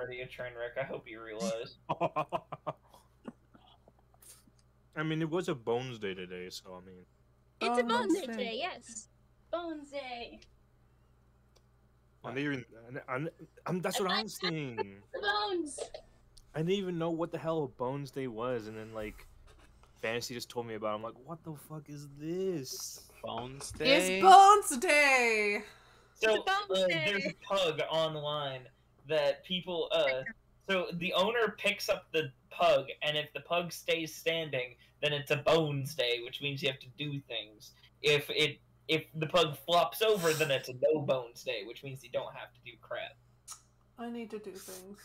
already a train wreck. I hope you realize. I mean, it was a Bones Day today, so I mean. It's a Bones Day today, yes. Bones Day. That's what I'm saying. The bones. I didn't even know what the hell a Bones Day was, and then like Fantasy just told me about it. I'm like, what the fuck is this? Bones Day? It's Bones Day! So there's a pug online that people so the owner picks up the pug, and if the pug stays standing, then it's a Bones Day, which means you have to do things. If the pug flops over, then it's a no Bones Day, which means you don't have to do crap. I need to do things.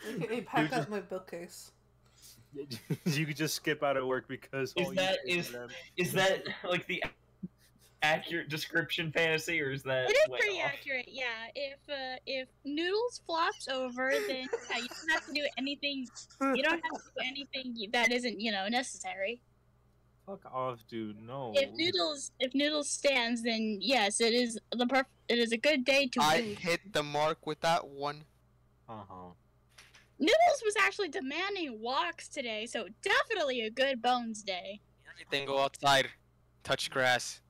AKA pack up my bookcase. You could just skip out of work because is that like the accurate description, Fantasy, or is that? It is pretty accurate, yeah. If Noodles flops over, then yeah, you don't have to do anything. You don't have to do anything that isn't, necessary. Fuck off, dude. No. If Noodles stands, then yes, it is a good day to. I hit the mark with that one. Noodles was actually demanding walks today, so definitely a good Bones Day. Then go outside, touch grass.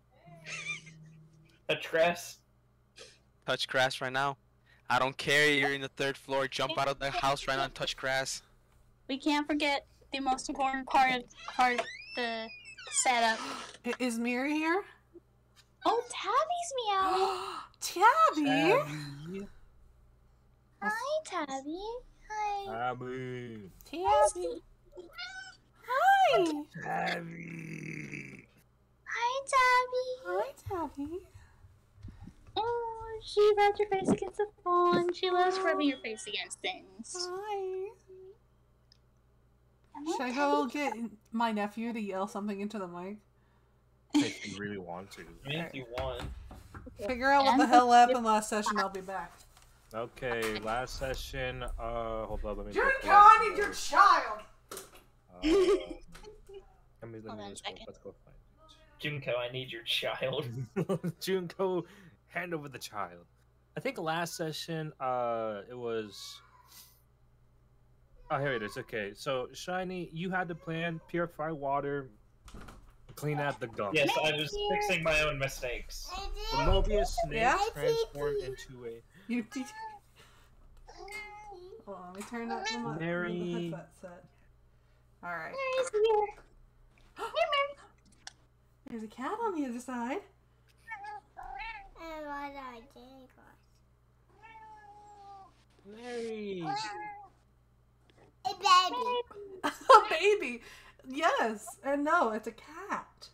Touch grass? Touch grass right now. I don't care, you're in the 3rd floor, jump out of the house right now and touch grass. We can't forget the most important part of the setup. Is Miri here? Oh, Tabby's Tabby? meowing. Hi, Tabby. Hi. Tabby. Tabby. Hi. Tabby. Hi, Tabby. Hi, Tabby. Oh, she rubbed her face against the phone. She loves rubbing her face against things. Hi. Should I go get my nephew to yell something into the mic? If you really want to. If you want. Figure out what the hell happened last session, I'll be back. Okay, last session, hold on, let me... Junko, I need your child! Let me let's go find Junko, I need your child. Junko, hand over the child. I think last session, it was... Oh, here it is. Okay, so Shiny, you had the plan: purify water, clean out the gum. Yes, I was fixing my own mistakes. The Mobius snake transformed into a. You did. Hold on, let me turn up the headset set. All right. Mary's here. Here, Mary. There's a cat on the other side. Mary. A baby. A baby. Yes and no. It's a cat.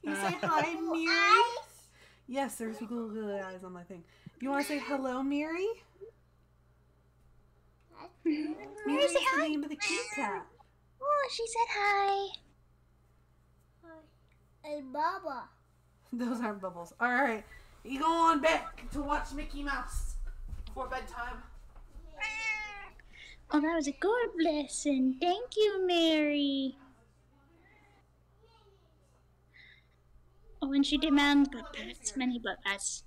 You say hi, Miri? Yes, there's little eyes on my thing. You want to say hello, Miri? Miri's the name of the kitty cat. Oh, she said hi. And Baba. Those aren't bubbles. All right, you go on back to watch Mickey Mouse before bedtime. Oh, that was a good lesson. Thank you, Mary. Oh, and she demands butt pats, many butt pats.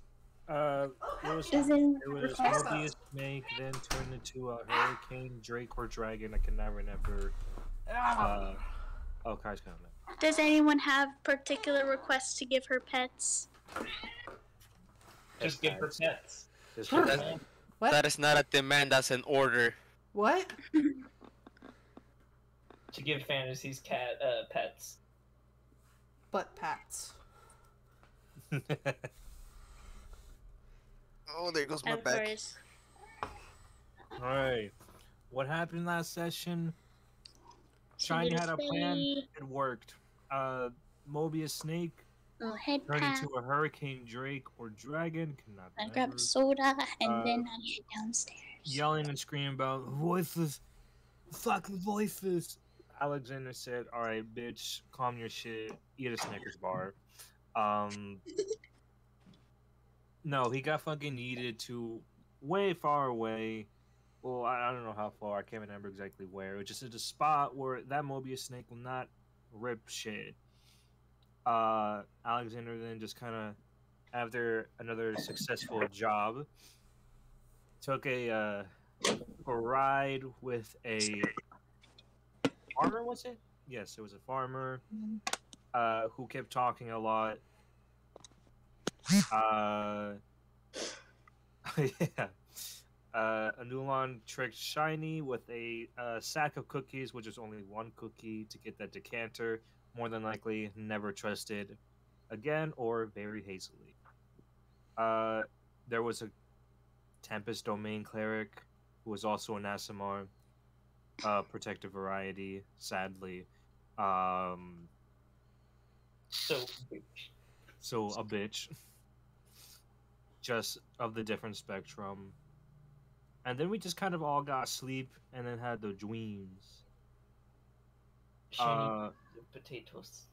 It was Mobius snake, then turned into a hurricane, drake, or dragon. I can never remember. Oh, Kai's coming. Does anyone have particular requests to give her pets? Just give her pets. What? That is not a demand, that's an order. What? To give Fantasy's cat pets. Butt pats. Oh, there goes my back. Alright. What happened last session? Shiny had a plan. It worked. Mobius snake turned into a hurricane, drake, or dragon. I grabbed soda and then I head downstairs. Yelling and screaming about voices. Fucking voices. Alexander said, alright, bitch, calm your shit. Eat a Snickers bar. No, he got fucking yeeted to way far away. Well, I don't know how far. I can't remember exactly where. It was just at a spot where that Mobius snake will not rip shit. Alexander then just kind of after another successful job, took a ride with a farmer. Was it? Yes, it was a farmer who kept talking a lot. Uh, yeah. Anulon tricked Shiny with a sack of cookies, which is only one cookie, to get that decanter. More than likely, never trusted again or very hastily. There was a Tempest Domain cleric who was also an Asimar, protective variety. Sadly, um, So so a bitch, just of the different spectrum. And then we just kind of all got sleep and then had the dreams. shiny potatoes.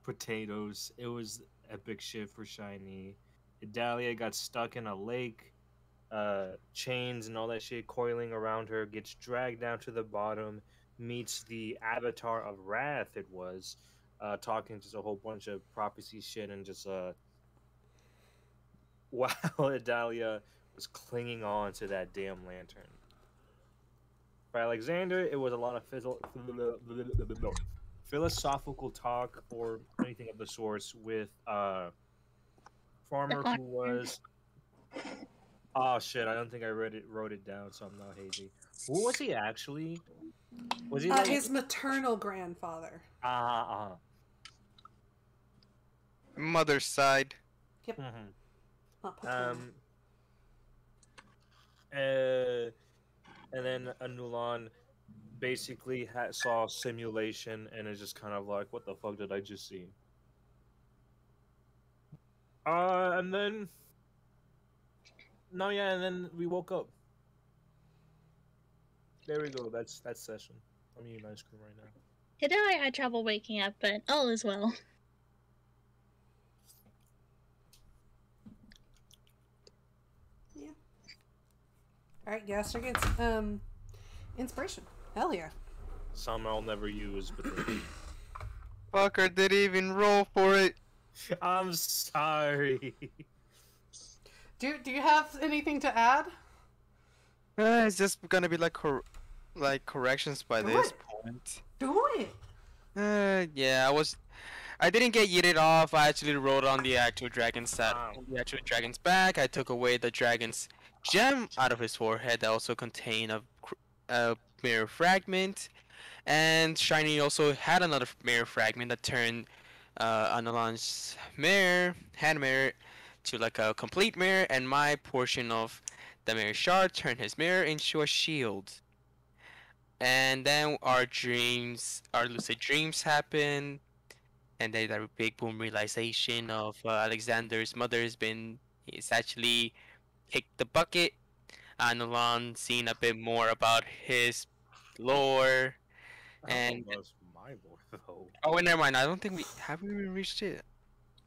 Potatoes. It was epic shit for Shiny. Idalia got stuck in a lake. Chains and all that shit coiling around her. Gets dragged down to the bottom. Meets the Avatar of Wrath. It was talking just a whole bunch of prophecy shit and just while Idalia was clinging on to that damn lantern. For Alexander, it was a lot of philosophical talk or anything of the sorts with farmer who was oh shit, I don't think I wrote it down, so I'm not hazy. Who was he actually? Was he like his maternal grandfather? Mother's side. Yep. Mm-hmm. Not paternal. And then Anulon basically saw simulation and is just kind of like, what the fuck did I just see? And then and then we woke up. There we go. That's session. I'm eating ice cream right now. Today I had trouble waking up, but all is well. Yeah. All right, Gaster gets inspiration. Hell yeah. Some I'll never use, but Fucker didn't even roll for it. I'm sorry. Do you have anything to add? It's just gonna be like corrections by Do this it. point. Do it. Yeah, I didn't get yeeted off. I actually rolled on the actual dragon's Wow. the actual dragon's back. I took away the dragon's gem out of his forehead that also contained a mirror fragment, and Shiny also had another mirror fragment that turned Anilon's hand mirror, to like a complete mirror, and my portion of the mirror shard turned his mirror into a shield. And then our lucid dreams happened, and then that big boom realization of Alexander's mother he's actually kicked the bucket. Anilon seeing a bit more about his lore, and That's my lore though. oh, never mind. I don't think we even reached it.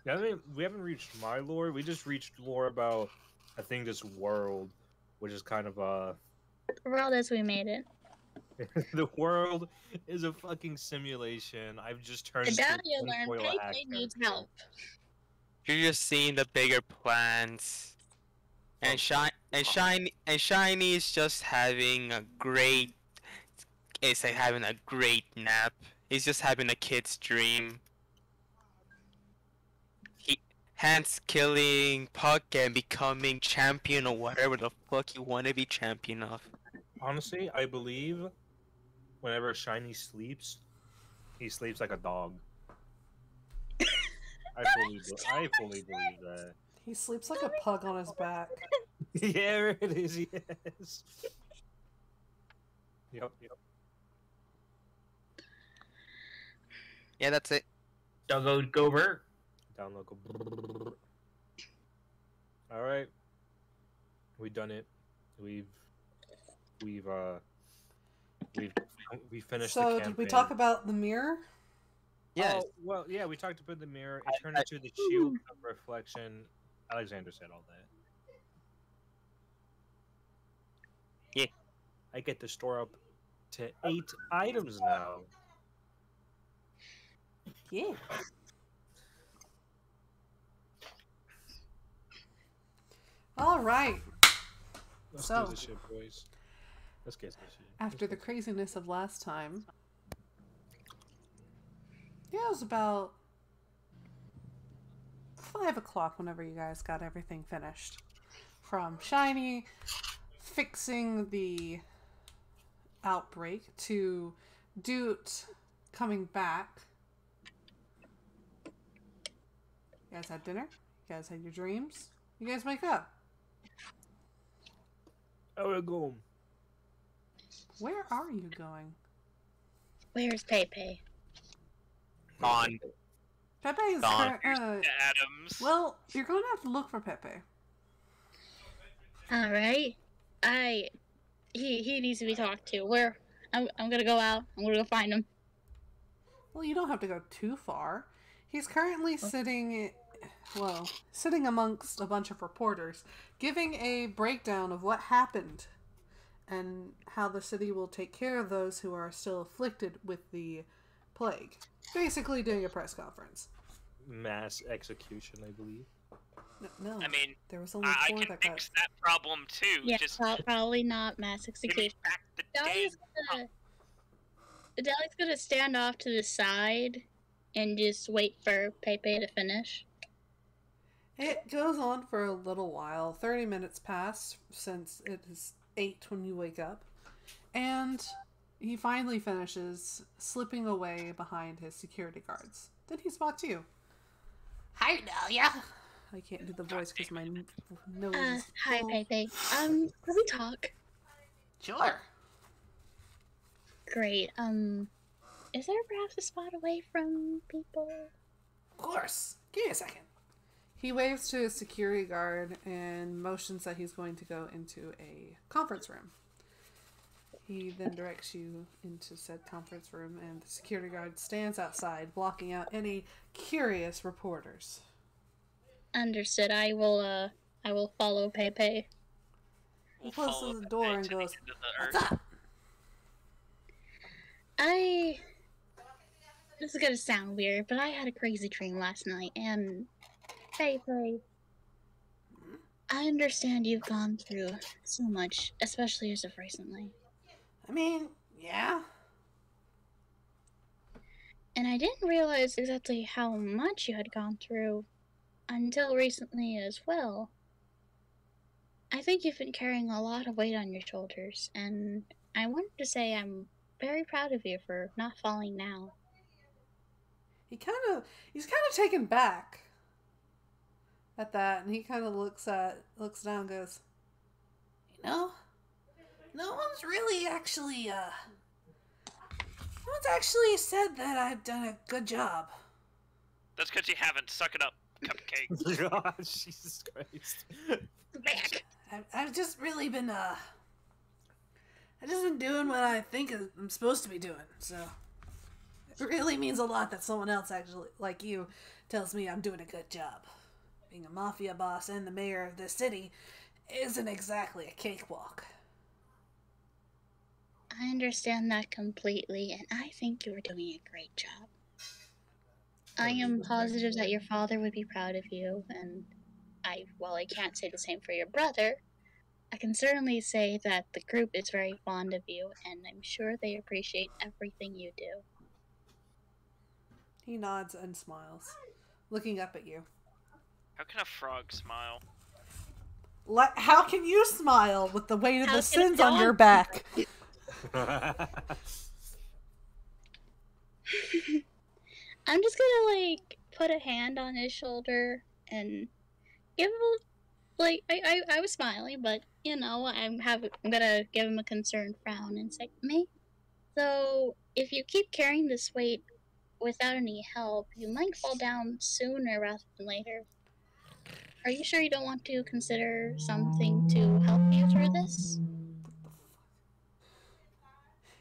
Yeah, we haven't reached my lore. We just reached lore about, I think, this world, which is kind of World as we made it. the world is a fucking simulation. I've just turned into Adalia a learned tinfoil hat Payday needs character. help. You're just seeing the bigger plans, and Shiny is just having a great. It's like having a great nap. He's just having a kid's dream. Hence killing Puck and becoming champion or whatever the fuck you want to be champion of. Honestly, I believe whenever Shiny sleeps, he sleeps like a dog. I fully believe that. He sleeps like a pug on his back. Yeah, it is. Yes. Yep. Yeah, that's it. Go Bert. Download. All right, we done it. We've finished the So campaign. did we talk about the mirror? Yeah. Oh, well, yeah, we talked about the mirror. It turned into the shield of reflection. Alexander said all that. Yeah. I get to store up to 8 items now. Yeah. All right. Let's So- get this shit, boys. Let's get this shit. After the craziness of last time, yeah, it was about 5 o'clock whenever you guys got everything finished. From Shiny fixing the outbreak to Doot coming back. You guys had dinner? You guys had your dreams? You guys wake up. I will go. Where are you going? Where's Pepe? On. Pepe is Gone. Adams. well, you're going to have to look for Pepe. All right. He needs to be talked to. Where? I'm gonna go out. I'm gonna go find him. Well, you don't have to go too far. He's currently sitting amongst a bunch of reporters, giving a breakdown of what happened and how the city will take care of those who are still afflicted with the plague. Basically doing a press conference. Mass execution, I believe. No, I mean, there was only I 4 can that got... fix that problem too. Yeah, Just probably not mass give me execution. back the Dahlia's dang. gonna stand off to the side and just wait for Pepe to finish. It goes on for a little while. 30 minutes pass since it is 8 when you wake up. And he finally finishes, slipping away behind his security guards. Then he spots you. Hi, Dahlia. I can't do the voice because my nose is Hi full. Pepe. Can we talk? Sure. Great. Is there perhaps a spot away from people? Of course. Give me a second. He waves to his security guard and motions that he's going to go into a conference room. He then directs you into said conference room, and the security guard stands outside, blocking out any curious reporters. Understood. I will follow Pepe. He closes the door and goes, "What's up?" This is gonna sound weird, but I had a crazy dream last night, and Pepe, I understand you've gone through so much, especially as of recently. I mean, yeah. And I didn't realize exactly how much you had gone through until recently as well. I think you've been carrying a lot of weight on your shoulders, and I wanted to say I'm very proud of you for not falling now. He's kind of taken back at that, and he kind of looks down and goes, no one's really actually, no one's actually said that I've done a good job. That's because you haven't. Suck it up, cupcake. God, Jesus Christ. Back. I've just really been, I've just been doing what I think I'm supposed to be doing, so it really means a lot that someone else actually, like you, tells me I'm doing a good job. Being a mafia boss and the mayor of this city isn't exactly a cakewalk. I understand that completely, and I think you are doing a great job. I am positive that your father would be proud of you, and while I can't say the same for your brother, I can certainly say that the group is very fond of you, and I'm sure they appreciate everything you do. He nods and smiles, looking up at you. How can a frog smile? How can you smile with the weight of How the can a sins on your dog- back? I'm just gonna, put a hand on his shoulder and give him I was smiling, but, I'm gonna give him a concerned frown and say, "Me? So, if you keep carrying this weight without any help, you might fall down sooner rather than later. Are you sure you don't want to consider something to help you through this?"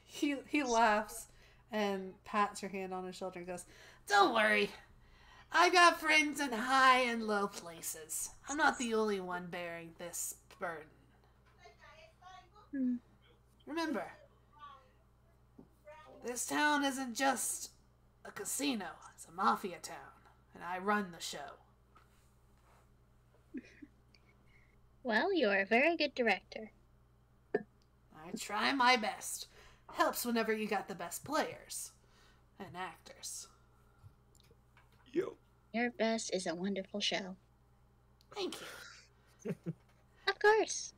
He laughs and pats your hand on his shoulder and goes, "Don't worry. I got friends in high and low places. I'm not the only one bearing this burden. Remember, this town isn't just a casino. It's a mafia town, and I run the show." Well, you're a very good director. I try my best. Helps whenever you got the best players and actors. Yo. Your best is a wonderful show. Thank you. Of course.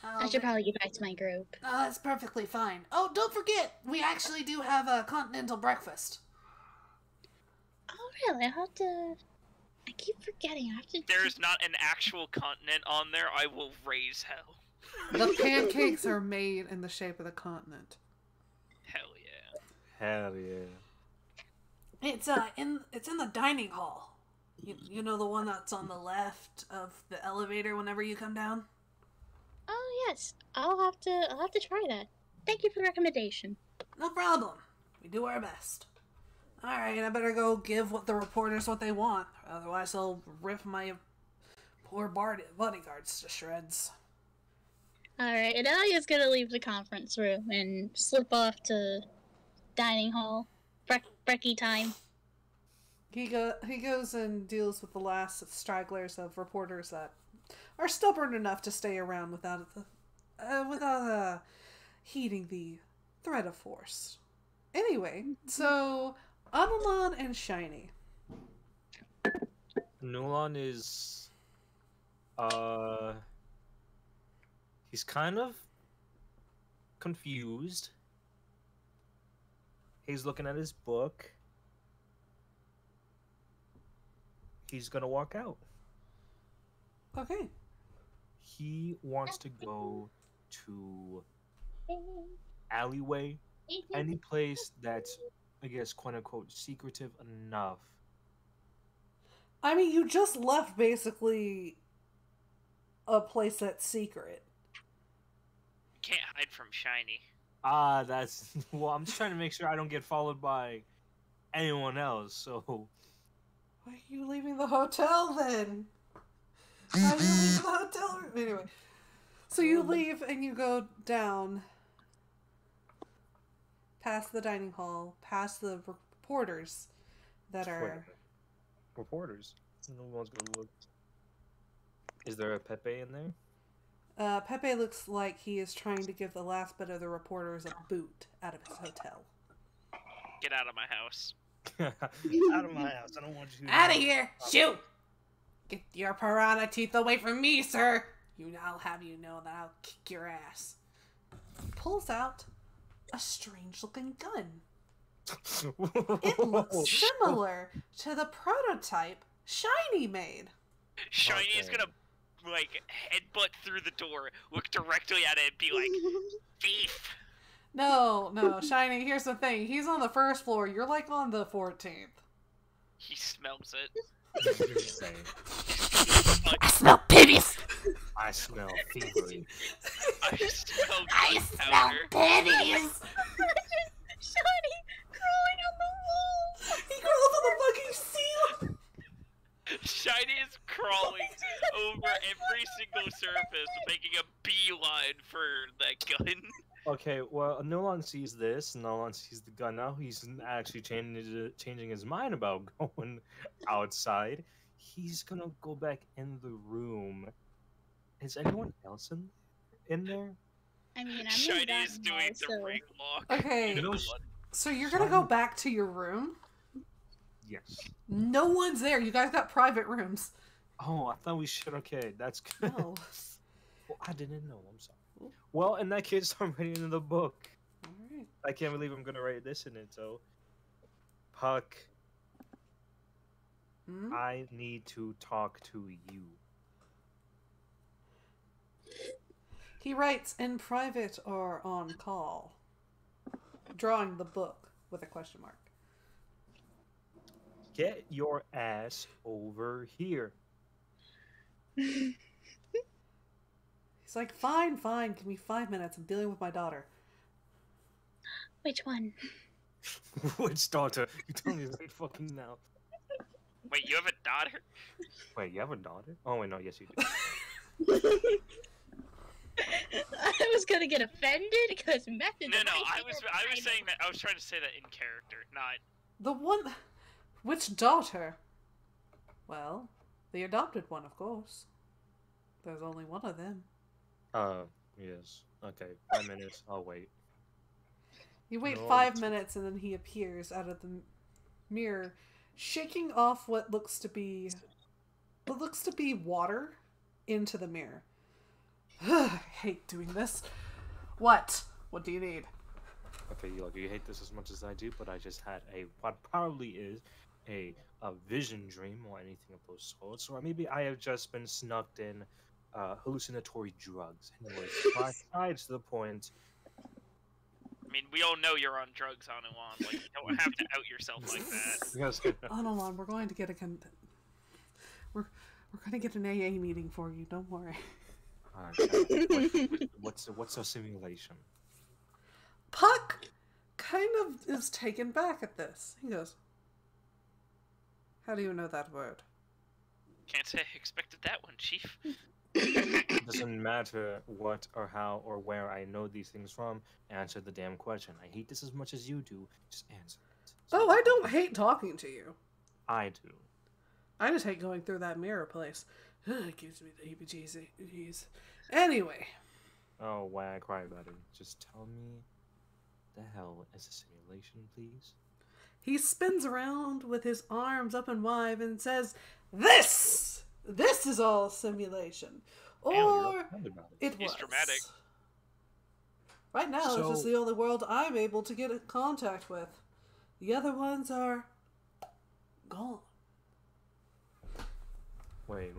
I should but- probably get back to my group. Oh, that's perfectly fine. Oh, don't forget, we actually do have a continental breakfast. Oh, really? I have to... I keep forgetting. I have to... There's not an actual continent on there. I will raise hell. The pancakes are made in the shape of the continent. Hell yeah. Hell yeah. It's in the dining hall. You know the one that's on the left of the elevator whenever you come down? Oh, yes. I'll have to try that. Thank you for the recommendation. No problem. We do our best. Alright, I better go give the reporters what they want. Otherwise they'll rip my poor bodyguards to shreds. Alright, and Elia's gonna leave the conference room and slip off to dining hall. Brekkie time. He goes and deals with the last stragglers of reporters that are stubborn enough to stay around without heeding the threat of force. Anyway, so Adelon and Shiny. Nulon is he's kind of confused. He's looking at his book. He's gonna walk out. Okay. He wants to go to alleyway, any place that's, I guess, quote unquote, secretive enough. I mean, you just left basically a place that's secret. Can't hide from Shiny. Ah, that's well. I'm just trying to make sure I don't get followed by anyone else. So Why are you leaving the hotel then? Why are you leaving the hotel room? Anyway. So you leave and you go down past the dining hall, past the reporters that are... reporters. No one's gonna look. Is there a Pepe in there? Pepe looks like he is trying to give the last bit of the reporters a boot out of his hotel. Get out of my house. Out of my house. I don't want you. Out of here! Shoot! Get your piranha teeth away from me, sir! I'll have you know that I'll kick your ass. He pulls out a strange-looking gun. It looks similar to the prototype Shiny made. Shiny is Okay. gonna, like, headbutt through the door, look directly at it, and be like, thief! No, Shiny, here's the thing. He's on the first floor. You're like on the 14th. He smells it. I smell pitties! I smell thievery. I smell I smell gunpowder. pitties! Shiny crawling on the wall. He crawls on the fucking ceiling! Shiny is crawling over every single surface, making a beeline for that gun. Okay, well, Nolan sees this. Nolan sees the gun now. He's actually changing his mind about going outside. He's gonna go back in the room. Is anyone else in there? I mean, I'm in Shiny dining is doing hall, the so... ring walk. Okay, You know, so you're gonna go back to your room? Yes. No one's there. You guys got private rooms. Oh, I thought we should. Okay, that's good. No. Well, I didn't know. I'm sorry. Well, in that case, I'm writing in the book. Alright. I can't believe I'm gonna write this in it. So, Puck, Hmm? I need to talk to you. He writes in private or on call. Drawing the book with a question mark. Get your ass over here. He's like, fine, give me 5 minutes. I'm dealing with my daughter. Which one? Which daughter? You tell me right fucking now. Wait, you have a daughter? Wait, you have a daughter? Oh wait, no, yes you do. I was gonna get offended because method. No, I was saying that, I was trying to say that in character, not... The one... Which daughter? Well, the adopted one, of course. There's only one of them. Yes. Okay, 5 minutes. I'll wait. You wait No, 5 it's- minutes and then he appears out of the mirror, shaking off what looks to be water into the mirror. I hate doing this. What? What do you need? Okay, look, you hate this as much as I do, but I just had what probably is a vision dream or anything of those sorts, or maybe I have just been snugged in hallucinatory drugs. Anyways, besides the point. I mean, we all know you're on drugs, Anuan. Like, you don't have to out yourself like that. Yes. Anulon, we're going to get we're going to get an AA meeting for you. Don't worry. What's a simulation? Puck kind of is taken back at this. He goes, "How do you know that word?" Can't say I expected that one, Chief. It doesn't matter what or how or where I know these things from. Answer the damn question. I hate this as much as you do. Just answer it. Oh, I don't hate talking to you. I do. I just hate going through that mirror place. It gives me the heebie-jeebies. Anyway. Oh, why I cry about it? Just tell me the hell is a simulation, please? He spins around with his arms up and wide and says, "This is all simulation." Hell, you're Or upset about it. it He's was. dramatic. Right now, this is So- the only world I'm able to get in contact with. The other ones are gone. Wait.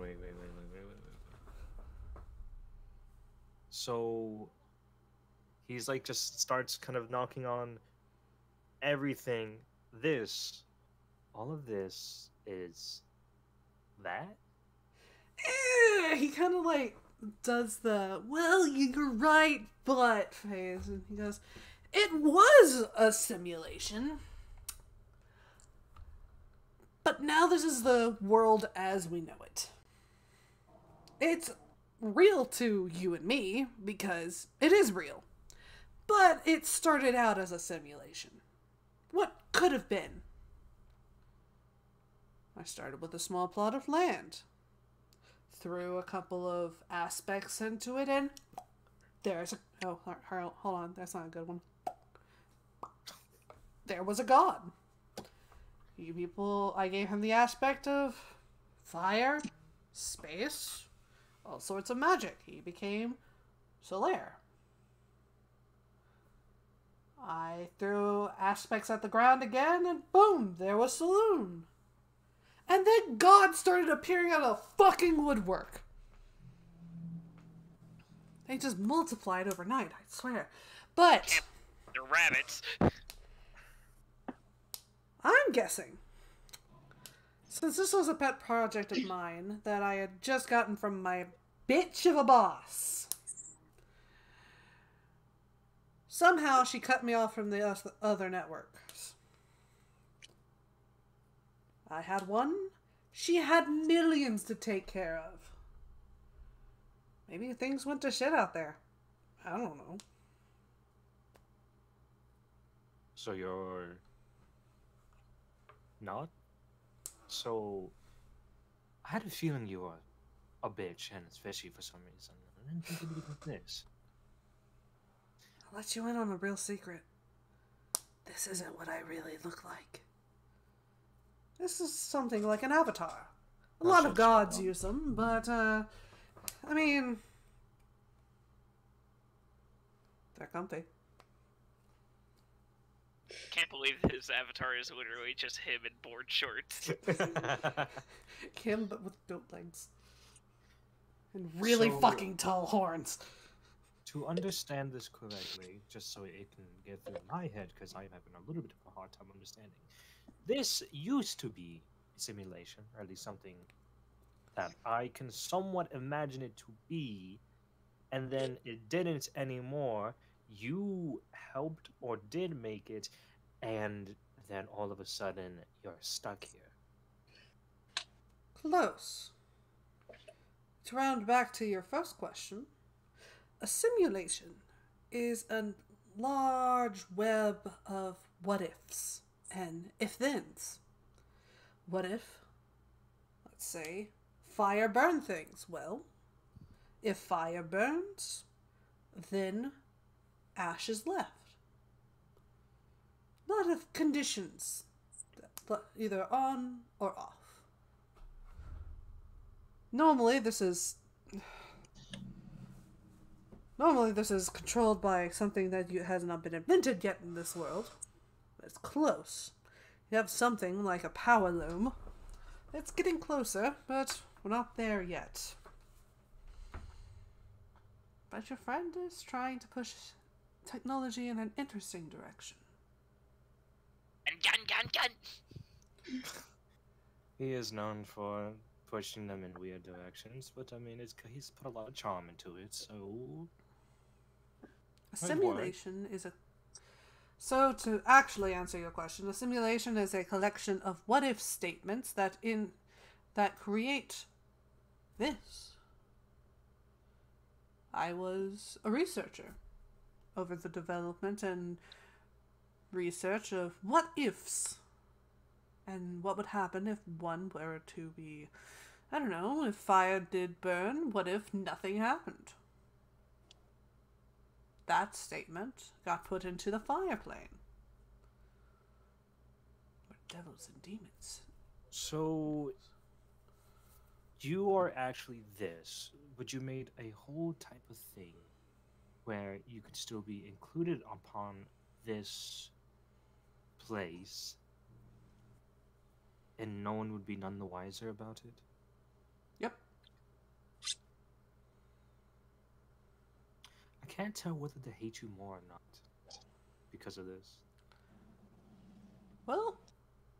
So he's like just starts kind of knocking on everything. All of this is that? He kind of like does the, "Well, you're right, but" phase. And he goes, "It was a simulation. But now this is the world as we know it. It's real to you and me, because it is real. But it started out as a simulation. What could have been? I started with a small plot of land. Threw a couple of aspects into it, and there's a... Oh, hold on. That's not a good one. There was a god. You people... I gave him the aspect of fire, space, all sorts of magic. He became Solaire. I threw aspects at the ground again, and boom, there was Saloon. And then God started appearing out of fucking woodwork. They just multiplied overnight, I swear. But They're rabbits. I'm guessing, since this was a pet project of mine that I had just gotten from my bitch of a boss, somehow she cut me off from the other networks. I had one. She had millions to take care of. Maybe things went to shit out there. I don't know. So you're not? So I had a feeling you were a bitch and fishy for some reason. I didn't think it'd be like this. I'll let you in on a real secret. This isn't what I really look like. This is something like an avatar. A lot of gods use them, but, I mean, they're comfy. Can't believe his avatar is literally just him in board shorts. Kim, but with goat legs. And really So- fucking tall horns. To understand this correctly, just so it can get through my head, because I'm having a little bit of a hard time understanding. This used to be a simulation, or at least something that I can somewhat imagine it to be, and then it didn't anymore. You helped or did make it, and then all of a sudden you're stuck here. Close. To round back to your first question, a simulation is a large web of what-ifs and if-thens. What if, let's say, fire burned things? Well, If fire burns, then ash is left. A lot of conditions, either on or off. Normally this is controlled by something that has not been invented yet in this world. It's close. You have something like a power loom. It's getting closer, but we're not there yet. But your friend is trying to push technology in an interesting direction. Gun. He is known for pushing them in weird directions, but I mean, he's put a lot of charm into it, so... A simulation is a... So, to actually answer your question, a simulation is a collection of what-if statements that create this. I was a researcher over the development and research of what-ifs. And what would happen if one were to be... I don't know, if fire did burn, what if nothing happened? That statement got put into the fire plane. Where devils and demons. So, you are actually this, but you made a whole type of thing where you could still be included upon this place, and no one would be none the wiser about it? Yep. I can't tell whether to hate you more or not because of this. Well,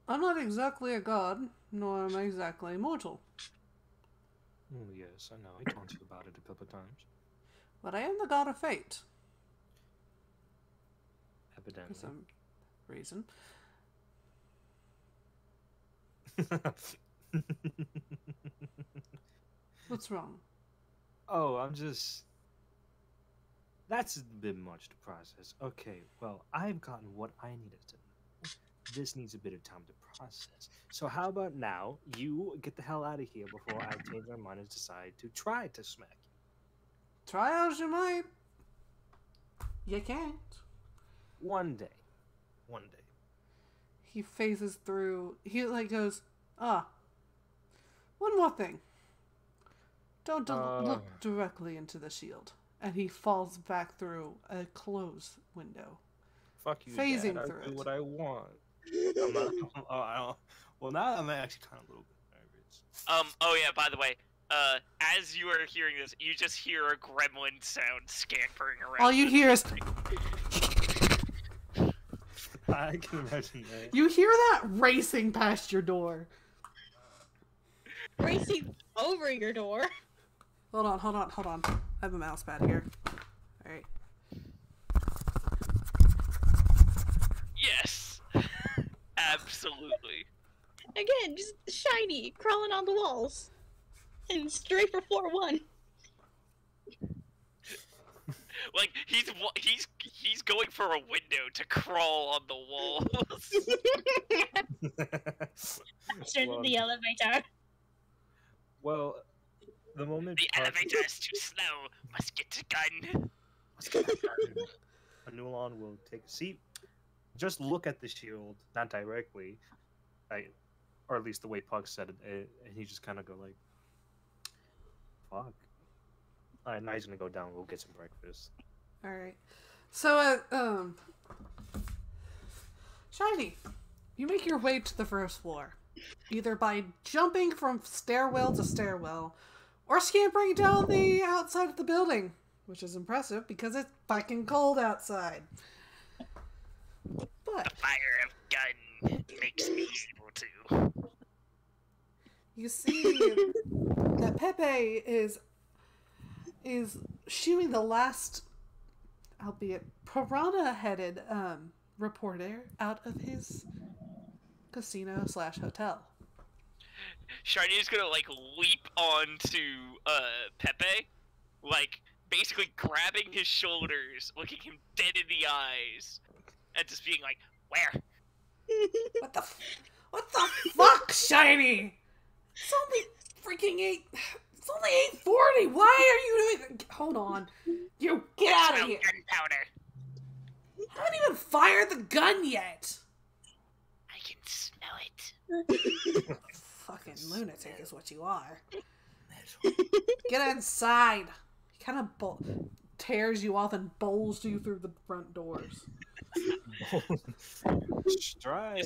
I'm not exactly a god, nor am I exactly mortal. Oh, yes, I know. I told you about it a couple of times. But I am the god of fate. Evidently. For some reason. What's wrong? Oh, I'm just... That's a bit much to process. Okay, well, I've gotten what I needed to know. This needs a bit of time to process. So how about now, you get the hell out of here before I change my mind and decide to try to smack you. Try as you might. You can't. One day. One day. He phases through. He goes, one more thing. Don't look directly into the shield. And he falls back through a closed window. Fuck you, phasing Dad. through I do it. what I want. Well, now I'm actually kind of a little bit nervous. Oh yeah, by the way, as you are hearing this, you just hear a gremlin sound scampering around. All you hear is... I can imagine that. You hear that racing past your door. Racing over your door. Hold on. I have a mouse pad here. Alright. Yes, absolutely. Again, just shiny, crawling on the walls. And straight for floor 1. Like he's going for a window to crawl on the walls. Straight to the elevator. Well, the moment The elevator is too slow. Must get a gun. Anulon will take a seat. Just look at the shield, not directly, or at least the way Pug said it, and he just kind of go like, "Fuck." Alright, now he's gonna go down. We'll get some breakfast. Alright. So, Shiny, you make your way to the first floor. Either by jumping from stairwell to stairwell, or scampering down the outside of the building. Which is impressive, because it's fucking cold outside. But... The fire of gun makes me able to. You see that Pepe is shooing the last, albeit piranha-headed, reporter out of his casino/hotel. Shiny is gonna like leap onto Pepe, like basically grabbing his shoulders, looking him dead in the eyes, and just being like, "Where?" What the fuck, Shiny? It's only only 8:40. Why are you doing? Hold on. You get out of here. Gunpowder. I haven't even fired the gun yet. I can smell it. Fucking lunatic is what you are. Get inside. He kind of tears you off and bowls you through the front doors. Strike.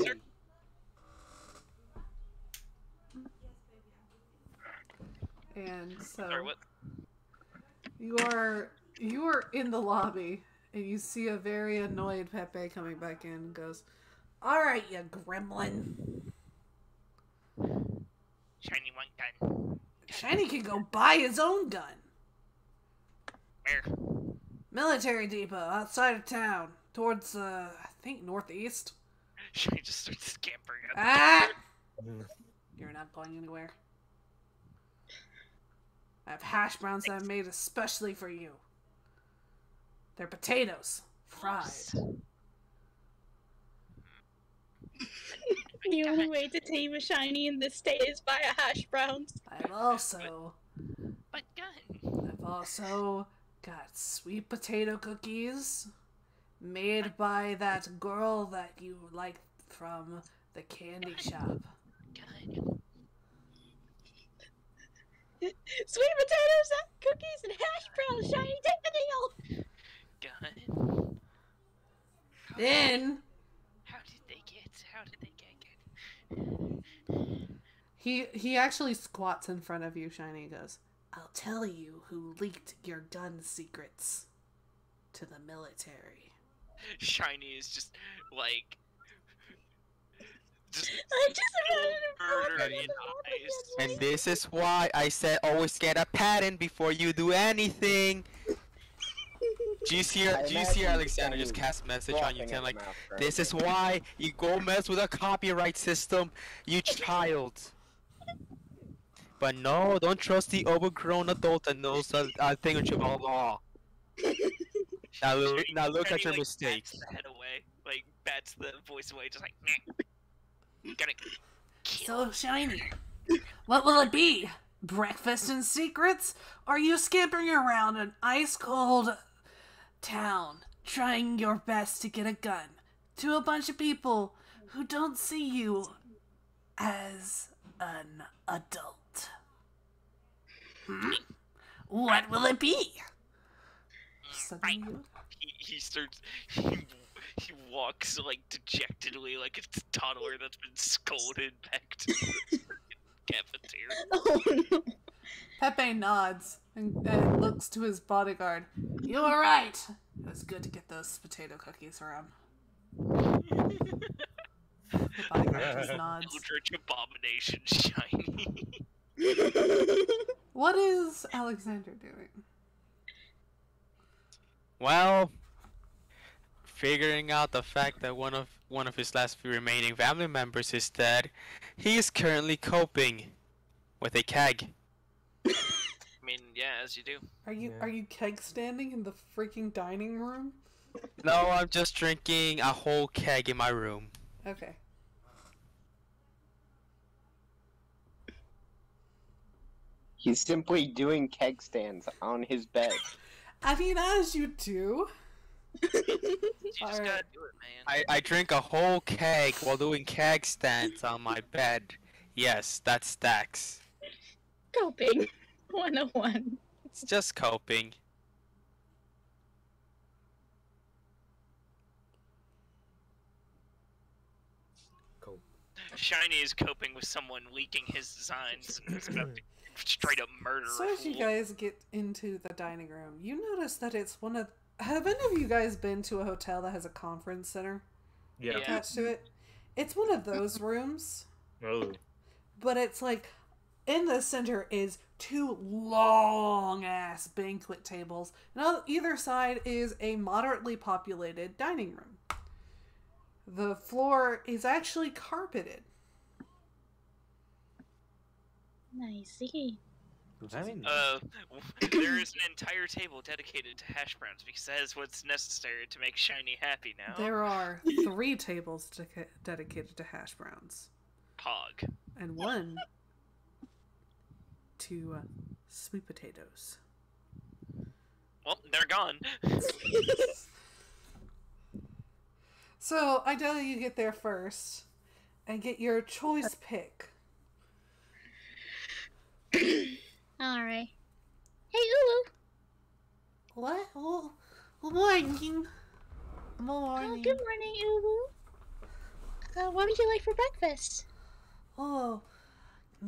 And so Sorry, what? you are in the lobby and you see a very annoyed Pepe coming back in and goes, "All right, you gremlin. Shiny one gun. Shiny can go buy his own gun. Where? Military depot outside of town, towards I think northeast." Shiny just starts scampering at the Ah! door. You're not going anywhere. I have hash browns that I've made especially for you. They're potatoes, fried. The only way to tame a shiny in this state is via hash browns. I've also But gun. got sweet potato cookies made by that girl that you liked from the candy shop. Gun. Sweet potatoes, cookies, and hash browns. Shiny, take the deal. Gun. Then How did they get? he actually squats in front of you, Shiny, and goes, "I'll tell you who leaked your gun secrets to the military." Shiny is just like. Just I just murdered imagine in eyes. And this is why I said always get a patent before you do anything. Do you see Alexander just cast a message on you, like, this is why you go mess with a copyright system, you child. But no, don't trust the overgrown adult that knows a thing or two about law. Now look at your Like, mistakes. Bats the head away, like bats the voice away, just like. Meh. Gonna kill. So, Shiny, what will it be? Breakfast and secrets? Or are you scampering around an ice-cold town, trying your best to get a gun to a bunch of people who don't see you as an adult? What will it be? Right. Suddenly, He starts. He walks like dejectedly, like a toddler that's been scolded back to the cafeteria. Oh no. Pepe nods and looks to his bodyguard. You were right. It was good to get those potato cookies for him. The bodyguard just nods. Eldritch abomination, Shiny. What is Alexander doing? Well, figuring out the fact that one of his last few remaining family members is dead, he is currently coping with a keg. I mean, yeah, as you do. Are you keg standing in the freaking dining room? No, I'm just drinking a whole keg in my room. Okay. He's simply doing keg stands on his bed. I mean, as you do. You just Alright. gotta do it, man. I drink a whole keg while doing keg stands on my bed. Yes, that's stacks. Coping 101. It's just coping. Cool. Shiny is coping with someone leaking his designs and is about to straight up murder So a as you fool. guys get into the dining room, you notice that it's one of... Have any of you guys been to a hotel that has a conference center Yeah. Yeah. attached to it? It's one of those rooms, Oh. but it's like... In the center is two long-ass banquet tables, and on either side is a moderately populated dining room. The floor is actually carpeted. Nicey. Very nice. There is an entire table dedicated to hash browns because that is what's necessary to make Shiny happy now. There are 3 tables dedicated to hash browns, Pog. and 1 to sweet potatoes. Well, they're gone. So, Idalia, you get there first and get your choice pick. Alright. Hey, Ulu. What? Oh, good morning. Oh, Morning. good morning, Ulu. What would you like for breakfast? Oh,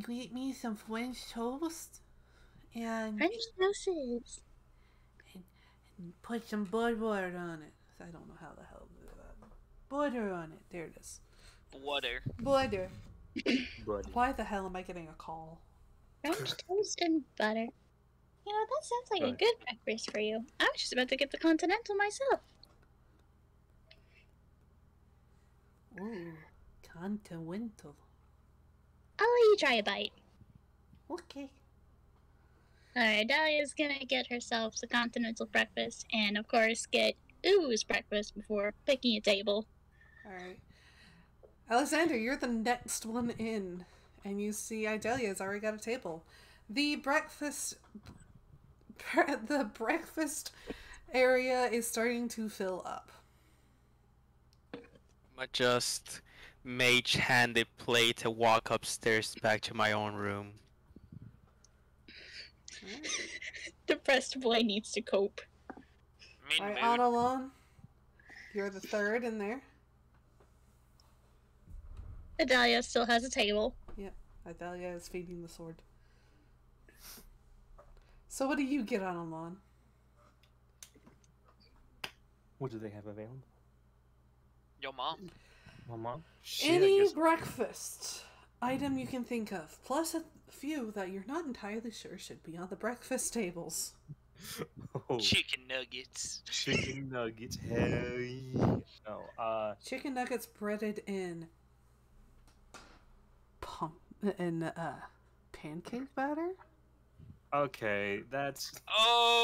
get me some French toast and French toasts. put some butter on it. I don't know how the hell to do that. Butter on it. There it is. Water. Butter. Buddy. Why the hell am I getting a call? French toast and butter. You know, that sounds like a Right. good breakfast for you. I was just about to get the Continental myself. Ooh, continental. I'll let you try a bite. Okay. Alright, Dahlia's gonna get herself the Continental breakfast and, of course, get Ulu's breakfast before picking a table. Alright. Alexander, you're the next one in. And you see Idalia's already got a table. The breakfast area is starting to fill up. I just mage hand a plate to walk upstairs back to my own room. Depressed boy needs to cope. Mean Alright, mood. Analon, you're the third in there. Adalia still has a table. Idalia is feeding the sword. So what do you get, Analon? What do they have available? Yo, mom. My mom? Shit, I Any guess- breakfast item you can think of, plus a few that you're not entirely sure should be on the breakfast tables. Oh, Chicken nuggets. chicken nuggets. Hell yeah. No, Chicken nuggets breaded in pancake batter? okay, that's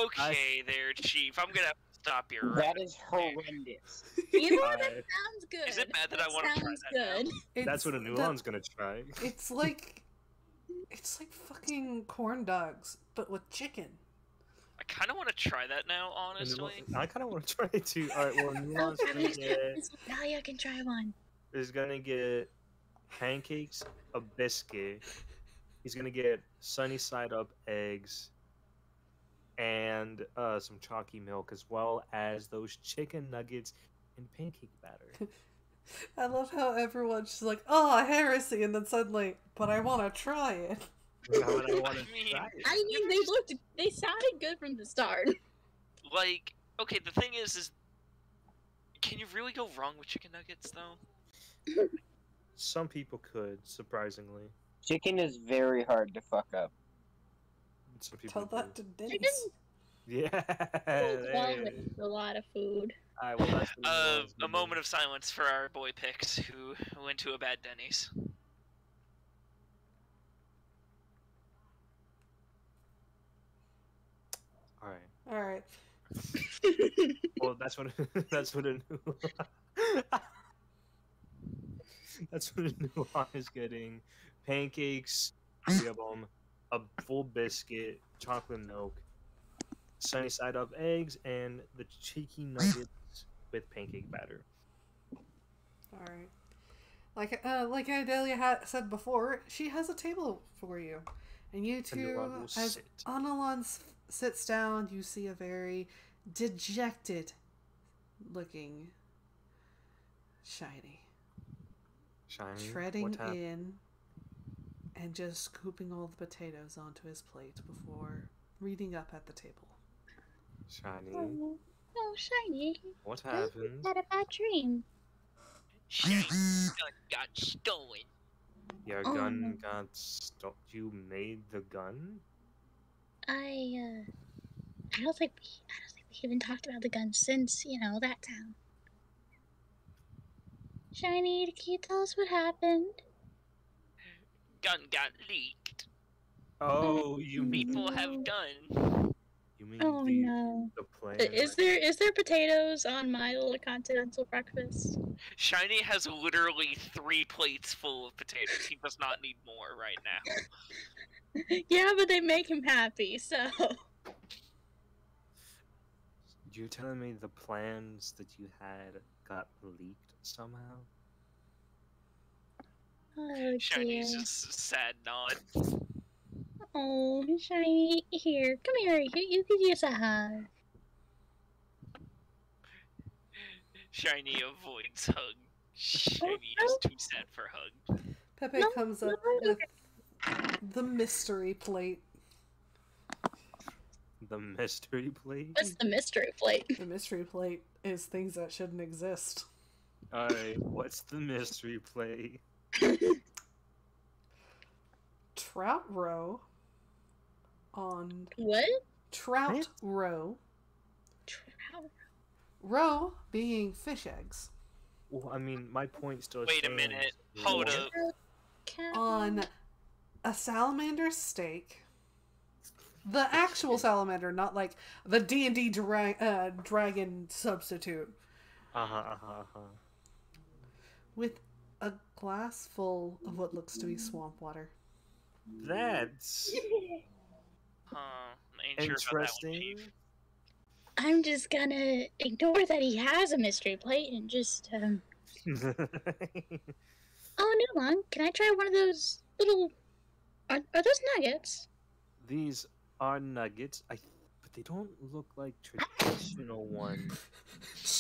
Okay, there, Chief. I'm gonna have to stop you right. That is horrendous. You know what? I- That sounds good. Is it bad that I wanna try sounds that now? good. that's what a new one's gonna try. It's like fucking corn dogs, but with chicken. I kind of want to try that now, honestly. I kind of want to try it too. All right, well, Nuance Dahlia can try one. is gonna get pancakes, a biscuit. He's gonna get sunny side up eggs, and some chalky milk, as well as those chicken nuggets and pancake batter. I love how everyone's just like, oh, heresy, and then suddenly, but I want to try it. Now I wanna I mean- try it. I mean, they sounded good from the start. Like, okay, the thing is, can you really go wrong with chicken nuggets, though? Some people could, surprisingly. Chicken is very hard to fuck up. Some people Tell that do. to Chicken Dennis. Yeah. goes well hey. with a lot of food. All right, well, that's what Nuance A did. moment of silence for our boy Pix, who went to a bad Denny's. All right. All right. Well, that's what that's what a new that's what a new one is getting. Pancakes, 3 of them, a full biscuit, chocolate milk, sunny side up eggs, and the cheeky nuggets with pancake batter. All right. Like Idalia said before, she has a table for you, and you And two, Nuance will as sit. Analon sits down, you see a very dejected looking Shiny Shiny. treading what happened? in and just scooping all the potatoes onto his plate before reading up at the table. Shiny. Oh, Shiny. What I happened? had a bad dream. Shiny gun got stolen. Your Oh. gun got stopped. You made the gun? I don't think we even talked about the gun since, that town. Shiny, can you tell us what happened? Gun got leaked. Oh, you mean People have guns. you me Oh no. the plan. Is there potatoes on my little continental breakfast? Shiny has literally 3 plates full of potatoes. He does not need more right now. Yeah, but they make him happy, so. You're telling me the plans that you had got leaked somehow? Oh Shiny's dear. just a sad nod. Oh, Shiny, here, come here. You could use a hug. Shiny avoids hug. Shiny is too sad for hug. Pepe No, comes no, up with the mystery plate. The mystery plate? What's the mystery plate? The mystery plate is things that shouldn't exist. Alright, what's the mystery plate? Trout roe on What? trout roe. Trout. Roe being fish eggs Well, I mean, my point still Wait a stands. minute. Hold What? up. Cat. on a salamander steak. The actual salamander, not like the D&D dragon substitute. With a glass full of what looks to be swamp water. That's Huh. Ain't sure about that one, interesting. Chief. I'm just gonna ignore that he has a mystery plate and just Oh, Newlon, can I try one of those little? Are those nuggets? These are nuggets, but they don't look like traditional ones.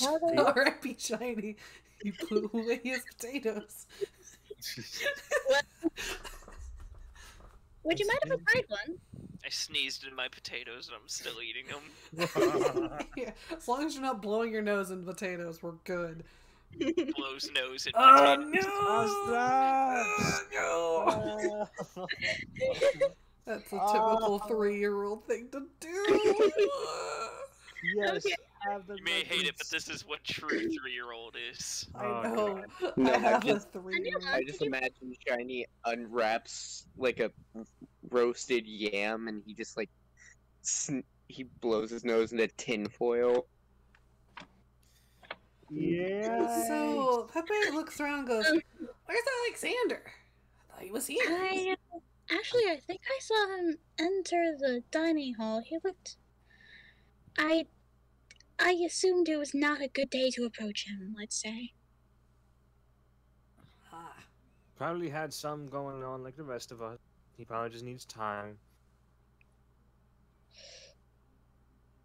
They- R.I.P. Shiny. He blew away his potatoes. Would you mind if I tried one? I sneezed in my potatoes and I'm still eating them. Yeah, as long as you're not blowing your nose in potatoes, we're good. Blows nose in Oh potatoes. no! No! That's a typical 3-year-old thing to do. Yes, Okay. have the You may hate it, nuggets. but this is what true 3-year-old is. I Oh, know. No, I have a just- 3-year-old. I just imagine Shiny unwraps like a roasted yam, and he just like he blows his nose into tinfoil. Yeah. So Pepe looks around and goes, "Where's Alexander? I thought he was here." I think I saw him enter the dining hall. He looked. I assumed it was not a good day to approach him. Let's say. Ah, Probably had some going on like the rest of us. He probably just needs time.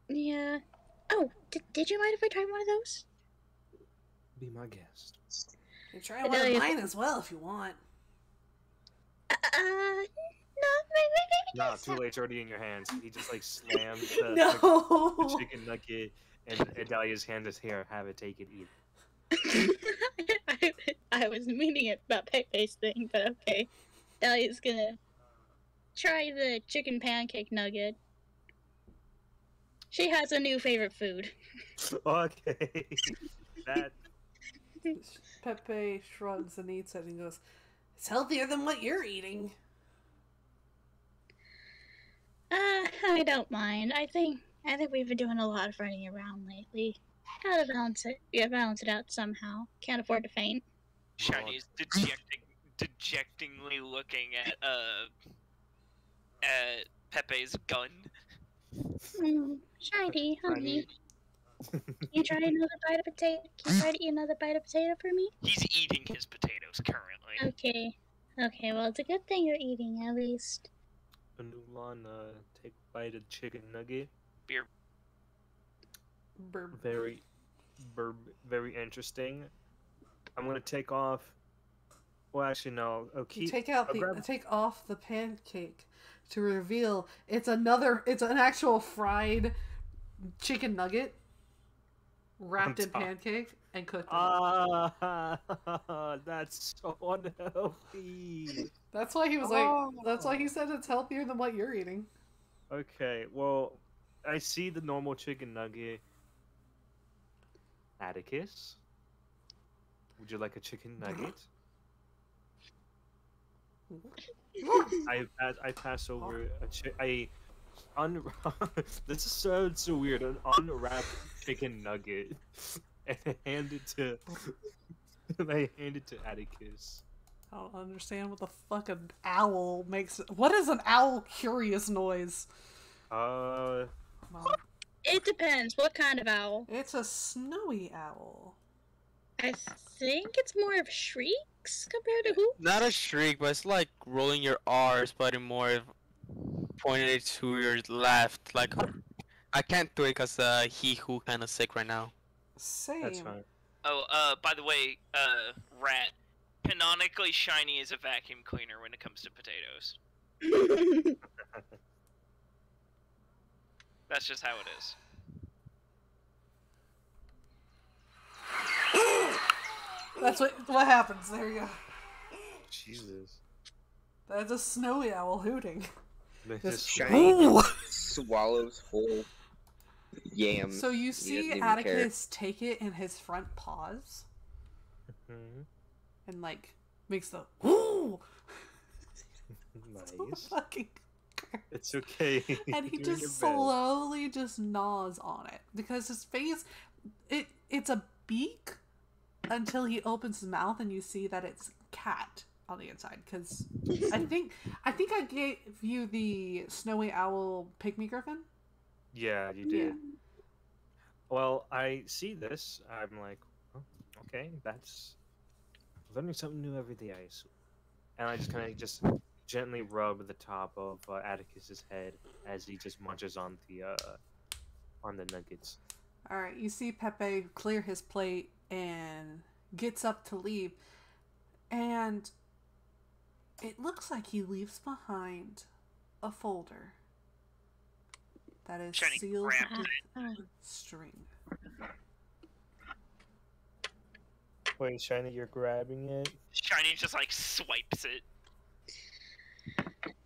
Yeah. Oh, did you mind if I tried one of those? Be my guest. you try one of mine as well if you want. No, Nah, too late. It's already in your hands. He just like slams the No. chicken nugget, and Dahlia's hand is here. Have it, take it, eat it. I was meaning it about Pepe's thing, but okay. Dahlia's gonna try the chicken pancake nugget. She has a new favorite food. Okay. That. Pepe shrugs and eats it and goes, "It's healthier than what you're eating." I don't mind. I think we've been doing a lot of running around lately. Gotta balance it. Yeah, balance it out somehow. Can't afford to faint. Shiny is dejectingly looking at Pepe's gun. Shiny, honey. Can you try another bite of potato? Can you try to eat another bite of potato for me? He's eating his potatoes currently. Okay. Okay, well, it's a good thing you're eating, at least. Nulon, take a bite of chicken nugget. Burp. Very interesting. I'm gonna take off. Well, actually, no. You Okay. take out I'll the grab- take off the pancake to reveal it's an actual fried chicken nugget wrapped On in top. pancake and cooked. That's so unhealthy. That's why he was like. That's why he said it's healthier than what you're eating. Okay, well, I see the normal chicken nugget. Atticus, would you like a chicken nugget? I pass over a This is so weird. An unwrapped chicken nugget, and hand it to. And I hand it to Atticus. I don't understand what the fuck an owl makes. What is an owl curious noise? Uh, Well, It depends. What kind of owl? it's a snowy owl. I think it's more of shrieks compared to who? Not a shriek, but it's like rolling your R's, but in more of pointing it to your left. Like, I can't do it because he who kind of sick right now. Same. that's fine. Oh, by the way, Rat, canonically Shiny is a vacuum cleaner when it comes to potatoes. That's just how it is. That's what happens. There you go. Jesus. That's a snowy owl hooting. This Just is Shiny swallows whole yam. So you doesn't see even Atticus take it in his front paws Mhm. and like makes the whoo. Nice. Fucking It's okay. and he Doing just your best. slowly just gnaws on it because his face it's a beak until he opens his mouth and you see that it's cat on the inside because I think I gave you the snowy owl pygmy griffin. Yeah, you did. Well, I see this. I'm like, oh, okay, that's learning something new every day. And I just kind of just gently rub the top of Atticus's head as he just munches on the nuggets. All right, you see Pepe clear his plate and gets up to leave, and it looks like he leaves behind a folder that is Shiny sealed grabbed with string. Wait, Shiny, you're grabbing it? Shiny just like swipes it.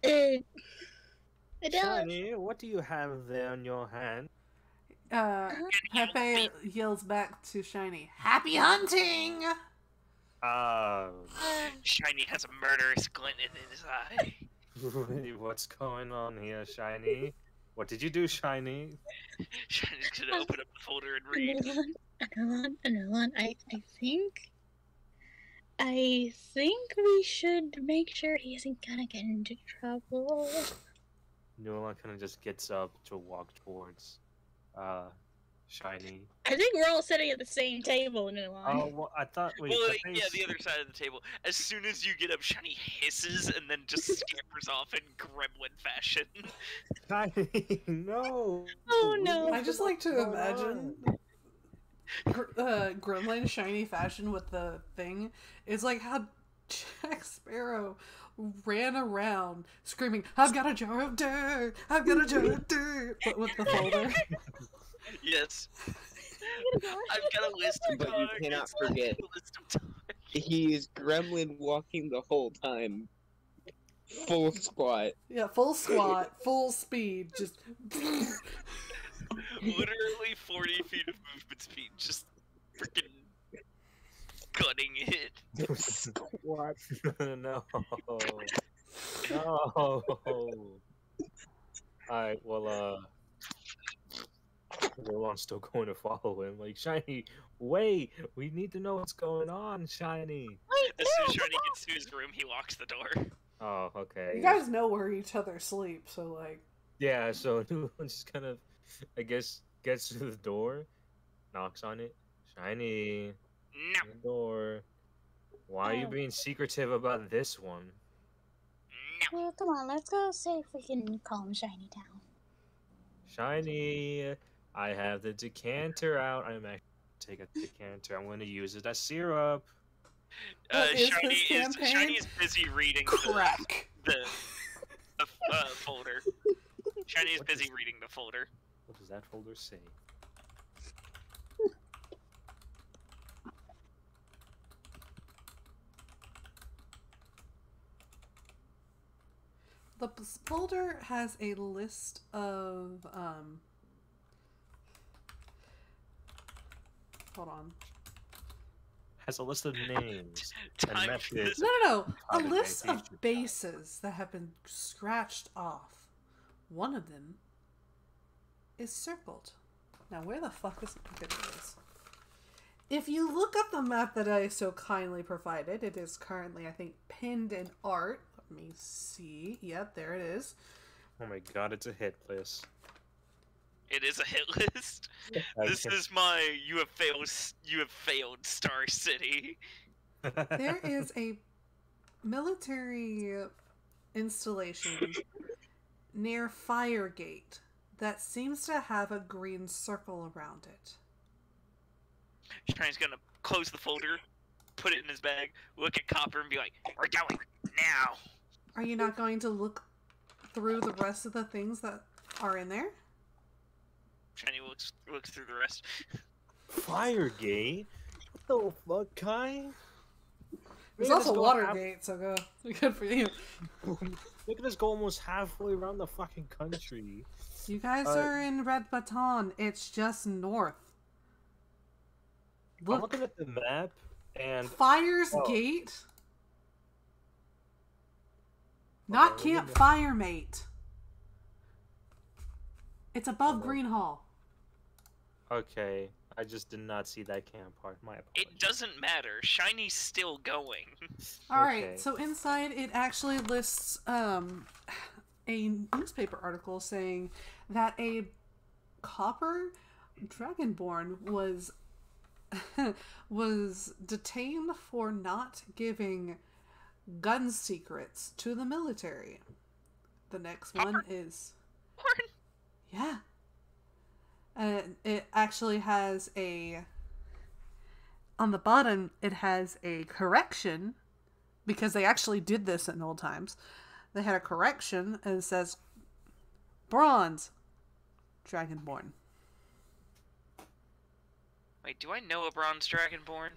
It does. Shiny, what do you have there in your hand? Pepe yells back to Shiny, "Happy hunting!" Shiny has a murderous glint in his eye. What's going on here, Shiny? What did you do, Shiny? Shiny's gonna open up the folder and read. Anulon, I think we should make sure he isn't gonna get into trouble. Nolan kind of just gets up to walk towards Shiny. I think we're all sitting at the same table, Anulon. Oh, well, I thought we. Well, yeah, the other side of the table. As soon as you get up, Shiny hisses and then just scampers off in gremlin fashion. Shiny, no. Oh no! I just like to imagine Gremlin Shiny fashion with the thing is like how Jack Sparrow ran around screaming, "I've got a jar of dirt! I've got a jar of dirt!" But with the folder. Yes. I've got a list of But you targets. cannot forget, A list of targets. he is gremlin walking the whole time. Full squat. Yeah, full squat, full speed, just. Literally 40 feet of movement speed, just freaking cutting it. Squat. No. No. Alright, well, Nolan's still going to follow him. Like, Shiny, wait! We need to know what's going on, Shiny! As soon as Shiny gets to his room, he locks the door. Oh, okay. You guys know where each other sleep, so like. Yeah, so Nolan just kind of, I guess, gets to the door, knocks on it. Shiny, No. the door. Why are you being secretive about this one? No. Well, come on, let's go see if we can calm Shiny down. Shiny, I have the decanter out. I'm actually take a decanter. I'm going to use it as syrup. What is Shiny this campaign? Shiny is busy reading Crack. the folder. Shiny is busy reading the folder. What does that folder say? The folder has a list of hold on. Has a list of names and Time for this. methods. No. A Product list medication. of bases that have been scratched off one of them is circled. Now, where the fuck is it? Is? If you look up the map that I so kindly provided, it is currently, I think, pinned in art. Let me see. Yep, there it is. Oh my god, it's a hit list. It is a hit list. This is my you have failed Star City. There is a military installation near Firegate that seems to have a green circle around it. Shini's gonna close the folder, put it in his bag, look at Copper, and be like, "We're going now." Are you not going to look through the rest of the things that are in there? Shiny looks through the rest. Firegate? What the fuck, Kai? There's also Watergate, so go. Good for you. Look at us go almost halfway around the fucking country. You guys are in Red Baton. It's just north. I'm looking at the map and Fire's Gate. Not Camp Firemate. It's above Green Hall. okay, I just did not see that camp part. My apologies. It doesn't matter. Shiny's still going. Alright, Okay. so inside it actually lists a newspaper article saying that a copper dragonborn was detained for not giving gun secrets to the military. The next one is... Yeah. And it actually has a... On the bottom, it has a correction, because they actually did this in old times. They had a correction, and it says, Bronze, Dragonborn. Wait, do I know a bronze dragonborn?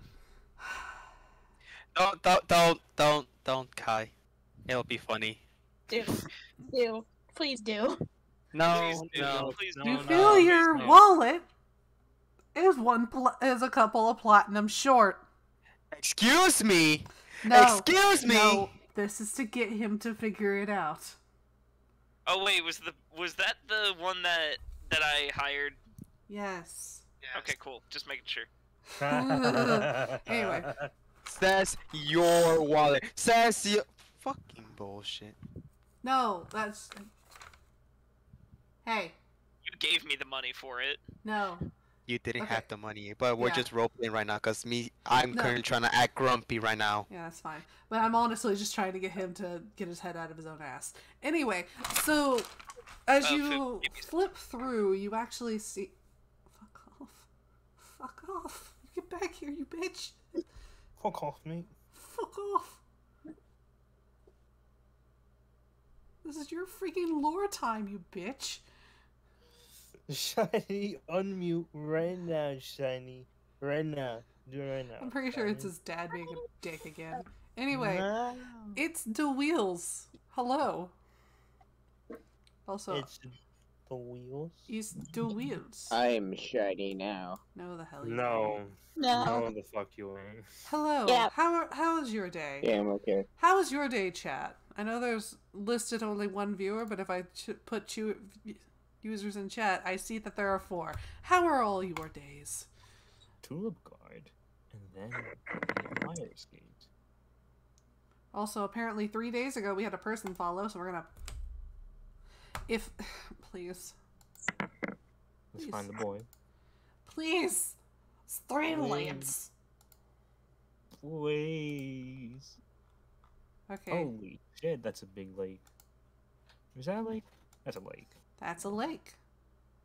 Don't, Kai. It'll be funny. Do. Please do. No, Please do, no. please do. You no, feel your no. wallet is a couple of platinum short. Excuse me. No, Excuse me. no, this is to get him to figure it out. Oh wait, was that the one that I hired? Yes. Okay, cool. Just making sure. Anyway. Says your wallet. Says your fucking bullshit. No, that's... Hey, You gave me the money for it. no. You didn't Okay. have the money, but we're Yeah. just roleplaying right now, cause I'm No. currently trying to act grumpy right now. Yeah, that's fine. But I'm honestly just trying to get him to get his head out of his own ass. Anyway, so as you flip through, you actually see... Fuck off. Fuck off. Get back here, you bitch. Fuck off, mate. Fuck off. This is your freaking lore time, you bitch. Shiny, unmute right now, Shiny. Right now. Do it right now. I'm pretty sure it's Shiny. his dad being a dick again. Anyway, No. it's the wheels. Hello. Also, It's the wheels. it's the wheels. I am shiny now. No, the hell you No. No. No, the fuck you ain't. Hello. Yeah. How was your day? Yeah, I'm okay. How was your day, chat? I know there's listed only one viewer, but if I put users in chat, I see that there are 4. How are all your days? Tulip Guard. And then Fire's Gate. Also, apparently 3 days ago we had a person follow, so we're gonna... Please. Let's find the boy. Please! Streamlabs! Please. Please. Okay, Holy shit, that's a big lake. Is that a lake? That's a lake. that's a lake.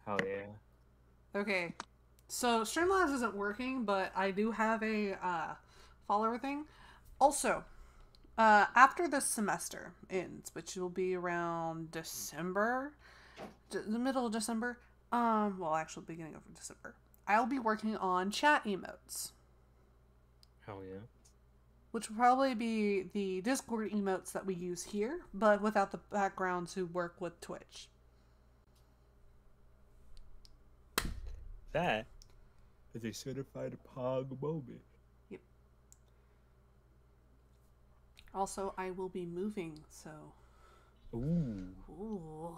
Hell yeah. Okay, so Streamlabs isn't working, but I do have a follower thing. Also, after this semester ends, which will be around December, the middle of December, well, actually beginning of December, I'll be working on chat emotes, Hell yeah. which will probably be the Discord emotes that we use here, but without the backgrounds who work with Twitch. That is a certified pog moment. Also, I will be moving, so... Ooh. Ooh.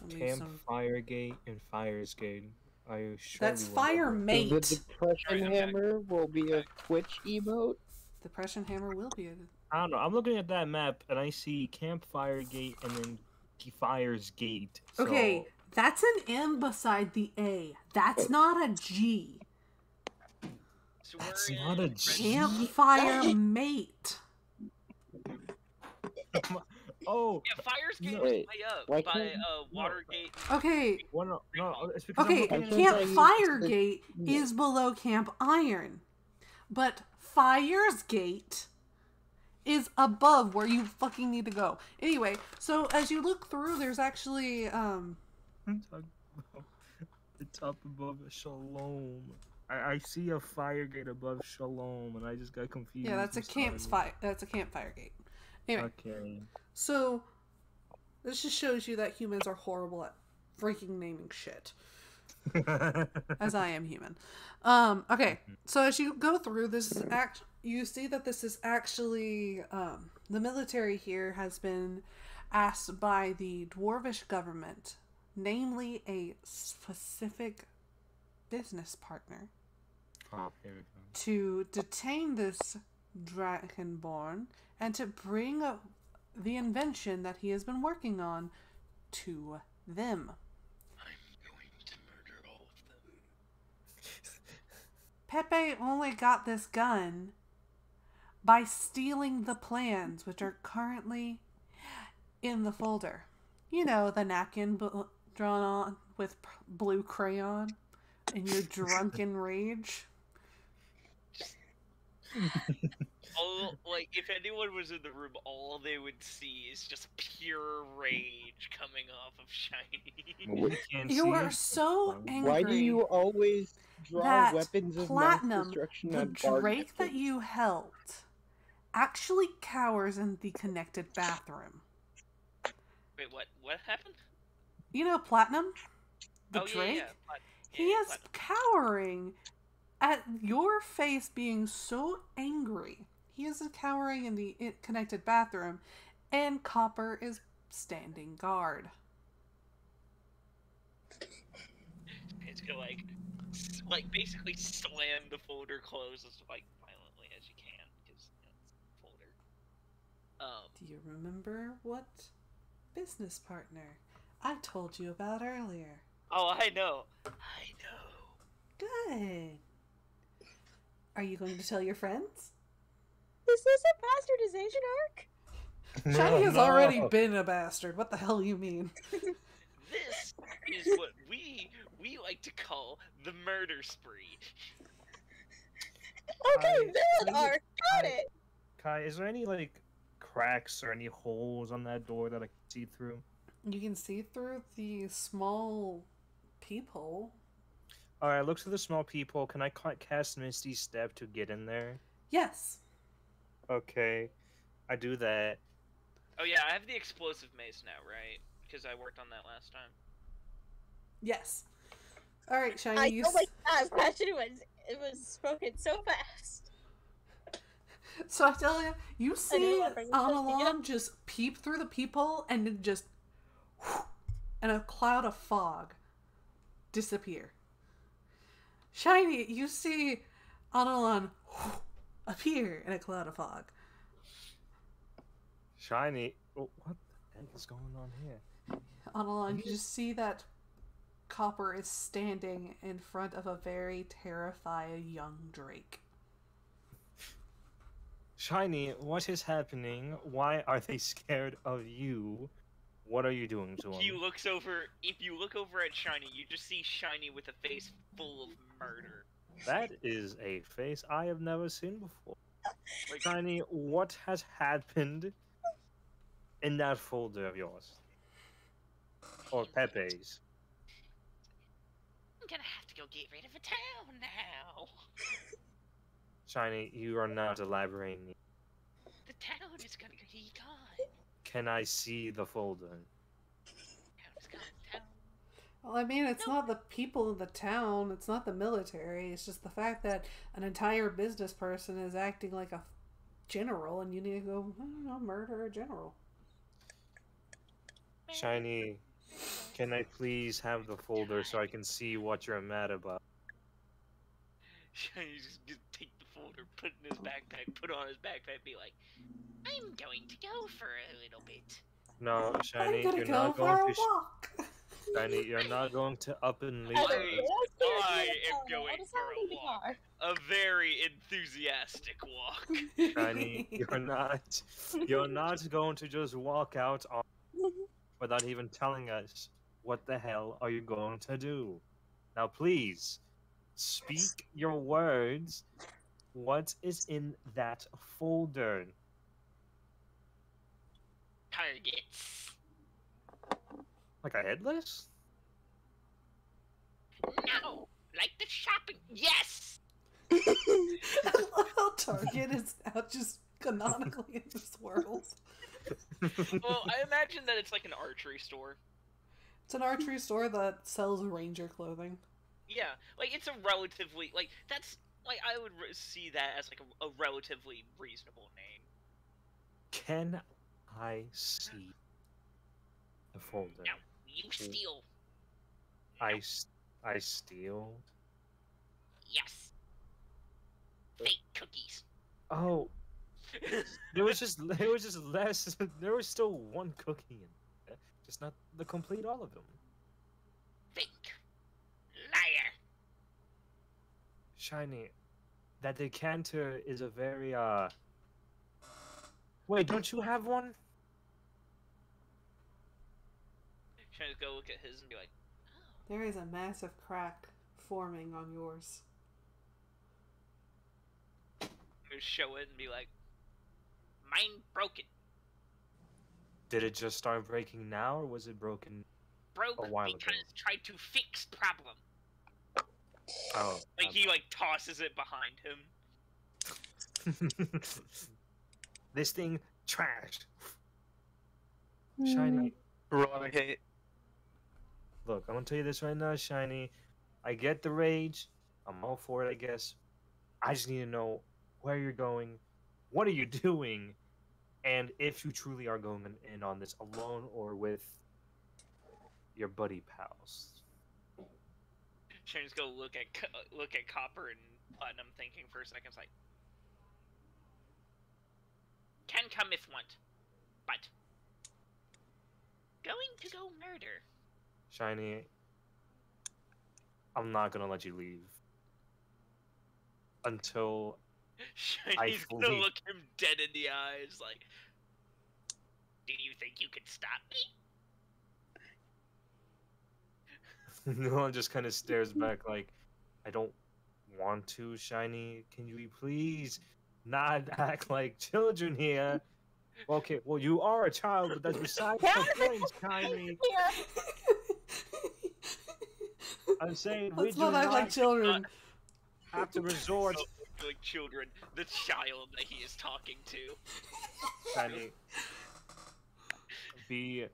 Let me Camp some- Firegate and Firesgate. I surely That's will Fire never- So the Mate. depression Alright, I'm back. hammer will be a Twitch emote. Depression Hammer will be a... I don't know. I'm looking at that map and I see Camp Firegate and then Fire's Gate. So... Okay, that's an M beside the A. That's not a G. So That's we're not in a Red- G. Campfire Mate. Oh, Yeah, Fire's Gate No. is Wait, way up why by can't- Watergate. Okay, well, no, it's because okay, I'm looking at Camp Sometimes Firegate it's- is below Camp Iron. But Fire's Gate is above where you fucking need to go. Anyway, so as you look through, there's actually, I'm talking about the top above Shalom. I see a Firegate above Shalom, and I just got confused. yeah, that's a I'm sorry. campfire gate. Anyway, Okay. so this just shows you that humans are horrible at freaking naming shit. As I am human. Okay, so as you go through this, you see that this is actually the military here has been asked by the Dwarvish government, namely a specific business partner, Oh, here we go. to detain this Dragonborn and to bring the invention that he has been working on to them. I'm going to murder all of them. Pepe only got this gun by stealing the plans, which are currently in the folder. You know, the napkin drawn on with blue crayon in your drunken rage. Like, if anyone was in the room, all they would see is just pure rage coming off of Shiny. We can't You see are it. so angry. Why do you always draw that weapons of mass Platinum, destruction the on guard Drake that weapons? you helped, actually cowers in the connected bathroom? Wait, what? What happened? You know Platinum? The oh, Drake? Yeah, yeah. He yeah, is cowering at your face being so angry. He is cowering in the connected bathroom, and Copper is standing guard. It's gonna like basically slam the folder closed as violently as you can because it's a folder. Do you remember what business partner I told you about earlier? Oh, I know. I know. Good. Are you going to tell your friends? Is this a bastardization arc? Shiny has No. already been a bastard. What the hell you mean? This is what we like to call the murder spree. Okay, I- villain I- arc. Got I- it. Kai, is there any like cracks or any holes on that door that I can see through? You can see through the small peephole. All right, look to the small peephole. Can I cast Misty Step to get in there? Yes. Okay, I do that. Oh yeah, I have the explosive mace now, right? Because I worked on that last time. Yes. All right, Shiny. I You know like that question was spoken so fast. So I tell you, you see know, bring this up Analon just peep through the peephole and then just, and a cloud of fog disappear. Shiny, you see Analon appear in a cloud of fog. Shiny. Oh, what the heck is going on here? Analon, you just see that Copper is standing in front of a very terrified young Drake. Shiny, what is happening? Why are they scared of you? What are you doing to them? If you look over at Shiny, you just see Shiny with a face full of murder. That is a face I have never seen before. Like, Shiny, what has happened in that folder of yours? Or Pepe's? I'm gonna have to go get rid of a town now. Shiny, you are not elaborating. The town is gonna be gone. Can I see the folder? Town's gone. Town. Well, I mean, it's not the people of the town, it's not the military, it's just the fact that an entire business person is acting like a general and you need to go, I don't know, murder a general. Shiny, Can I please have the folder so I can see what you're mad about? Shiny just take the folder, put it in his backpack, put it on his backpack, be like, I'm going to go for a little bit. No, Shiny, I'm gonna you're go not for going a to. walk. Shiny, you're not going to up and leave. I us. am going for a walk. A very enthusiastic walk. Shiny, you're not going to just walk out on without even telling us what the hell are you going to do. Now, please speak your words. What is in that folder? Targets. Like a hit list? No! Like the shopping. Yes! I love how Target is now just canonically in this world. Well, I imagine that it's like an archery store. It's an archery store that sells ranger clothing. Yeah, like it's a relatively that's like I would see that as like a relatively reasonable name. Can I see the folder? No, you steal. I steal. Yes. Fake cookies. Oh, there was just less. There was still one cookie in there, just not the complete all of them. Fake. Liar. Shiny, that decanter is a very Wait, don't you have one? Trying to go look at his and be like, There is a massive crack forming on yours. just show it and be like, mine broken. Did it just start breaking now, or was it broken? Broke A while ago. because tried to fix problem. Oh, Like he like tosses it behind him. this thing trashed. Shiny, Roll a hit. look, I'm gonna tell you this right now, Shiny. I get the rage. I'm all for it, I guess. I just need to know where you're going, what are you doing, and if you truly are going in on this alone or with your buddy pals. Sharon's go look at Copper and Platinum, thinking for a second, it's like, can come if want, but going to go murder. Shiny, I'm not gonna let you leave until Shiny's gonna fully- look him dead in the eyes, like, do you think you can stop me? Nolan just kind of stares back like, I don't want to, Shiny. Can you please not act like children here? Okay, well, you are a child, but that's beside the point, Shiny. I'm saying we Let's do not act like children. have to resort. Like children, the child that he is talking to. Shiny, be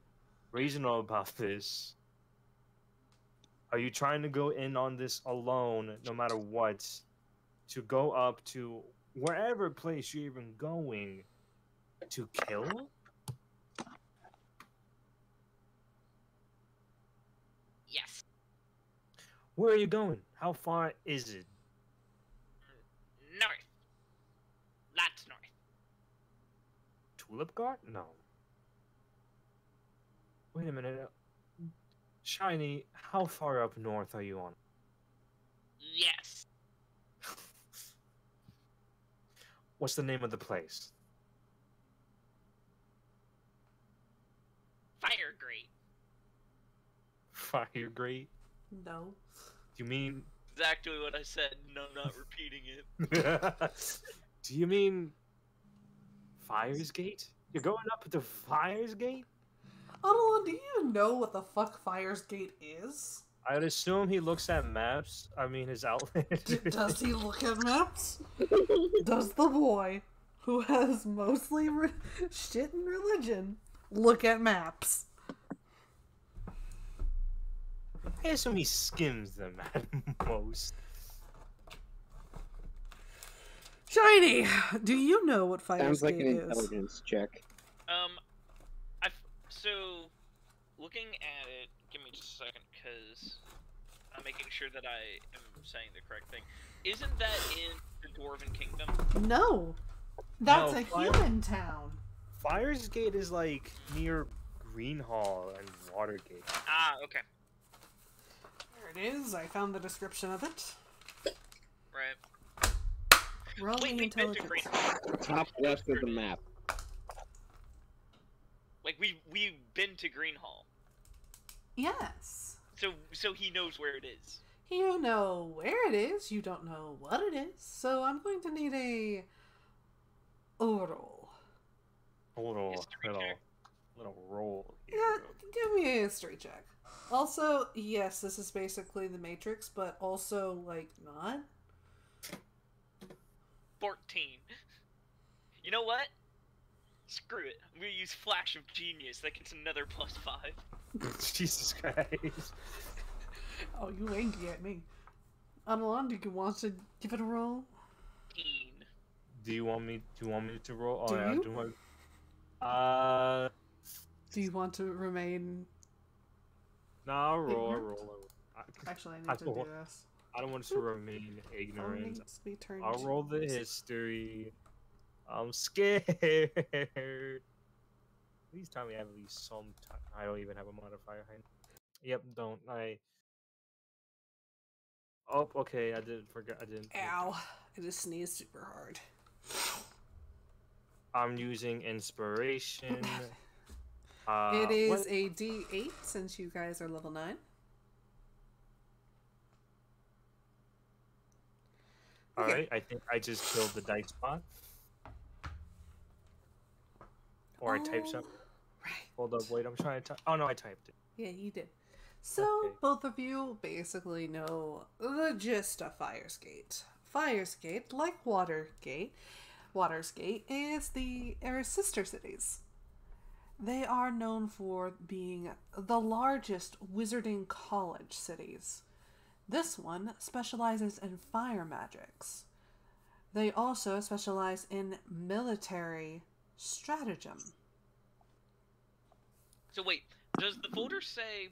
reasonable about this. Are you trying to go in on this alone, no matter what, to go up to wherever place you're even going to kill? Yes. Where are you going? How far is it? North. Lots north. Tulip Garden? No. Wait a minute. Shiny, how far up north are you on? Yes. What's the name of the place? Fire grate. Fire Grate? No. Do you mean... Exactly what I said, and I'm not repeating it. Do you mean... Fire's Gate? You're going up to Fire's Gate? Adelan, do you even know what the fuck Fire's Gate is? I'd assume he looks at maps. I mean, his outlet. Does he look at maps? Does the boy, who has mostly shit in religion, look at maps? I assume he skims them at most. Shiny, do you know what Fire's Sounds like Gate an is? intelligence check. So looking at it, give me just second, because I'm making sure that I am saying the correct thing. Isn't that in the Dwarven Kingdom? No, that's No, a human town. Fire's Gate is like near Greenhall and Watergate. Ah, okay. There it is. I found the description of it. Right. Roll Wait, me we've been to intelligence. Greenhall. Top left of the map. Like, we've been to Greenhall. Yes. So he knows where it is. You know where it is. You don't know what it is. So I'm going to need a oral. Little roll. Here. Yeah, give me a history check. Also, yes, this is basically the Matrix, but also, like, not. 14. You know what? Screw it. I'm gonna use Flash of Genius. That gets another +5. Jesus Christ. Oh, you angry at me. Adelan, do you want to give it a roll? 15. Do you want me to roll? Oh, Do yeah, you? Do you want to remain... No, I'll roll. Ignorant? Actually, I need to do this. I don't want to remain ignorant. Needs to be turned I'll roll the to- history. I'm scared. Please tell me I have at least some time. I don't even have a modifier. Yep, don't. Oh, okay. I didn't forget. I didn't. Ow. I just sneezed super hard. I'm using inspiration. It is what? a D8 since you guys are level 9. All Okay. right. I think I just killed the dice bot. Or I typed something. Right. Hold up. Wait. I'm trying to type. Oh no, I typed it. Yeah, you did. So, Okay. both of you basically know the gist of Fire's Gate. Fire's Gate, like Water's Gate is are sister cities. They are known for being the largest wizarding college cities. This one specializes in fire magics. They also specialize in military stratagem. So wait, does the folder say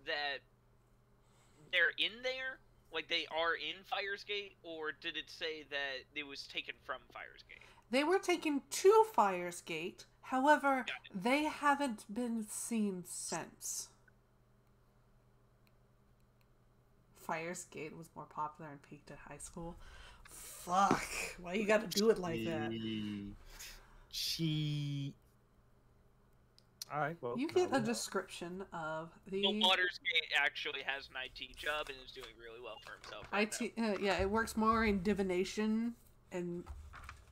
that they're in there? Like they are in Fire's Gate? Or did it say that it was taken from Fire's Gate? They were taken to Fire's Gate, however, they haven't been seen since. Fire's Gate was more popular and peaked at high school. Fuck. Why you gotta do it like that? Alright, well. You get a description of the... Well, Water's Gate actually has an IT job and is doing really well for himself. Right yeah, it works more in divination and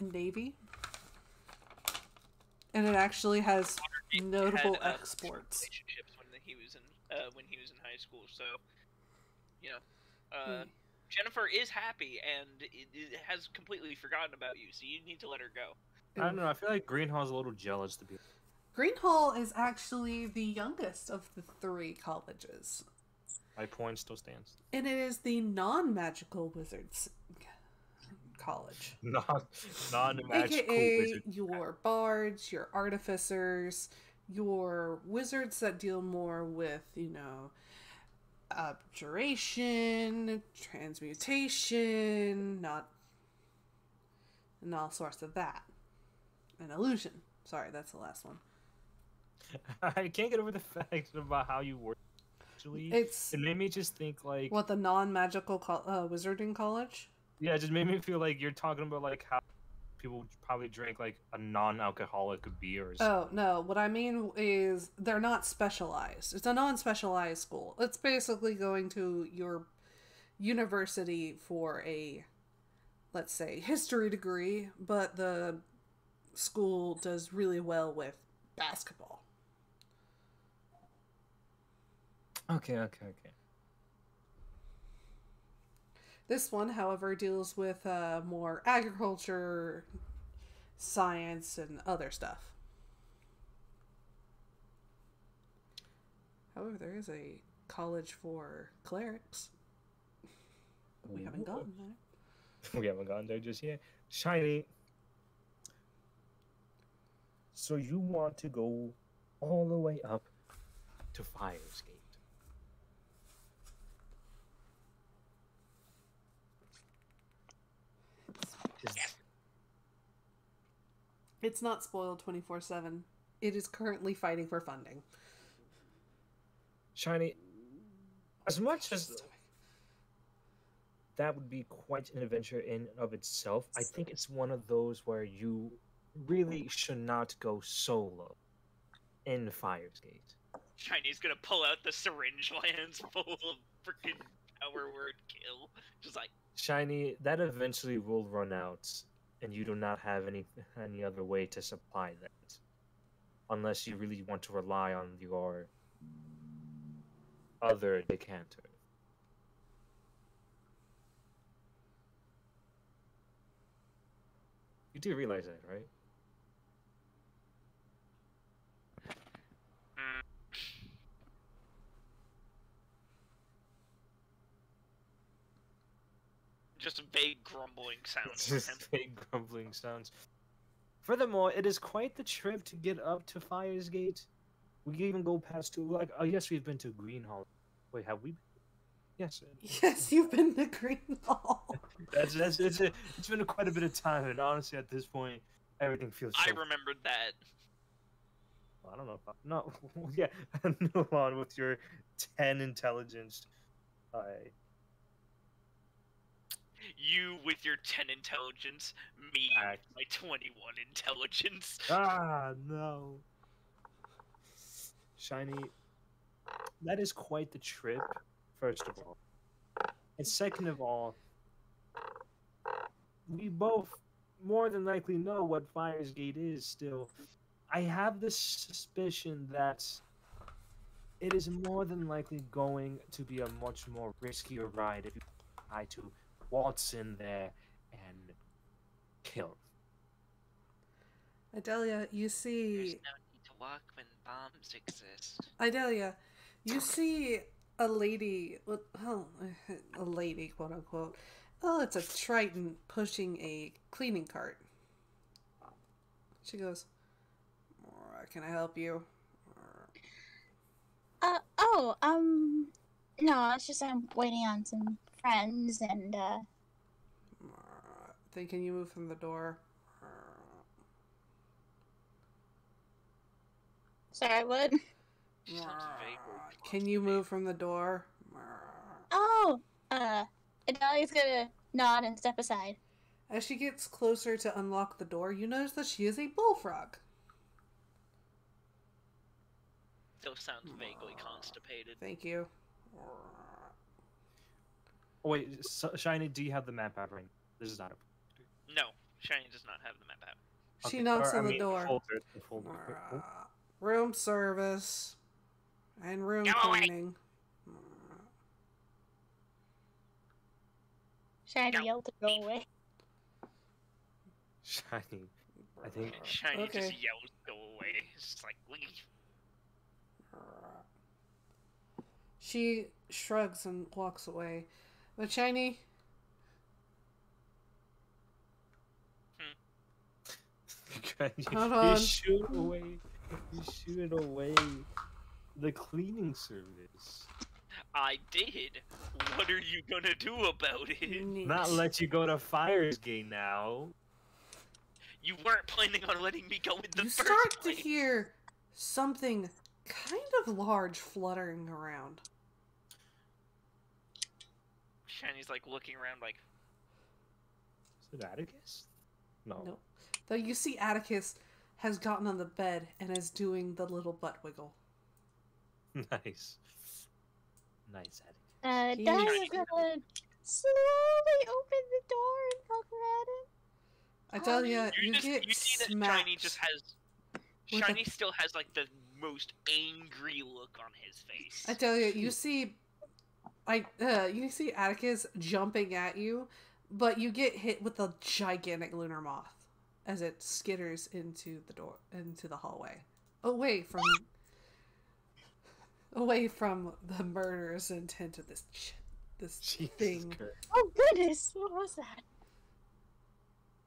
Navy. And it actually has notable exports. Relationships when he was in high school, so you know, Jennifer is happy and it has completely forgotten about you, so you need to let her go. I don't know. I feel like Greenhall's a little jealous to be. Greenhall is actually the youngest of the 3 colleges. My point still stands. And it is the non-magical wizards college. Non-magical AKA wizard. your bards, your artificers, your wizards that deal more with, you know, abjuration, transmutation, and all sorts of that. And illusion. Sorry, that's the last one. I can't get over the fact about how you work. Actually, it made me just think like what, the non-magical wizarding college? Yeah, it just made me feel like you're talking about like how people probably drink like a non-alcoholic beer. Or oh no, what I mean is they're not specialized. It's a non-specialized school. It's basically going to your university for a, let's say, history degree, but the school does really well with basketball. Okay. This one, however, deals with more agriculture, science, and other stuff. However, there is a college for clerics. But we haven't gotten there. We haven't gotten there just yet. Shiny. So you want to go all the way up to Fire's Gate? It's not spoiled 24/7. It is currently fighting for funding. Shiny, as much as that would be quite an adventure in and of itself, I think it's one of those where you really should not go solo in Fire's Gate. Chinese gonna pull out the syringe lands full of freaking power word kill. Just like, Shiny, that eventually will run out, and you do not have any other way to supply that, unless you really want to rely on your other decanter. You do realize that, right? just vague grumbling sounds from him. Just vague grumbling sounds. Furthermore, it is quite the trip to get up to Fire's Gate. We can even go past to, like, oh yes, we've been to Green Hall. Wait, have we been? Yes. Yes, you've been to Green Hall. It's been quite a bit of time, and honestly, at this point, everything feels. I So... remembered that. I don't know. No, yeah, move on with your 10 intelligence. You with your 10 intelligence, me with my 21 intelligence. Ah, no. Shiny, that is quite the trip, first of all. And second of all, we both more than likely know what Fire's Gate is still. I have this suspicion that it is more than likely going to be a much more riskier ride if you try to waltz in there and kill. Idalia, you see... There's no need to walk when bombs exist. Idalia, you see a lady... Well, a lady, quote-unquote. Oh, it's a Triton pushing a cleaning cart. She goes, can I help you? No, it's just I'm waiting on some friends and, Then can you move from the door? Sorry, what? Can you move from the door? Oh, Adelia's gonna nod and step aside. As she gets closer to unlock the door, you notice that she is a bullfrog. Still sounds vaguely constipated. Thank you. Oh, wait, Shiny, do you have the map out right? This is not a... No, Shiny does not have the map out. She Okay, knocks or, on I the mean, door. the folder. Room service. And room Go away. cleaning. Shiny yelled to go away. Shiny, I think... Shiny Okay. just yells, go away. It's just like, leave. She shrugs and walks away. But Shiny... Hold on. You shoot away. You shoot away the cleaning service. I did. What are you gonna do about it? Not let you go to Fire's Gate now. You weren't planning on letting me go in the You first start to place. hear something kind of large fluttering around. Shiny's like looking around like, Is it Atticus? No. Nope. Though you see Atticus has gotten on the bed and is doing the little butt wiggle. Nice. Nice, Atticus. Adelia's gonna slowly open the door and poke her at it. I tell ya, you just, get you see that smacked. Shiny just has, with Shiny still has like the most angry look on his face. I tell you, you see Atticus jumping at you, but you get hit with a gigantic lunar moth as it skitters into the hallway, away from the murderous intent of this Jesus thing. Christ. Oh goodness, what was that?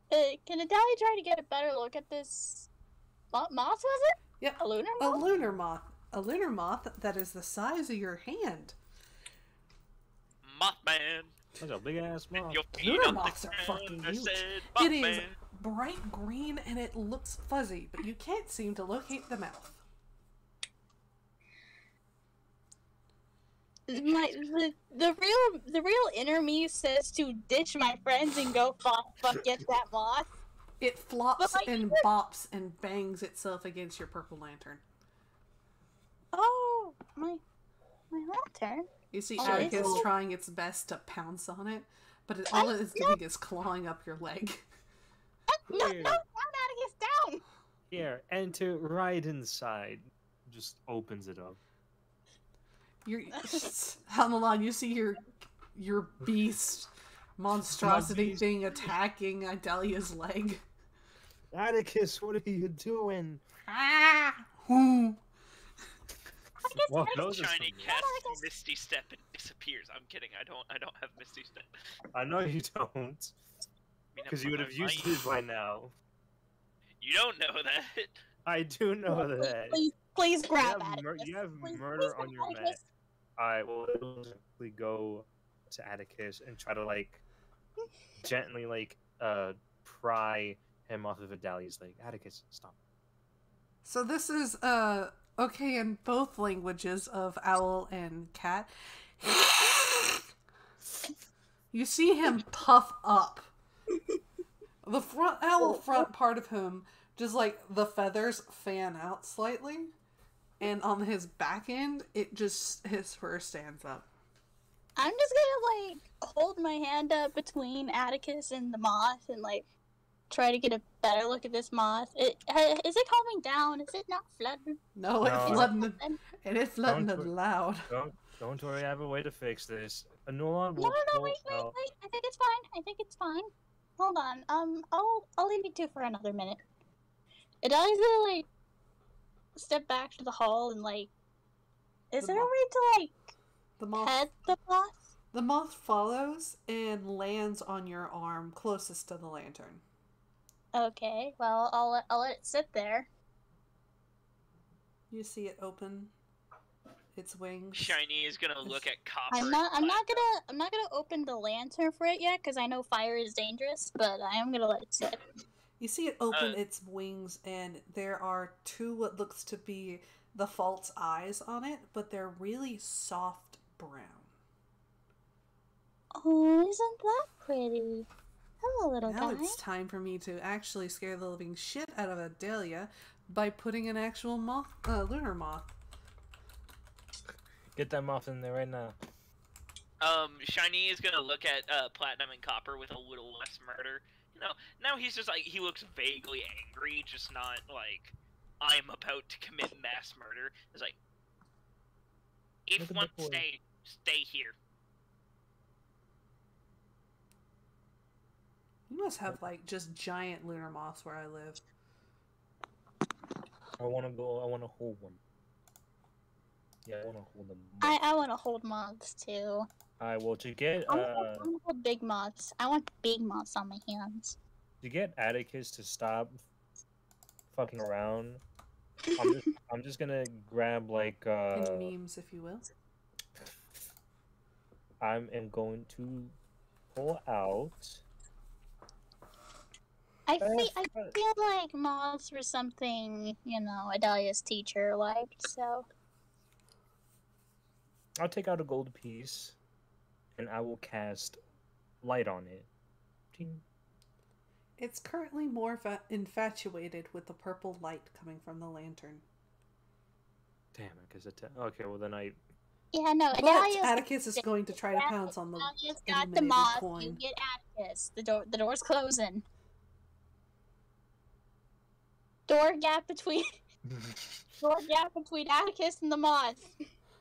Can Adelia try to get a better look at this moth? Was it? Yep, A lunar a moth? lunar moth, a lunar moth that is the size of your hand. Mothman, That's a big ass moth. your feet Lunar off moths the are ground, fucking I huge. said, It is Mothman. bright green and it looks fuzzy, but you can't seem to locate the mouth. The real inner me says to ditch my friends and go fuck get that moth. It flops But, like, and bops and bangs itself against your purple lantern. Oh, my lantern. You see Oh, Atticus it's- trying its best to pounce on it, but all it is doing is clawing up your leg. No, Here. down, Atticus, down! Here, enter right inside. Just opens it up. You're on the line. You see your beast monstrosity beast. thing attacking Idalia's leg. Atticus, what are you doing? Ah! Whoo! Well, those are Shiny some- casts Misty Step and disappears. I'm kidding. I don't have Misty Step. I know you don't, I mean, because you would have used it by now. You don't know that. I do know that. Please grab have Atticus. you have Please murder grab on your Atticus. mat. I will simply go to Atticus and try to gently pry him off of Vidalia's leg. Atticus, stop. So this is okay in both languages of owl and cat. You see him puff up. The front part of him, just like the feathers fan out slightly, and on his back end, his fur stands up. I'm just gonna hold my hand up between Atticus and the moth and try to get a better look at this moth. Is it calming down? Is it not flooding? No, No, it's flooding, and it's flooding Don't it wor- loud. Don't worry, I have a way to fix this. Anula will No, pull wait. out. I think it's fine. Hold on. I'll leave you two for another minute. Idalia's gonna step back to the hall and is The there a moth. way to The moth, pet the moth? the moth follows and lands on your arm closest to the lantern. Okay, well I'll let it sit there. You see it open its wings. Shiny is gonna look at Copper. I'm not gonna open the lantern for it yet because I know fire is dangerous, but I am gonna let it sit. You see it open its wings, and there are two what looks to be the false eyes on it, but they're really soft brown. Oh, isn't that pretty? Hello, little Now guy. it's time for me to actually scare the living shit out of Adalia by putting an actual lunar moth. Get that moth in there right now. Shiny is gonna look at Platinum and Copper with a little less murder. Now he's just he looks vaguely angry, just not I'm about to commit mass murder. It's if Look at one the boy. stay here. You must have just giant lunar moths where I live. I want to hold one. Yeah, I want to hold them. I want to hold moths too. Alright, well, to get I want to hold big moths. I want big moths on my hands. Atticus to stop fucking around, I'm just gonna grab In memes, if you will. I am going to pull out. I feel like moths were something, Adalia's teacher liked, so. I'll take out a gold piece, and I will cast light on it. Ting. It's currently more infatuated with the purple light coming from the lantern. Damn it, because okay, well then I. Yeah, no, But Adalia's Atticus is going to try to pounce on the Adalia's got the illuminated moth. coin. You get Atticus. The door's closing. Door gap between Atticus and the moth.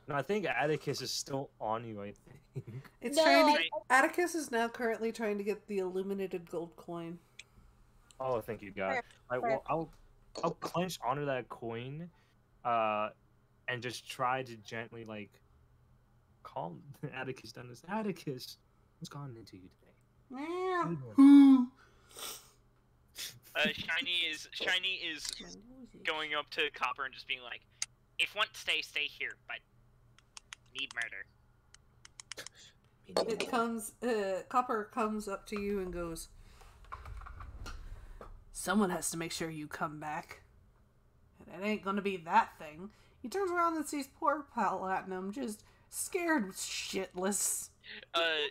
No, I think Atticus is still on you. I think. It's No, trying to. Atticus is now currently trying to get the illuminated gold coin. Oh, thank you, God. Well, I'll clench onto that coin, and just try to gently calm Atticus down. Atticus, what's gone into you today? Meow. Shiny is going up to Copper and just being if one stay here, but need murder. Copper comes up to you and goes, Someone has to make sure you come back. And it ain't gonna be that thing. He turns around and sees poor Platinum just scared shitless.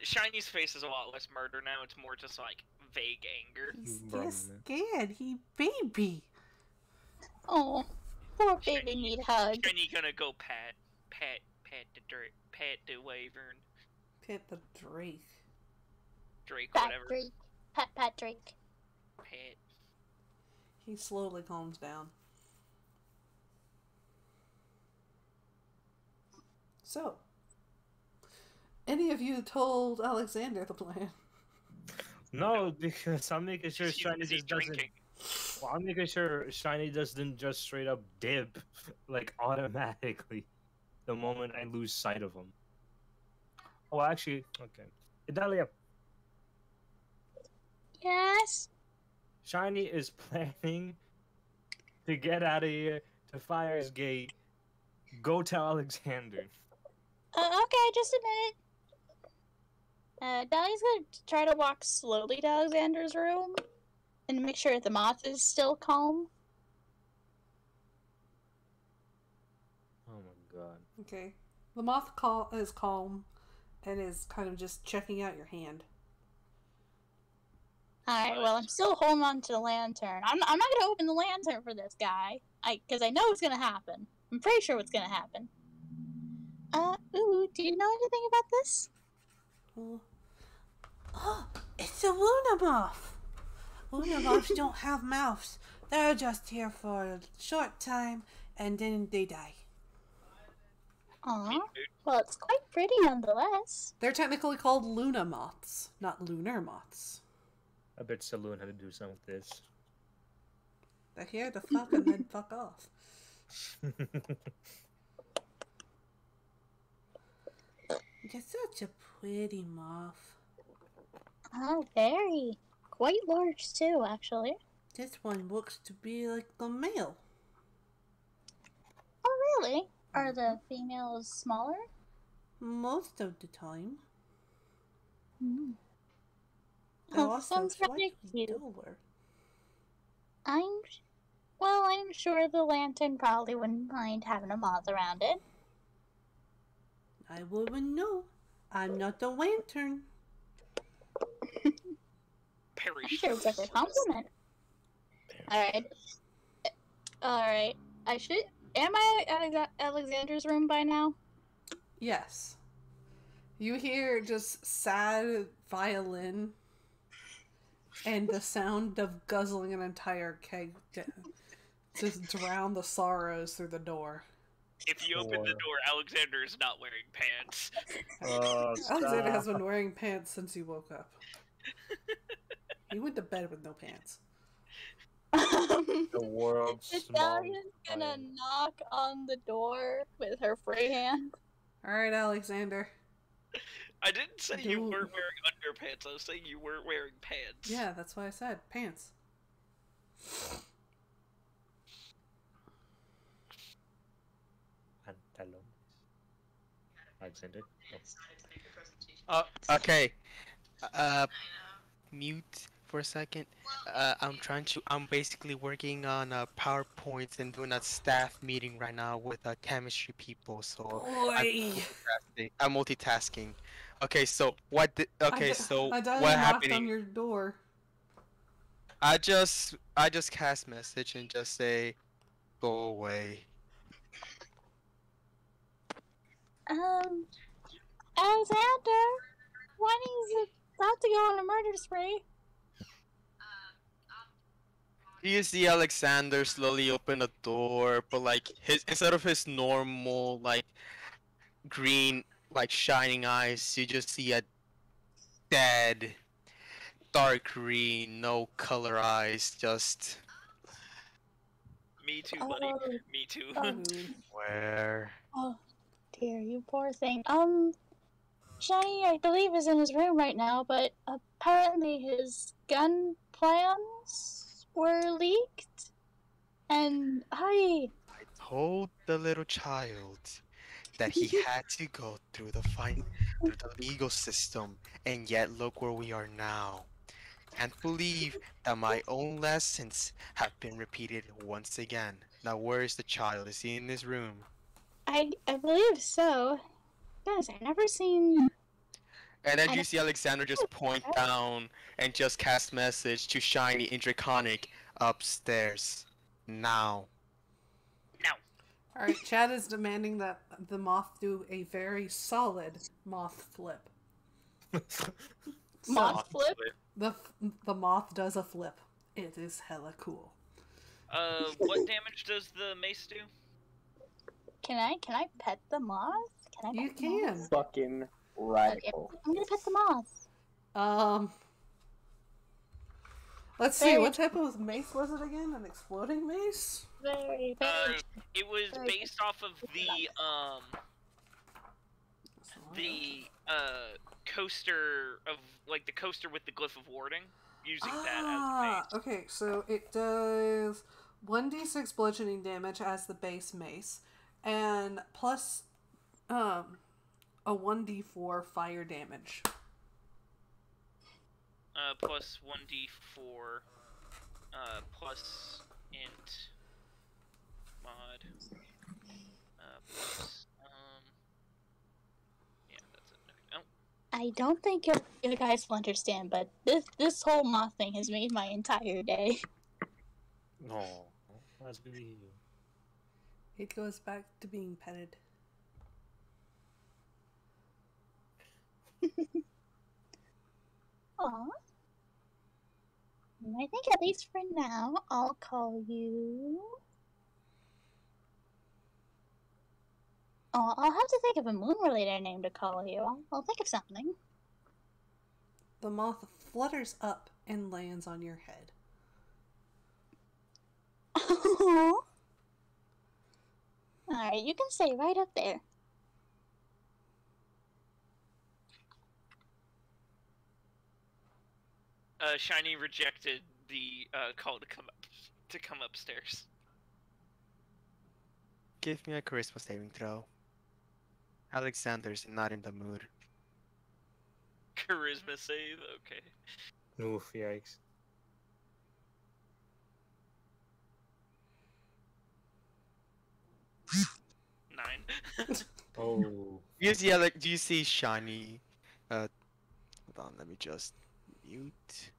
Shiny's face is a lot less murder now. It's more just like vague anger. He's Bro, just scared. He baby. Oh, poor baby need hug. Shiny gonna go pat the wyvern. Pit the Drake. Drake, Pat whatever. Drake. Pat Drake. Pat. He slowly calms down. So, any of you told Alexander the plan? No, because I'm making sure He's Shiny busy just doesn't. drinking. Well, I'm making sure Shiny doesn't just straight up dip, like automatically, the moment I lose sight of him. Oh, actually, okay. Idalia, Yes. Shiny is planning to get out of here, to Fire's Gate, go tell Alexander. Okay, just a minute. Dahlia's gonna try to walk slowly to Alexander's room and make sure the moth is still calm. Oh my god. Okay. The moth is calm and is kind of just checking out your hand. Alright, well, I'm still holding on to the lantern. I'm not gonna open the lantern for this guy. Because I know it's gonna happen. I'm pretty sure what's gonna happen. Ooh, do you know anything about this? Oh, it's a Luna moth. Luna moths don't have mouths. They're just here for a short time and then they die. Aw, well, it's quite pretty nonetheless. They're technically called Luna moths, not lunar moths. I bet Saloon had to do something with this. They're here to fuck and then fuck off. You're such a pretty moth. Oh, very. Quite large, too, actually. This one looks to be like a male. Oh, really? Are the females smaller? Most of the time. Hmm. They're Oh, also sounds really slightly cute. duller. I'm sure the lantern probably wouldn't mind having a moth around it. I wouldn't know. I'm not the lantern. Perish. I'm sure it's like a compliment. Alright. Am I at Alexander's room by now? Yes. You hear just sad violin and the sound of guzzling an entire keg just drown the sorrows through the door. If you open the door, Alexander is not wearing pants. Oh, Alexander has been wearing pants since he woke up. He went to bed with no pants. the world's Italian's smallest gonna island. knock on the door with her free hand. Alright, Alexander. I didn't say you Dude. weren't wearing underpants. I was saying you weren't wearing pants. Yeah, that's why I said pants. Pantalones. Alexander. Okay. Mute for a second. I'm basically working on PowerPoints and doing a staff meeting right now with chemistry people. So I'm multitasking. Okay, so what? So I what knocked happening? on your door. I just cast message and just say, go away. Alexander, when he's about to go on a murder spree. You see Alexander slowly open the door, but like instead of his normal like green like shining eyes, you just see a dead dark green, no color eyes, just Me too, buddy. Oh, Me too. where? oh, dear, you poor thing. Shiny, I believe, is in his room right now, but apparently his gun plans were leaked. And I told the little child that he had to go through the legal system, and yet look where we are now. Can't believe that my own lessons have been repeated once again. Now where is the child? Is he in this room? I believe so. Guys, I've never seen. And then I you don't- see Alexander just point down and just cast message to Shiny in Draconic upstairs. Now. Alright, Chad is demanding that the moth do a very solid moth flip. Moth flip? The moth does a flip. It is hella cool. What damage does the mace do? Can I pet the moth? Can I You pet the moth? can. Fucking Okay, radical. I'm gonna pet the moth. Let's see, what type of mace was it again? An exploding mace? Very. It was Very based off of the coaster of the coaster with the glyph of warding, using that as okay, so it does 1d6 bludgeoning damage as the base mace, and plus a 1d4 fire damage. plus 1d4 plus int mod plus yeah, that's it. Okay. Oh, I don't think you guys will understand, but this whole moth thing has made my entire day. No, that's good to hear. It goes back to being petted. Aw. I think at least for now, I'll call you. Oh, I'll have to think of a moon-related name to call you. I'll think of something. The moth flutters up and lands on your head. Alright, you can stay right up there. Shiny rejected the call to come upstairs. Give me a charisma saving throw. Alexander's not in the mood. Charisma save, okay. Oof, yikes. Nine. Oh. Do you see Shiny? Hold on, let me just mute.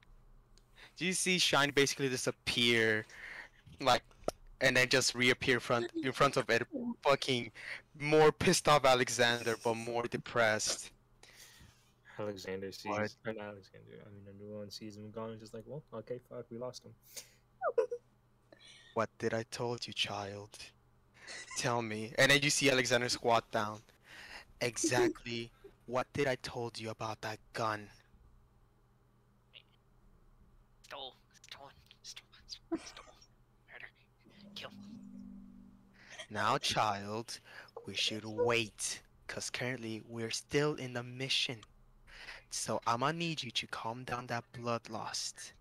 Do you see Shiny basically disappear, and then just reappear in front of it, fucking more pissed off Alexander, but more depressed. Alexander sees, What? or not Alexander, I mean everyone sees him gone and just like, well, okay, fuck, we lost him. What did I told you, child? Tell me. And then you see Alexander squat down. Exactly what did I told you about that gun? Stole. Murder. Kill. Now, child, we should wait, cause currently we're still in the mission. So I'ma need you to calm down that bloodlust.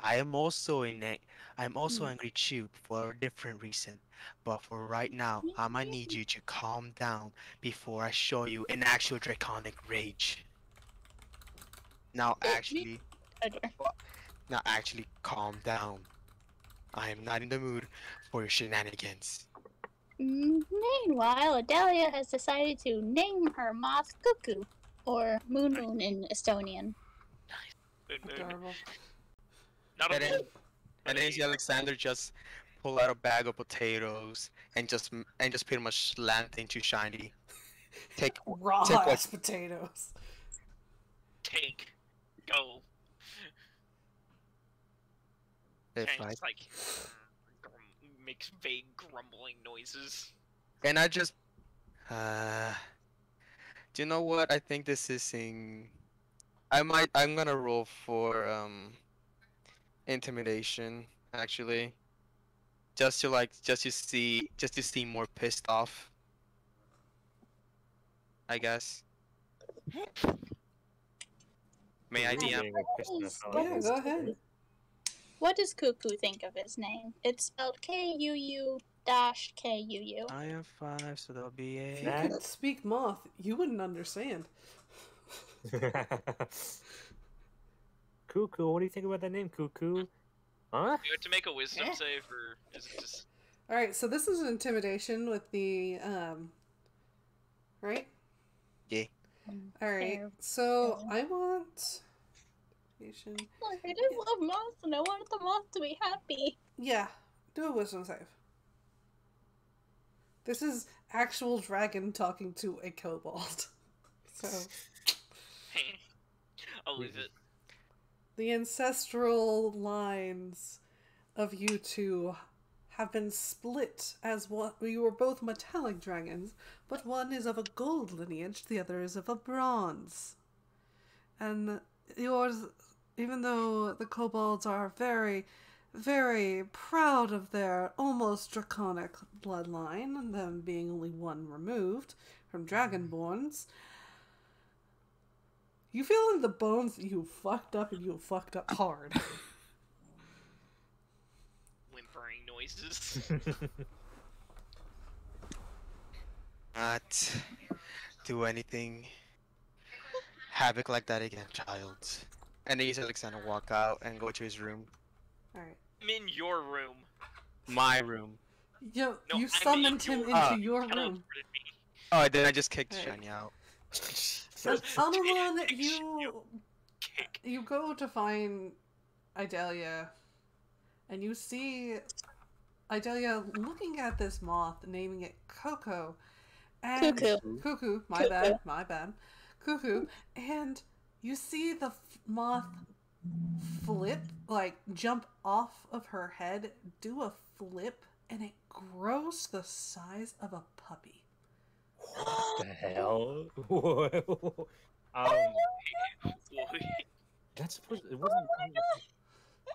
I'm also angry too for a different reason. But for right now, I'ma need you to calm down before I show you an actual draconic rage. Now actually calm down. I am not in the mood for your shenanigans. Meanwhile, Adelia has decided to name her moth Cuckoo, or Moon Moon in Estonian. Adorable. Not And a then, and then you see Alexander just pull out a bag of potatoes and just pretty much slant into Shiny. Take Raw Take what- ass potatoes. take. Go. if And I just like makes vague grumbling noises. and I just do you know what? I think this is in I'm gonna roll for intimidation actually. Just to see more pissed off. I guess. May I Really DM? getting a pissed off how Yeah, it is. go ahead. What does Cuckoo think of his name? It's spelled Kuuu-Kuu. I have 5, so that'll be If 8. you could speak moth, you wouldn't understand. Cuckoo, what do you think about that name, Cuckoo? Huh? Do you have to make a wisdom save, or is it just... Alright, so this is intimidation with the, right? Yeah. Alright, Fair. so I want... intimidation. Look, I just love moths and I wanted the moth to be happy. Yeah, do a wisdom save. This is actual dragon talking to a kobold. So, I'll leave it. the ancestral lines of you two have been split as what you were both metallic dragons, but one is of a gold lineage, the other is of a bronze. And yours, even though the kobolds are very, very proud of their almost draconic bloodline, them being only one removed from dragonborns, you feel in the bones that you fucked up and you fucked up hard. Whimpering noises. Not do anything havoc like that again, child. And then he says Alexander walk out and go to his room. Alright. I'm in your room. My room. Yo, No, you I summoned mean him your- into your room. Teleported me. Oh, then I just kicked Hey. Shiny out. Almamon, You kick. you go to find Idalia, and you see Idalia looking at this moth, naming it Coco, and Cuckoo. My bad, Cuckoo, and you see the moth flip, like jump off of her head, do a flip, and it grows the size of a puppy. What the hell? That's supposed. It wasn't.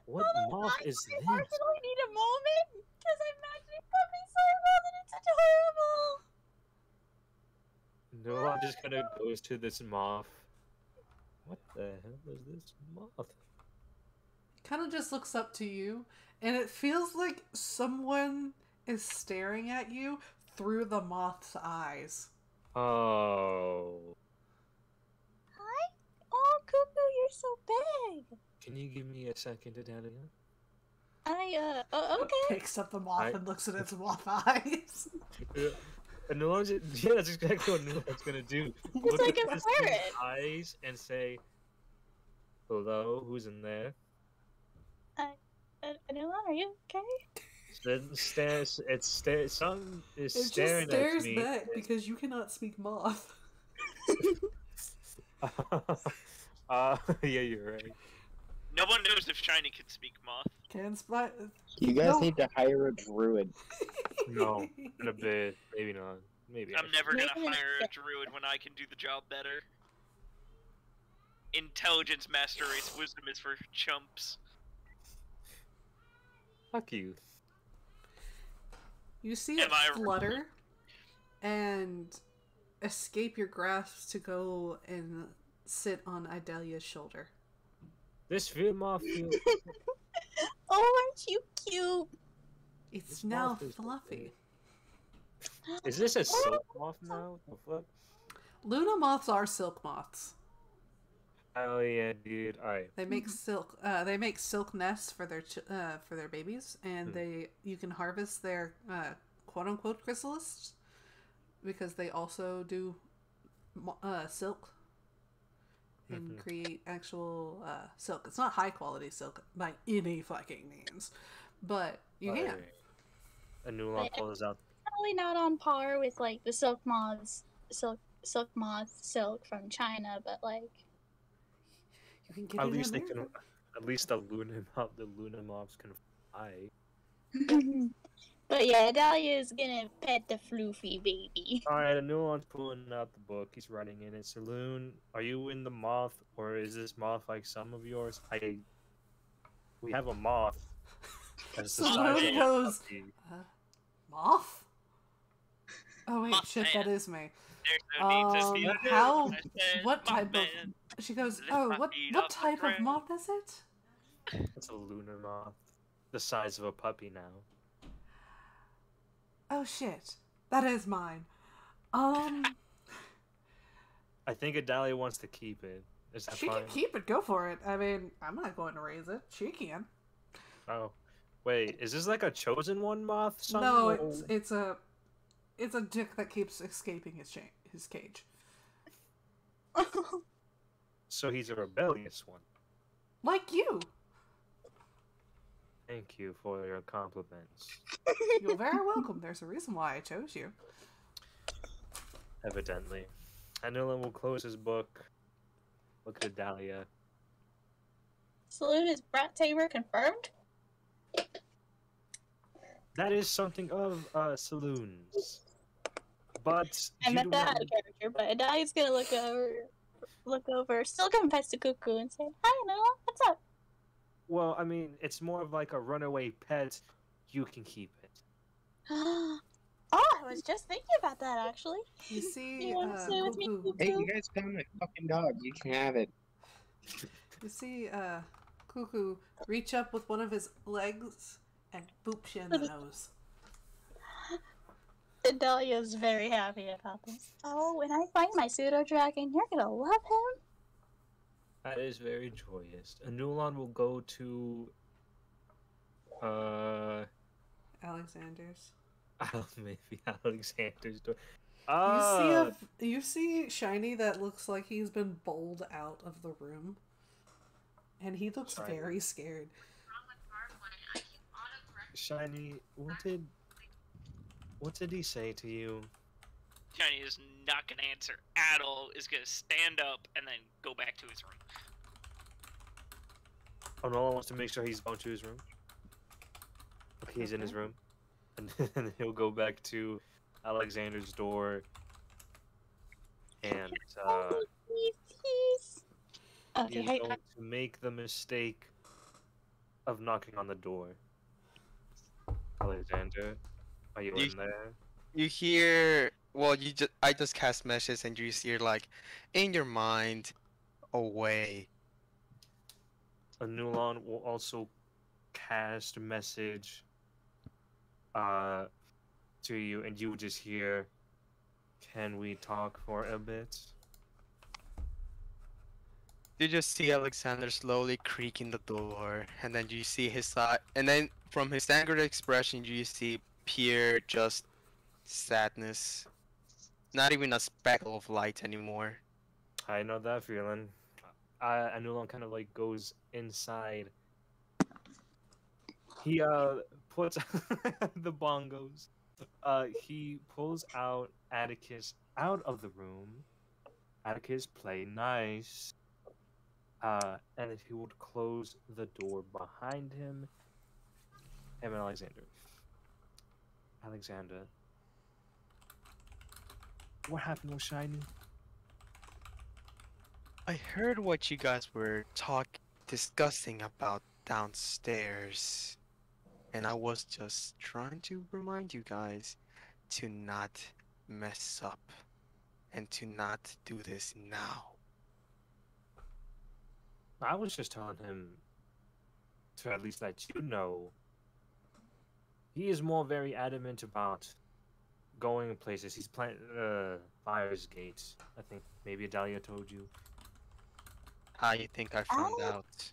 What moth is I this? actually need a moment because I'm imagining puppy so well that it's adorable. No, I'm just gonna goes to this moth. What the hell is this moth? Kind of just looks up to you, and it feels like someone is staring at you through the moth's eyes. Oh. Hi? Oh, Cuckoo, you're so big. Can you give me a second, Adalia? Okay. Picks up the moth I- and looks at its moth eyes. And Nulan's, yeah, that's exactly what Nulan's gonna do. It's Look like at a this thing's parrot. eyes and say, "Hello, who's in there?" Anila, are you okay? It stares. Some is It just staring stares at me. back because you cannot speak moth. Yeah, you're right. No one knows if Shiny can speak moth. Can spy. You guys No. need to hire a druid. No, in a bit, maybe not. Maybe. I'm never gonna Maybe hire a it's- druid when I can do the job better. Intelligence master race, wisdom is for chumps. Fuck you. You see Am it I- flutter and escape your grasp to go and sit on Idalia's shoulder. This field moth feels. Oh, aren't you cute? It's This now moth is fluffy. Is this a silk moth now? The fuck? Luna moths are silk moths. Oh yeah, dude. Alright. They make silk. They make silk nests for their babies, and you can harvest their quote unquote chrysalists because they also do silk and create actual silk. It's not high quality silk by any fucking means, but you can. A new one pulls out. Probably not on par with like the silk moth silk from China, but like You can get At it least in they can. America. At least the Luna mobs can fly. but yeah, Dahlia is gonna pet the floofy baby. Alright, a new one's pulling out the book. He's writing in it. Saloon, are you in the moth, or is this moth like some of yours? We have a moth. That's the size Saloon of a goes, puppy. Moth? Oh wait, Moth shit, man. that is me. There's no need to feel good. how- I said, what moth type of- man. She goes, Lift oh, my what feet off the type of ground." moth is it? It's a lunar moth. The size of a puppy now. Oh shit, that is mine. I think Adalia wants to keep it. Is that She fine? can keep it. Go for it. I mean, I'm not going to raise it. She can. Oh, wait. Is this like a chosen one moth? No, Or- it's a dick that keeps escaping his cage. So he's a rebellious one. Like you. Thank you for your compliments. You're very welcome. There's a reason why I chose you. Evidently. Anulan will close his book. Look at Dahlia. Salute is Brat Tabor confirmed? That is something of saloons. But I you meant do that not- out of character, but Dahlia's gonna look over, still confess to Cuckoo and say, "Hi, Noah, what's up?" Well, I mean, it's more of like a runaway pet. You can keep it. Oh, I was just thinking about that actually. You see, You wanna stay with me, Cuckoo. Cuckoo? Hey, you guys found my fucking dog. You can have it. You see, Cuckoo reach up with one of his legs and boop you in the nose. And Dahlia's very happy about this. Oh, when I find my pseudo dragon, you're gonna love him. That is very joyous. Anulan will go to Alexander's. maybe Alexander's door. You see Shiny that looks like he's been bowled out of the room, and he looks Shiny. very scared. Shiny, what did he say to you? Shiny is not gonna answer at all. Is gonna stand up and then go back to his room. Anulan wants to make sure he's going to his room. Okay, he's in his Okay. room. And then he'll go back to Alexander's door. And Please. he Okay, is hey, going to make the mistake of knocking on the door. Alexander, are you You- in there? You hear, well, I just cast message and you hear like, in your mind, away. Anulan will also cast message to you, and you will just hear, "Can we talk for a bit?" You just see Alexander slowly creaking the door, and then you see his side, and then from his angered expression, you see pure just sadness. Not even a speckle of light anymore. I know that feeling. Anulan kind of like goes inside. He puts the bongos. He pulls out Atticus out of the room. Atticus, play nice. And then he would close the door behind him. Him and Alexander. Alexander. What happened with Shiny? I heard what you guys were discussing about downstairs, and I was just trying to remind you guys to not mess up and to not do this now. I was just telling him to at least let you know. He is more very adamant about going places. He's planning Fire's Gate. I think maybe Adalia told you. How you think I found Oh. out?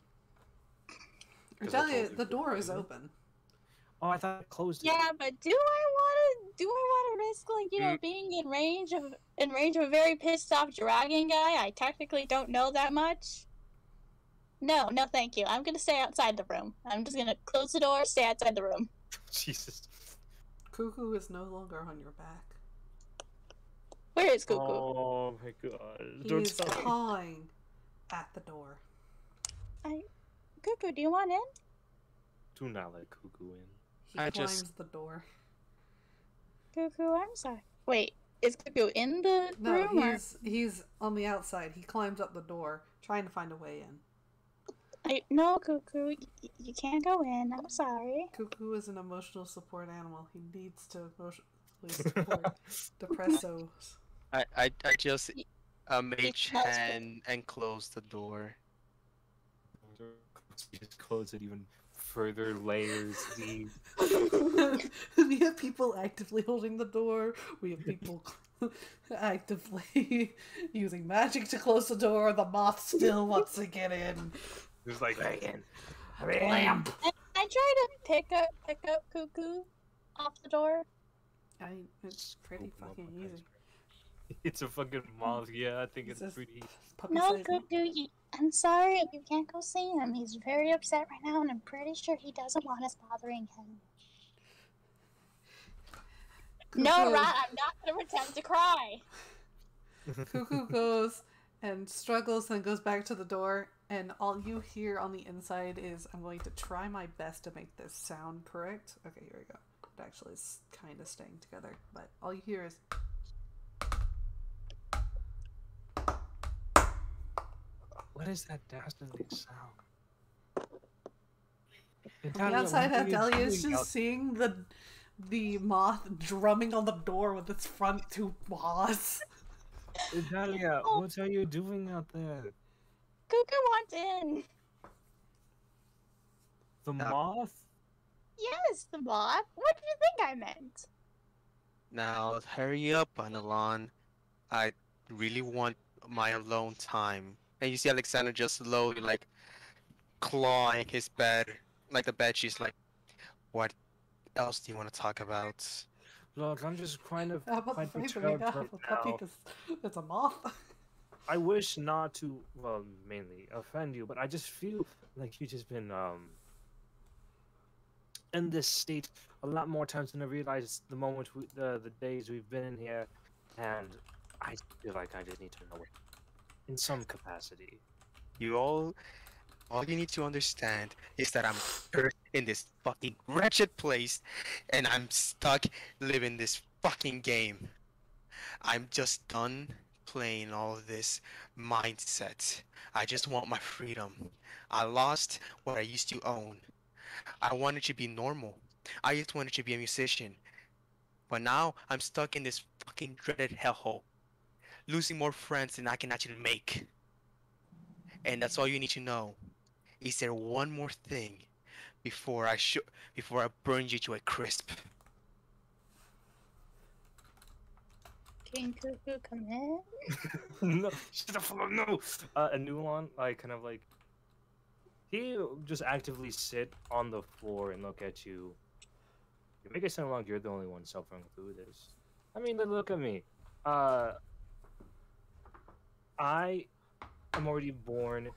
I 'Cause I tell you, told you the door is before. open. Oh, I thought I closed it. Yeah, but do I want to risk like being in range of a very pissed off dragon guy? I technically don't know that much. No, thank you. I'm gonna stay outside the room. I'm just gonna close the door, stay outside the room. Jesus. Cuckoo is no longer on your back. Where is Cuckoo? Oh my god. Don't He's tell me. pawing at the door. Cuckoo, do you want in? Do not let Cuckoo in. He I climbs just- the door. Cuckoo, I'm sorry. Wait, is Cuckoo in the No, room? Or... he's on the outside. He climbs up the door, trying to find a way in. No, Cuckoo, you can't go in. I'm sorry. Cuckoo is an emotional support animal. He needs to emotionally support depressos. I just mage That's hand and close the door. You just close it even further layers deep. We have people actively holding the door. We have people actively using magic to close the door. The moth still wants to get in. It's like, Megan, Lamp. I try to pick up Cuckoo off the door. It's pretty fucking easy. It's a fucking moth. Yeah, I think it's Just pretty easy. puppy No, size. Cuckoo, I'm sorry, you can't go see him. He's very upset right now, and I'm pretty sure he doesn't want us bothering him. No, Cuckoo- Rat, I'm not gonna pretend to cry. Cuckoo goes and struggles and goes back to the door, and all you hear on the inside is, I'm going to try my best to make this sound correct. Okay, here we go. It actually is kind of staying together, but all you hear is... What is that dastardly sound? On the outside, what are you Adelia is doing out- just seeing the moth drumming on the door with its front two paws. Italia, what are you doing out there? Cuckoo wants in. The moth? Yes, the moth. What did you think I meant? Now, hurry up, Anilon. I really want my alone time. And you see Alexander just slowly, like, clawing his bed. Like, the bed, she's like, what else do you want to talk about? Look, I'm just kind of How about the quite fight that we perturbed got right with the puppy now. because it's a moth? I wish not to, well, mainly offend you, but I just feel like you've just been, in this state a lot more times than I realized the the days we've been in here, and I feel like I just need to know it in some capacity. All you need to understand is that I'm cursed in this fucking wretched place, and I'm stuck living this fucking game. I'm just done playing all of this mindset. I just want my freedom. I lost what I used to own. I wanted to be normal. I just wanted to be a musician. But now I'm stuck in this fucking dreaded hellhole, losing more friends than I can actually make. And that's all you need to know. Is there one more thing before I burn you to a crisp? Can Cuckoo come in? No, shut the fuck up, no! A Nulon, like, kind of like, he'll just actively sit on the floor and look at you. You make it sound like you're the only one suffering through this. I mean, look at me. I am already born,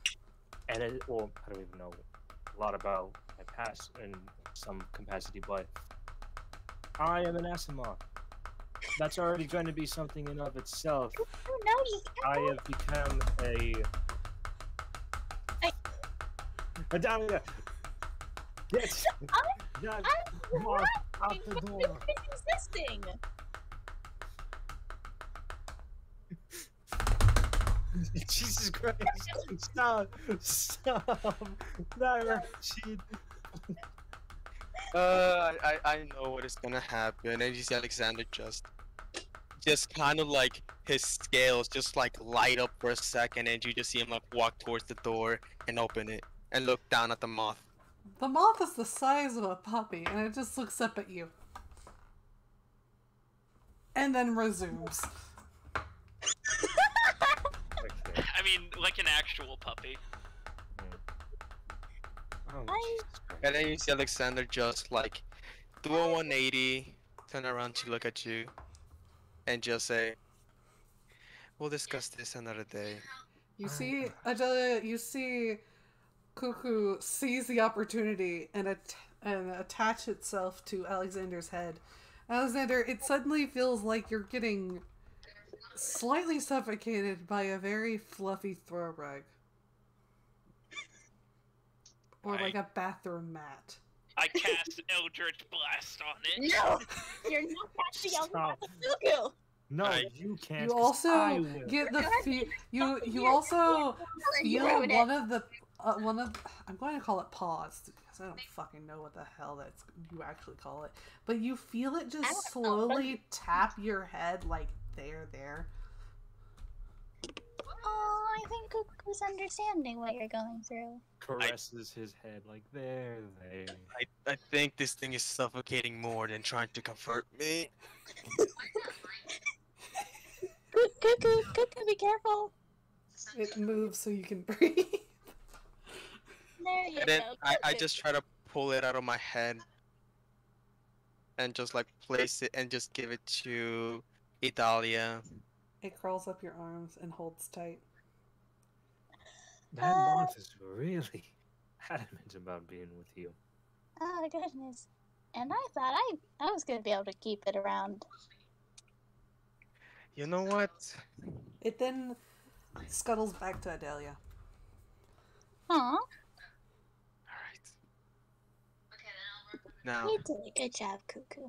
and I don't even know a lot about my past in some capacity, but I am an Asimov. That's already going to be something in of itself. Oh, no, you I can't. have become Adalia! Get that moth out the door! It's existing. Jesus Christ! Stop! Stop! No, shit. I know what is gonna happen. And you see Alexander just kind of like his scales just like light up for a second, and you just see him like walk towards the door and open it and look down at the moth. The moth is the size of a puppy, and it just looks up at you. And then resumes. Okay. I mean, like an actual puppy. Oh, I- Jesus Christ. And then you see Alexander just like do a 180, turn around to look at you, and just say, "We'll discuss this another day." You see, Adelia, you see Cuckoo seize the opportunity and attach itself to Alexander's head. Alexander, it suddenly feels like you're getting slightly suffocated by a very fluffy throw rug. Or like a bathroom mat. I cast Eldritch Blast on it. No, you're not catching Stop. Cuckoo. No, I- you can't. You 'cause I also will. get the you You're- also you feel ruined it. one of I'm going to call it paws because I don't fucking know what the hell you actually call it, but you feel it I just don't know. slowly tap your head like there. Oh, I think Cuckoo's understanding what you're going through. Caresses his head like there. I think this thing is suffocating more than trying to comfort me. Cuckoo, be careful. It moves so you can breathe. There you And then go. I Cuckoo. just try to pull it out of my head and just like place it and just give it to Idalia. It crawls up your arms and holds tight. That moth is really adamant about being with you. Oh goodness. And I thought I was gonna be able to keep it around. You know what? It then scuttles back to Adelia. Aw, Alright. Now, you did a good job, Cuckoo.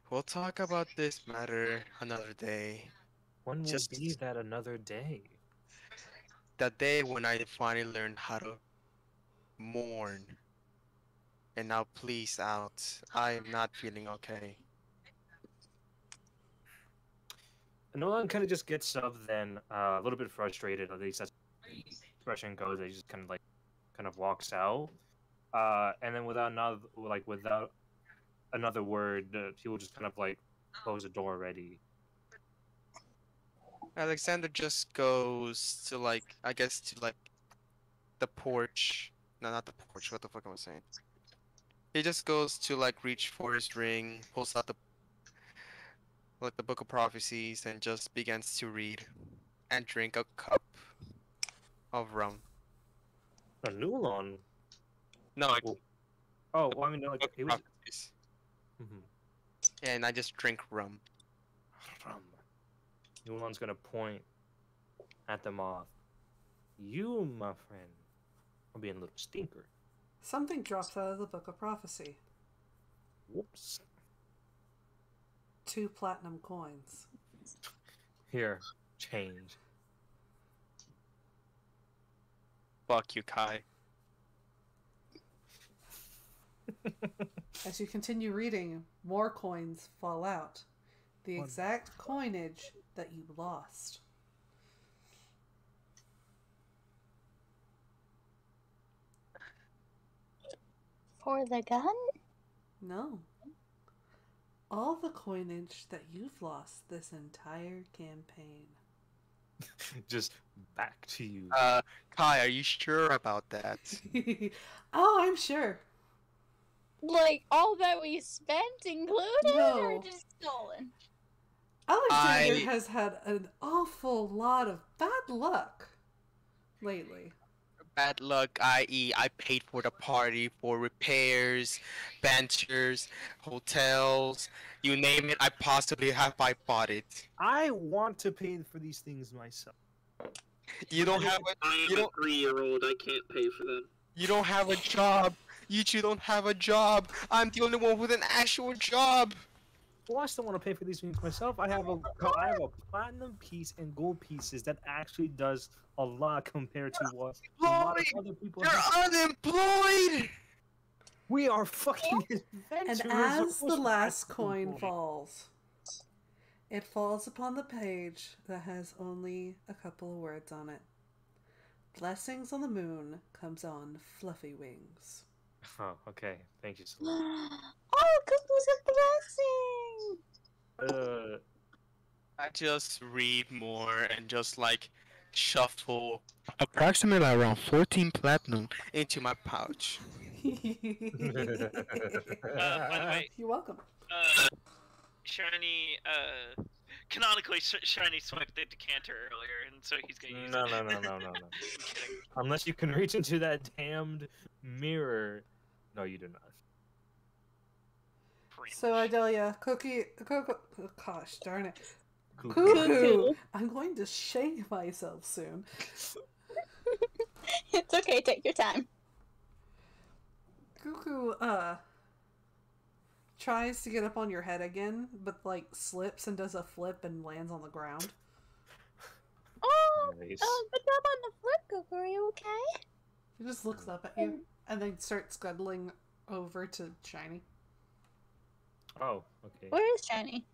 we'll talk about this matter another day. When will Just- be that another day? The day when I finally learned how to mourn. And now please out. I am not feeling okay. Nolan kind of just gets up, then a little bit frustrated. At least that's the expression goes. He just kind of walks out, and then without another word, he will just kind of like close the door already. Alexander just goes to like, I guess to like the porch. No, not the porch. What the fuck am I saying? He just goes to like reach for his ring, pulls out the Book of Prophecies, and just begins to read and drink a cup of rum. A Nulon. No, like, Oh, well, I mean, like Book he of was. Prophecies. Mhm. And I just drink rum. Nulon's gonna point at the moth. You, my friend, are being a little stinker. Something drops out of the Book of Prophecy. Whoops. 2 platinum coins. Here, change. Fuck you, Kai. As you continue reading, more coins fall out. The exact coinage that you lost. For the gun? No. All the coinage that you've lost this entire campaign. Just back to you. Kai, are you sure about that? Oh, I'm sure. Like all that we spent included, or No. just stolen? Alexander has had an awful lot of bad luck lately. Bad luck, i.e., I paid for the party, for repairs, benchers, hotels, you name it, I possibly have I bought it. I want to pay for these things myself. You don't have a I you am a don't 3-year-old. I can't pay for them. you don't have a job. You two don't have a job. I'm the only one with an actual job. Well, I still want to pay for these things myself. I have a platinum piece and gold pieces that actually does a lot compared to what a lot of other people You're have. unemployed. We are fucking And adventurers. as the What's last that coin point? falls, it falls upon the page that has only a couple of words on it. Blessings on the moon comes on fluffy wings. Oh, okay. Thank you so much. Oh, Cuckoo's a blessing! I just read more and just like shuffle approximately around 14 platinum into my pouch. By the way, You're welcome. Shiny, canonically, Shiny swiped the decanter earlier, and so he's gonna use No. it. No. I'm kidding. Unless you can reach into that damned mirror. No, you do not. So Adelia, Cookie, gosh darn it, Cuckoo. Cuckoo. I'm going to shake myself soon. It's okay, take your time. Cuckoo, tries to get up on your head again, but like slips and does a flip and lands on the ground. Oh, Nice. good job on the flip, Cuckoo. Are you okay? He just looks up at you and then starts scuttling over to Shiny. Oh, okay. Where is Shiny?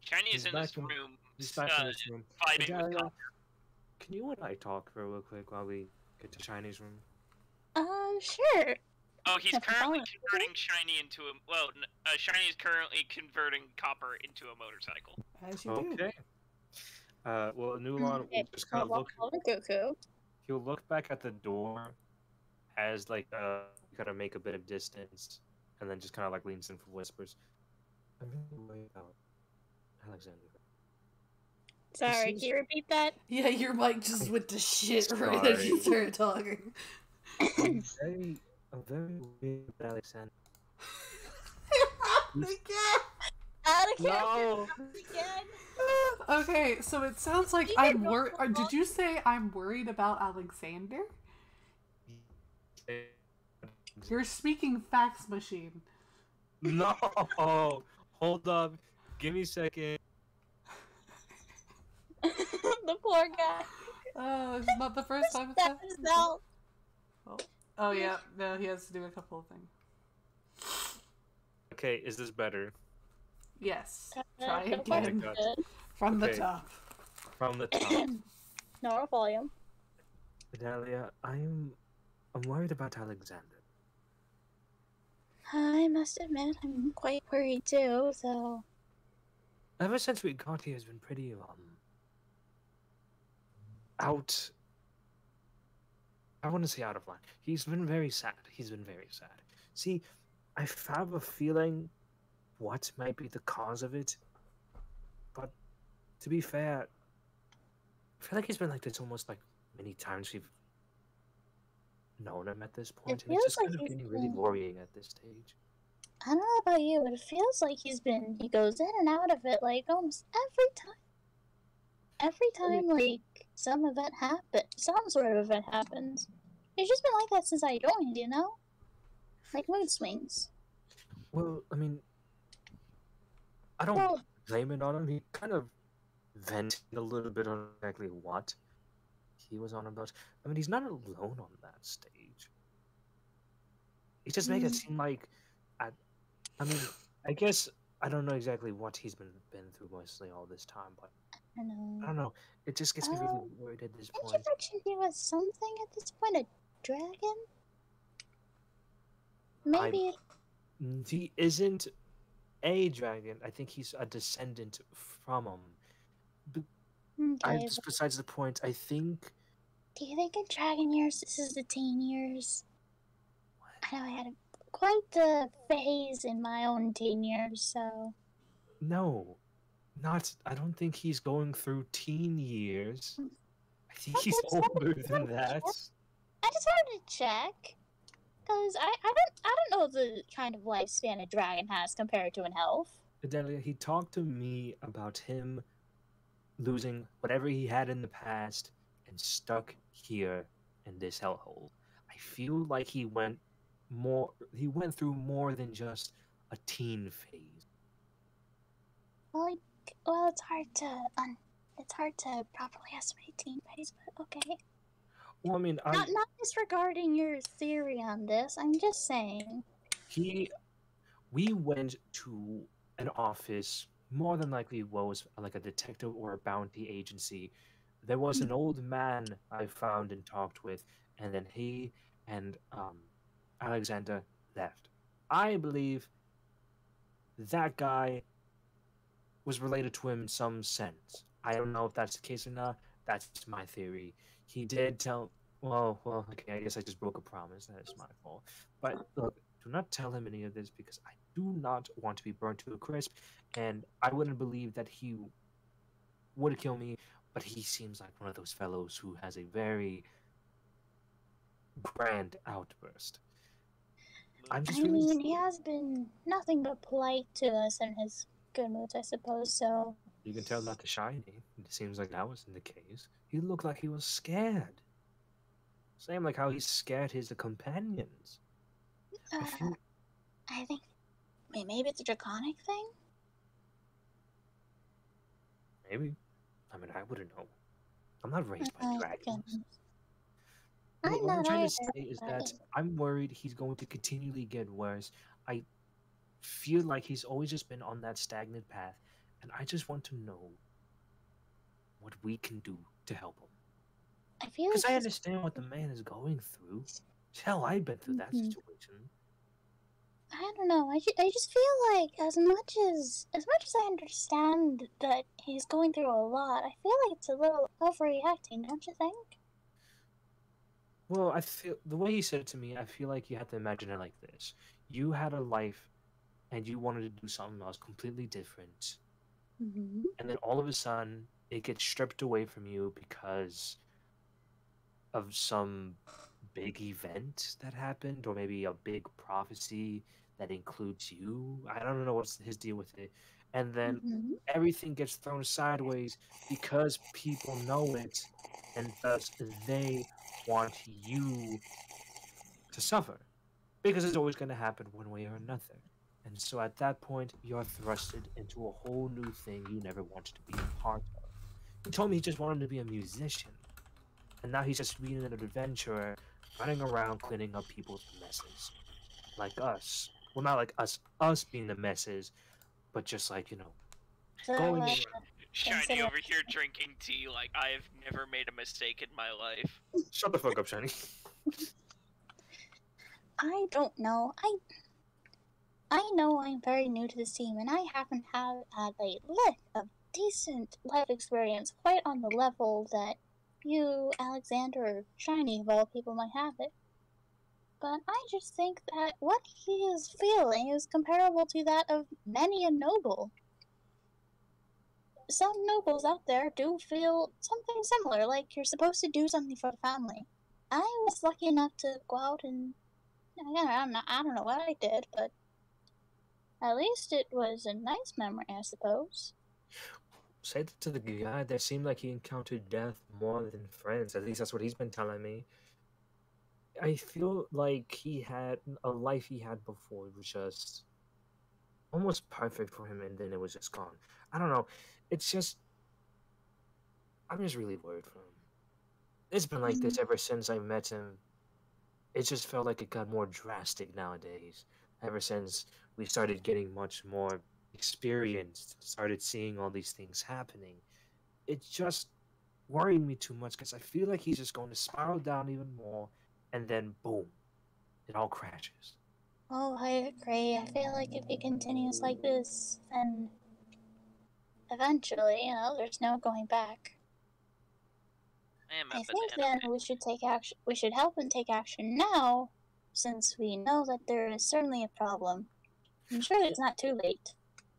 Shiny is He's in back this in- room, He's back in this room. fighting with Adelia, Copper. can you and I talk for real quick while we get to Shiny's room? Sure. Oh, he's Have fun currently with it. converting Shiny into a... Well, Shiny is currently converting Copper into a motorcycle. As you do. Okay. Well, Nulon will just kind of look. Cuckoo. He'll look back at the door as like you gotta make a bit of distance, and then just kind of like leans in for whispers. I'm really worried about Alexander. Sorry, seems- can you repeat that? Yeah, your mic just went to shit right as you started talking. I'm very worried about Alexander. Again. No. Again. Okay, so it sounds like I'm worried. Did you say I'm worried about Alexander? You're speaking fax machine. No. Hold up. Give me a second. The poor guy. Oh, it's not the first time it's happened. No. Oh yeah, no, he has to do a couple of things. Okay, is this better? Yes. Try so far again. so good. From the Okay. top. From the top. No volume. Adalia, I'm worried about Alexander. I must admit, I'm quite worried too, so... Ever since we got here, has been pretty out. I want to say out of line. He's been very sad. He's been very sad. See, I have a feeling what might be the cause of it, but to be fair, I feel like he's been like this almost like many times we've known him at this point, and it's feels just kind like of he's getting really been- worrying at this stage. I don't know about you, but it feels like he goes in and out of it, like, almost every time. Every time, like, some sort of event happens. It's just been like that since I joined, you know? Like mood swings. Well, I mean, I don't Well, blame it on him. He kind of vented a little bit on exactly what he was on about. I mean, he's not alone on that stage. He just make it seem like, I mean, I guess I don't know exactly what he's been through mostly all this time, but I know. I don't know. It just gets me really worried at this Didn't you point. mention he was something at this point? A dragon? Maybe. He isn't a dragon. I think he's a descendant from him. Okay, Just besides the point, I think. do you think in dragon years this is the teen years? I know I had quite the phase in my own teen years, so. No, not. I don't think he's going through teen years. I think he's Okay, just older than that. I just wanted to check. Because I don't know the kind of lifespan a dragon has compared to an elf. Adelia, he talked to me about him losing whatever he had in the past and stuck here in this hellhole. I feel like he went through more than just a teen phase. Well, it's hard to properly estimate teen phase, but okay. Well, I mean, Not disregarding your theory on this. I'm just saying. we went to an office, more than likely was like a detective or a bounty agency. There was an old man I found and talked with, and then he and Alexander left. I believe that guy was related to him in some sense. I don't know if that's the case or not. That's my theory. He did tell. Well, okay, I guess I just broke a promise. That is my fault. But look, do not tell him any of this because I do not want to be burnt to a crisp, and I wouldn't believe that he would kill me, but he seems like one of those fellows who has a very grand outburst. He has been nothing but polite to us in his good moods, I suppose, so... You can tell that to Shiny. It seems like that wasn't the case. He looked like he was scared. Same like how he scared his companions. I think... maybe it's a draconic thing? Maybe. I mean, I wouldn't know. I'm not raised by dragons. I'm What I'm not trying to either, say is but- that I'm worried he's going to continually get worse. I feel like he's always just been on that stagnant path, and I just want to know what we can do to help him. I feel Because like I understand what the man is going through. Hell, I've been through that situation. I don't know. I just feel like as much as I understand that he's going through a lot, I feel like it's a little overreacting, don't you think? Well, I feel the way he said it to me, I feel like you have to imagine it like this. You had a life and you wanted to do something else completely different. Mm-hmm. And then all of a sudden, it gets stripped away from you because of some big event that happened, or maybe a big prophecy that includes you. I don't know what's his deal with it. And then Mm-hmm. everything gets thrown sideways because people know it, and thus they want you to suffer. Because it's always going to happen one way or another. And so at that point, you're thrusted into a whole new thing you never wanted to be a part of. He told me he just wanted to be a musician. And now he's just being an adventurer, running around cleaning up people's messes. Like us. Well, not like us being the messes, but just like, So, going around. Shiny consider over here drinking tea like I've never made a mistake in my life. Shut the fuck up, Shiny. I don't know. I know I'm very new to this team, and I haven't had a lick of decent life experience quite on the level that you, Alexander, or Shiny, of all people, might have it. But I just think that what he is feeling is comparable to that of many a noble. Some nobles out there do feel something similar, like you're supposed to do something for the family. I was lucky enough to go out and I don't know what I did, but at least it was a nice memory, I suppose. Say that to the guy that seemed like he encountered death more than friends. At least that's what he's been telling me. I feel like he had a life he had before was just almost perfect for him, and then it was just gone. I don't know. It's just I'm just really worried for him. It's been like this ever since I met him. It just felt like it got more drastic nowadays. Ever since we started getting much more experienced, started seeing all these things happening. It's just worrying me too much because I feel like he's just going to spiral down even more, and then boom, it all crashes. Oh, I agree. I feel like if he continues like this, then eventually, there's no going back. I am a I think banana. then we should take action. We should help and take action now, since we know that there is certainly a problem. I'm sure it's not too late.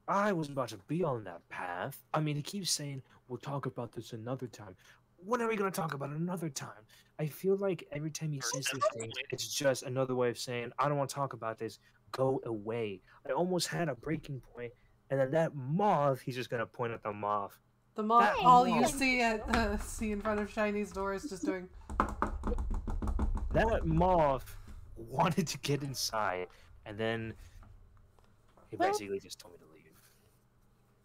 I was about to be on that path. I mean, he keeps saying, we'll talk about this another time. When are we going to talk about it another time? I feel like every time he says these things, it's just another way of saying, I don't want to talk about this. Go away. I almost had a breaking point, and then that moth, he's just going to point at the moth. The moth, That all you moth. see in front of Shiny's door is just doing. That moth wanted to get inside, and then he Well- basically just told me to leave.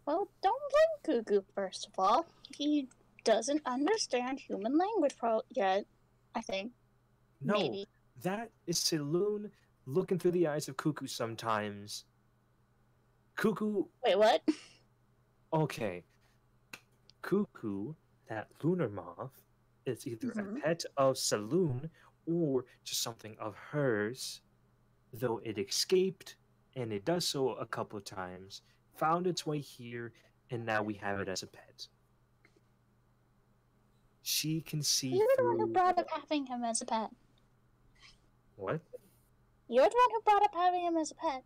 Well, don't blame Cuckoo, first of all. He doesn't understand human language yet, I think. No, Maybe. that is Saloon looking through the eyes of Cuckoo sometimes. Cuckoo, Wait, what? okay. Cuckoo, that lunar moth, is either a Mhm. pet of Saloon or just something of hers, though it escaped, and it does so a couple of times, found its way here, and now we have it as a pet. She can see You're the one who through... brought up having him as a pet. What? You're the one who brought up having him as a pet.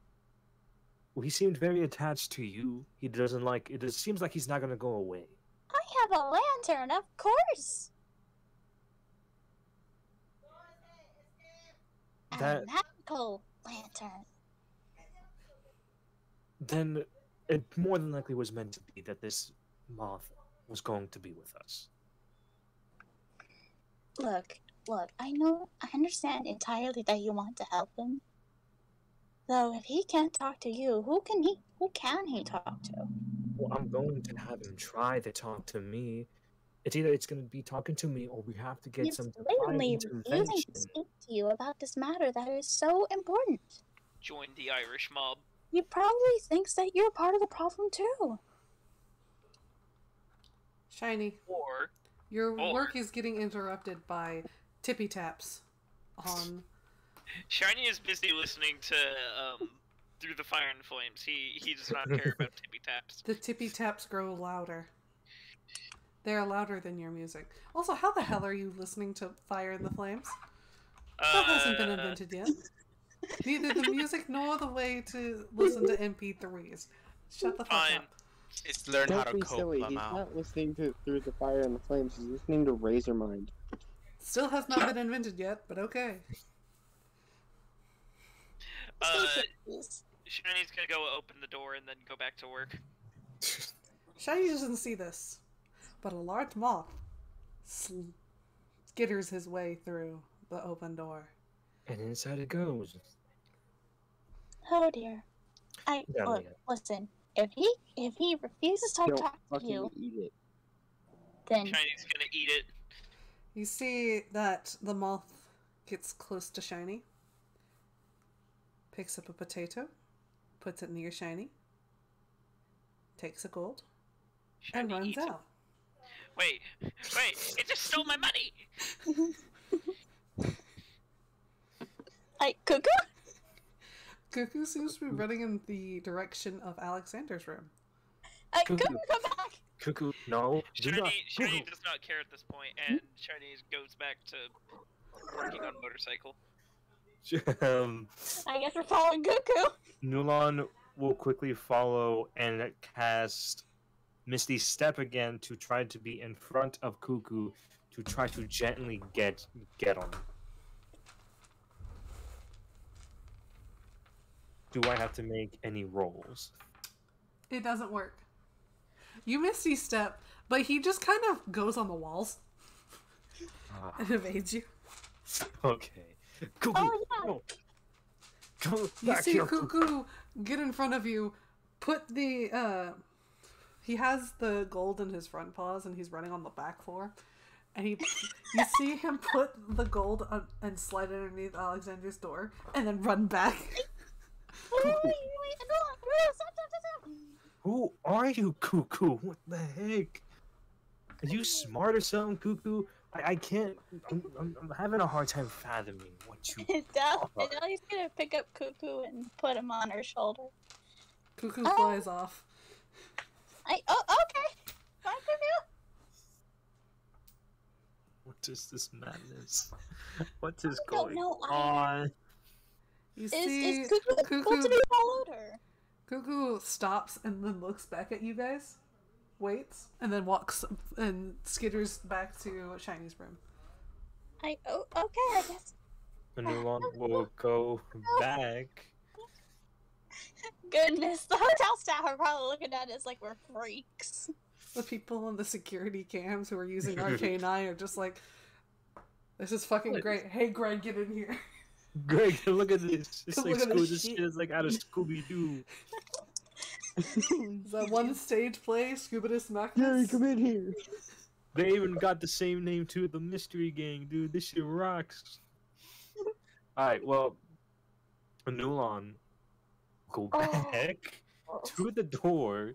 Well, he seemed very attached to you. He doesn't like... It seems like he's not going to go away. I have a lantern, of course. That... A magical lantern. Then it more than likely was meant to be that this moth was going to be with us. Look, I understand entirely that you want to help him. Though if he can't talk to you, who can he talk to? Well, I'm going to have him try to talk to me. It's either it's going to be talking to me, or we have to get He's some divine blatantly refusing intervention. to speak to you about this matter that is so important. Join the Irish mob. He probably thinks that you're part of the problem too. Shiny, Or your work is getting interrupted by tippy taps on. Shiny is busy listening to through the fire and flames. He does not care about tippy taps. The tippy taps grow louder. They're louder than your music. Also, how the hell are you listening to Fire in the Flames? That hasn't been invented yet. Neither the music nor the way to listen to MP3s. Shut the fuck Fine. up. It's learn how Don't to be cope, silly. He's Lamau. not listening to Through the Fire and the Flames. He's listening to Razormind. Still has not been invented yet, but okay. Shiny's gonna go open the door and then go back to work. Shiny doesn't see this, but a large moth skitters his way through the open door. And inside it goes. Oh dear. Yeah. Listen. If he refuses to Don't talk to fucking you, eat it. then Shiny's gonna eat it. You see that the moth gets close to Shiny, picks up a potato, puts it near Shiny, takes a gold, and Shiny runs eats it. out. Wait, it just stole my money! Cuckoo. Cuckoo seems to be running in the direction of Alexander's room. Cuckoo. Cuckoo, come back. Cuckoo, no. Do not. Shiny does not care at this point, and Shiny goes back to working on motorcycle. I guess we're following Cuckoo. Nulon will quickly follow and cast Misty Step again to try to be in front of Cuckoo to try to gently get him. Do I have to make any rolls? It doesn't work. You Misty Step, but he just kind of goes on the walls and evades you. Okay. Cuckoo, Oh yeah. no. Go You back see here, Cuckoo get in front of you, put the, he has the gold in his front paws and he's running on the back floor. And you see him put the gold on, and slide it underneath Alexander's door and then run back. Wait, stop. Who are you, Cuckoo? What the heck? Are you smart or something, Cuckoo? I can't. I'm having a hard time fathoming what you. Adele's gonna pick up Cuckoo and put him on her shoulder. Cuckoo flies off. Okay. Bye, Cuckoo. What is this madness? What is I don't going know. on? You see Is Cuckoo able to be followed or? Cuckoo stops and then looks back at you guys, waits, and then walks and skitters back to Shiny's room. Okay, I guess. Nulon will go back. Goodness, the hotel staff are probably looking at us like we're freaks. The people in the security cams who are using RK9 are just like, this is fucking great. Hey, Greg, get in here. Greg, look at this. It's Look like at this this shit. shit is like out of Scooby Doo. Is that one stage play, Scoobitus Magnus? Gary, come in here. They even got the same name too, the Mystery Gang, dude. This shit rocks. Alright, well, Nulon, go back to the door.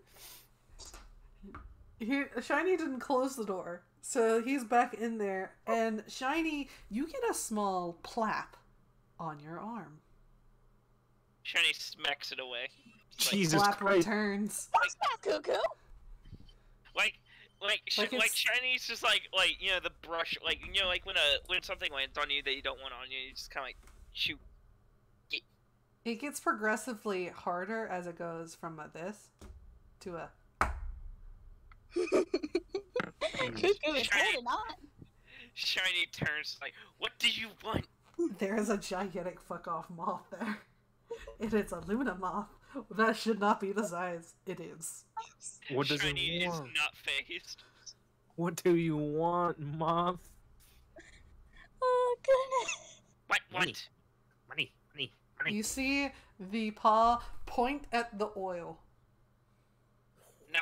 Shiny didn't close the door, so he's back in there. And Shiny, you get a small plap on your arm. Shiny smacks it away. Jesus Plap Christ. returns. What's that, Cuckoo? Like it's- Shiny's just like the brush, like when something lands on you that you don't want on you, you just kind of like shoot. It gets progressively harder as it goes from a this to a. Cuckoo is holding on. Shiny turns like, what do you want? There's a gigantic fuck off moth there. It is a Luna moth. That should not be the size. It is. What does Shiny it is want? not phased. What do you want, Moth? Oh goodness. What? Money. You see the paw point at the oil. No.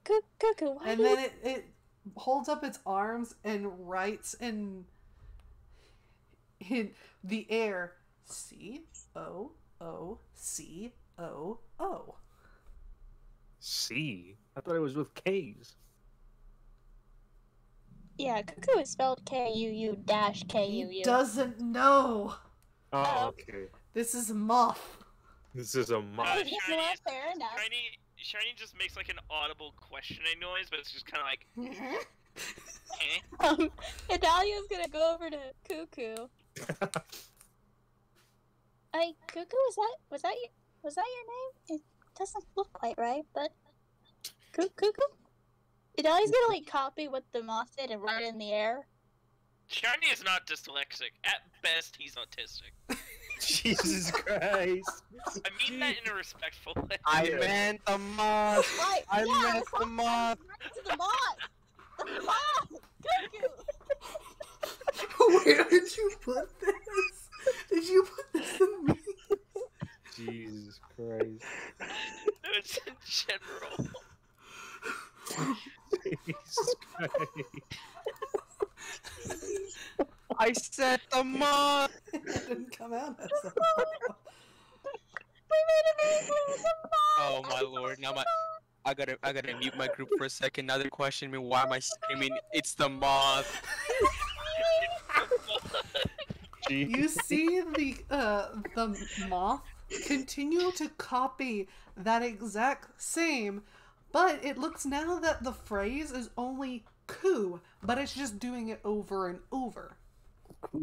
Cuckoo, why And do you... then it holds up its arms and writes in the air, C-O-O-C-O-O. C? I thought it was with K's. Yeah, Cuckoo is spelled K-U-U-K-U-U. He doesn't know. Oh, okay. This is a moth. This is a moth. You know what? Fair enough. Shiny just makes like an audible questioning noise, but it's just kind of like, eh? Idalia's gonna go over to Cuckoo. Cuckoo, was that your name? It doesn't look quite right, but Cuckoo. Idalia's gonna like copy what the moth did and write it in the air. Shiny is not dyslexic. At best, he's autistic. Jesus Christ. I mean that in a respectful way. I meant the moth. Right, I yeah, meant the moth. right to the moth. The moth. Cuckoo. Where did you put this? Did you put this in me? Jesus Christ. No, it's in general. Jesus Christ. I said the moth. It didn't come out as a moth. We made a baby with a moth. Oh my lord! Now I gotta mute my group for a second. Now they're questioning me. Why am I screaming? It's the moth. You see the moth continue to copy that exact same, but it looks now that the phrase is only coo, but it's just doing it over and over.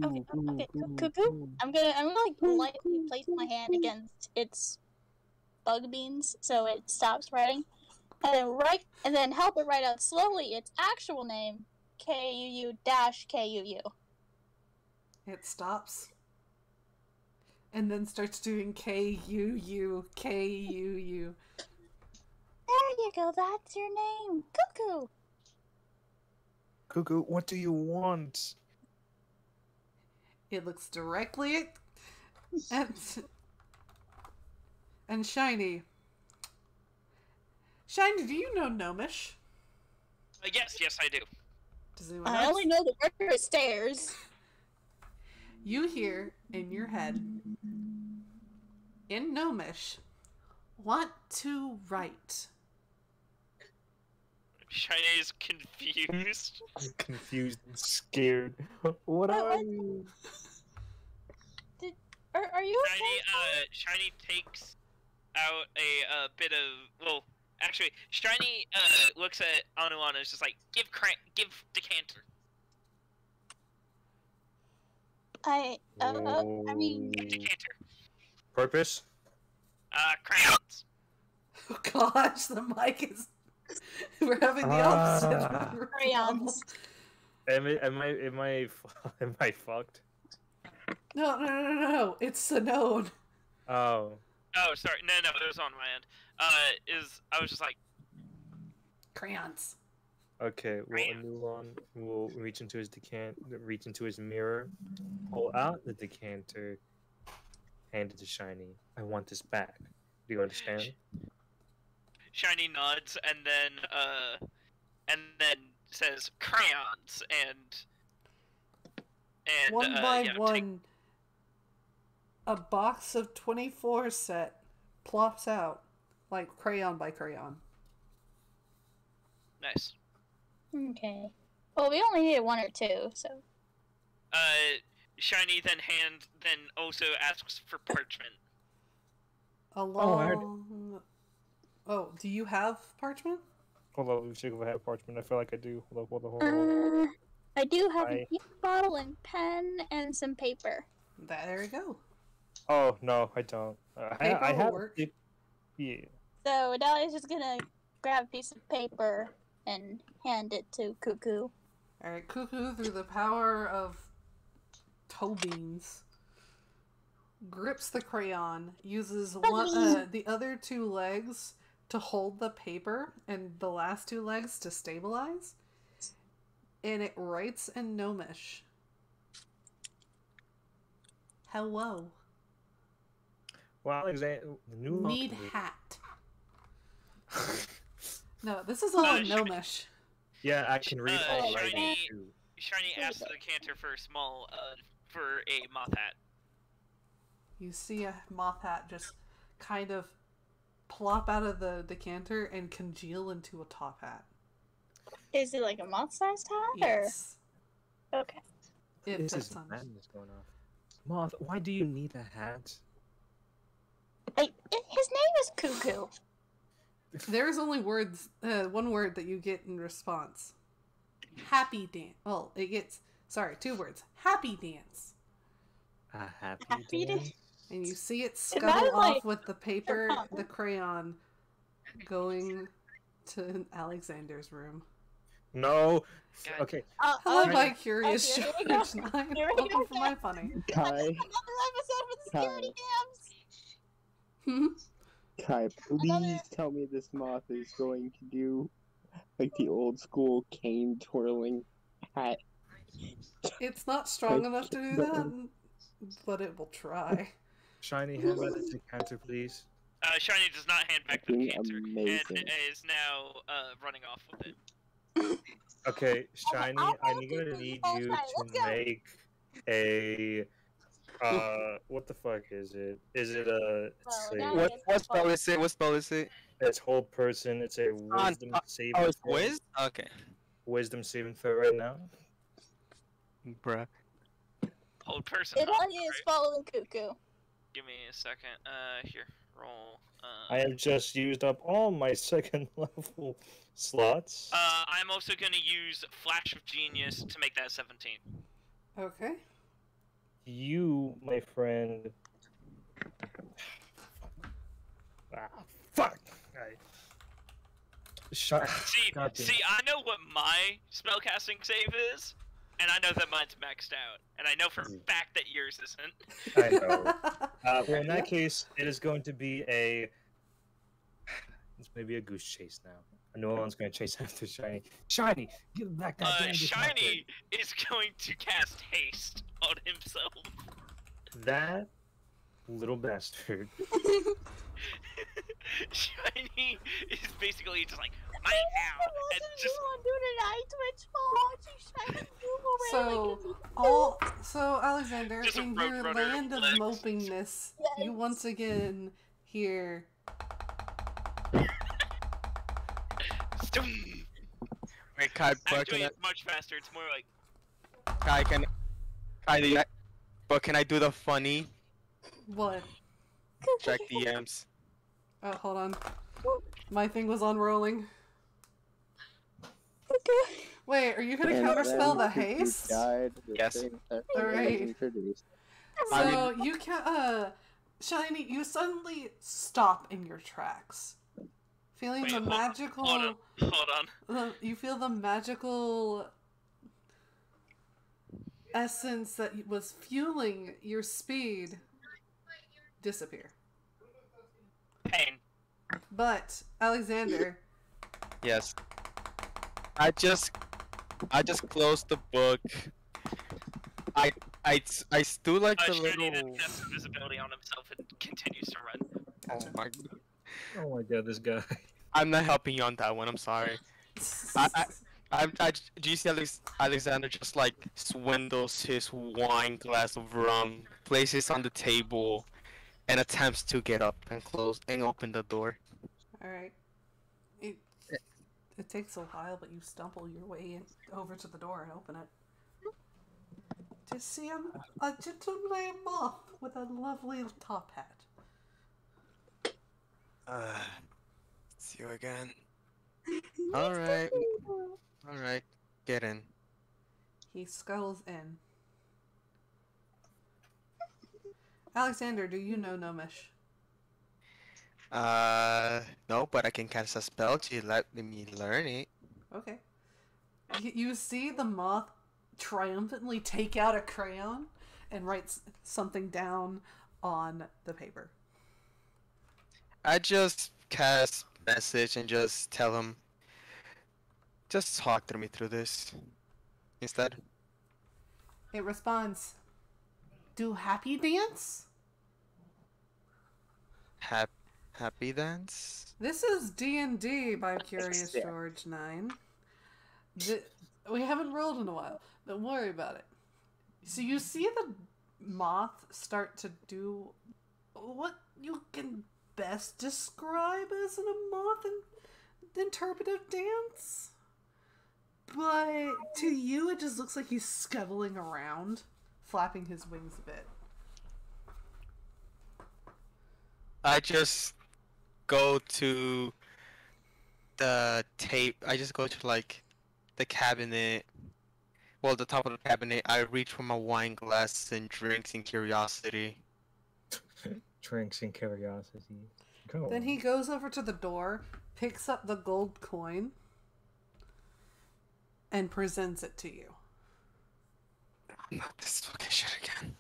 Okay, Cuckoo. I'm gonna like politely place my hand against its bug beans so it stops writing, and then help it write out slowly its actual name, KUU-KUU. It stops. And then starts doing KUU, KUU. There you go. That's your name, Cuckoo. Cuckoo, what do you want? It looks directly at and Shiny. Shiny, do you know Gnomish? Yes, I do. Does anyone I else? only know the word stairs. You hear in your head, in Gnomish, want to write. Shiny is confused. I'm confused and scared. What are you? Are you okay? Shiny takes out a bit of, well, actually, Shiny looks at Anu and is just like, give decanter. I mean, Give decanter. Purpose? Crayons. Oh gosh, the mic is. We're having the opposite. crayons. Am I fucked? No. It's Sinone. Oh. Oh, sorry. No, it was on my end. I was just like, Crayons. Okay, well, Anulon will reach into his mirror, pull out the decanter, hand it to Shiny. I want this back. Do you understand? Shiny nods and then says crayons and One by yeah, one, a box of 24 set plops out, like crayon by crayon. Nice. Okay. Well, we only needed one or two, so. Shiny then also asks for parchment. Oh, do you have parchment? Hold on, let me check if I have parchment. I feel like I do. Hold on. I do have a ink bottle and pen and some paper. There you go. Oh, no, I don't. Paper I will have work. Yeah. So Dahlia's just gonna grab a piece of paper and hand it to Cuckoo. Alright, Cuckoo, through the power of toe beans, grips the crayon, uses the other two legs to hold the paper, and the last two legs to stabilize, and it writes in Gnomish. Hello. Well, Alexander, Need hat. No, this is all in Gnomish. Yeah, I can read all writing too. Shiny asks the decanter for a moth hat. You see a moth hat just kind of plop out of the decanter and congeal into a top hat. Is it like a moth-sized hat? Yes. Or... Okay. This is madness going on. Moth, why do you need a hat? His name is Cuckoo. There is only one word that you get in response. Happy dance. Well, it gets, sorry, 2 words. Happy dance. A happy Happy dance. And you see it that scuttle is, like, off with the paper, the crayon, going to Alexander's room. No. God. Okay. Hello, Okay. my curious Okay, here we go. George 9. Here we Welcome go. for my funny. Kai, Another episode with the security cams. Kai, please tell me this moth is going to do like the old school cane twirling hat. It's not strong enough to do that, but it will try. Shiny, hand back the decanter, please. Shiny does not hand back the Fucking cancer amazing. and is now running off with it. Okay, Shiny, I'll I'm do gonna this. need Oh, you Shiny, let's to go. make a what the fuck is it? Is it a Well, it's now a I What guess what spell is it? What spell is it? it's whole person, it's a wisdom saving Oh, it's throw. Wiz? Okay. Wisdom saving throw right now. Bruh. Hold person. It huh? only is following Cuckoo. Give me a second. Here, roll. I have just used up all my second level slots. I'm also gonna use Flash of Genius to make that 17. Okay. You, my friend. Ah, fuck! See, God damn. see, I know what my spellcasting save is, and I know that mine's maxed out, and I know for a fact that yours isn't. I know. Well, in that case, it is going to be a. It's maybe a goose chase now. No one's going to chase after Shiny. Shiny, give back that damn Shiny is going to cast haste on himself. That little bastard. Shiny is basically just like, mine now, and just So Alexander, Just a in road your runner land of legs. mopingness, you once again hear Wait, Kai, but actually can it's much faster. It's more like I, Kai, but can I do the funny? what? Check DMs. Oh, hold on. My thing was on rolling. Okay. Wait, are you gonna counterspell the haste? Yes. Alright. Introduced. So you can Shiny, you suddenly stop in your tracks. Feeling Wait, the hold- magical hold on. you feel the magical essence that was fueling your speed disappear. Pain. But Alexander, Yes. I just closed the book. I do like the Shiny then little. casts invisibility on himself and continues to run. Oh my. Oh my god, this guy. I'm not helping you on that one. I'm sorry. Do you see Alexander just like swindles his wine glass of rum, places on the table, and attempts to get up and close and open the door. alright. It takes a while, but you stumble your way over to the door and open it. To see a gentleman moth with a lovely top hat. See you again. Alright. Alright. Get in. He scuttles in. Alexander, do you know Gnomish? No, but I can cast a spell to let me learn it. Okay. You see the moth triumphantly take out a crayon and writes something down on the paper. I just cast message and just tell him, just talk to me through this instead. It responds, "Do happy dance?" Happy dance? This is D&D by Curious Yeah. George 9. We haven't rolled in a while. Don't worry about it. So you see the moth start to do what you can best describe as a moth interpretive dance. But to you, it just looks like he's scuttling around, flapping his wings a bit. I just go to the tape. I just go to like the cabinet. Well, the top of the cabinet. I reach for my wine glass and drinks in curiosity. Drinks and curiosity. Go Then on. he goes over to the door, picks up the gold coin, and presents it to you. Not this fucking shit again.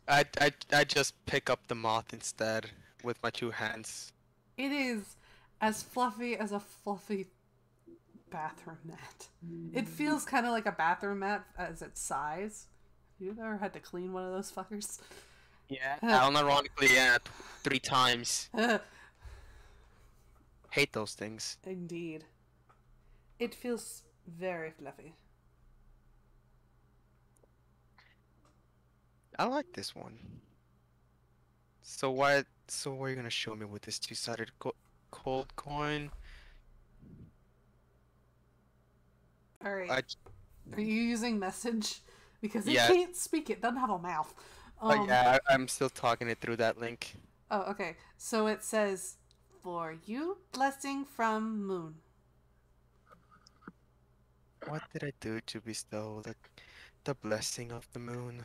I just pick up the moth instead with my two hands. It is as fluffy as a fluffy bathroom mat. It feels kind of like a bathroom mat as its size. You ever had to clean one of those fuckers? Yeah. Unironically, yeah, 3 times. Hate those things. Indeed. It feels very fluffy. I like this one. So what? So what are you gonna show me with this two-sided cold coin? Alright. Are you using message? Because it Yeah. can't speak, it doesn't have a mouth. Yeah, I'm still talking it through that link. Oh, okay. So it says, for you, blessing from Moon. What did I do to bestow the blessing of the moon?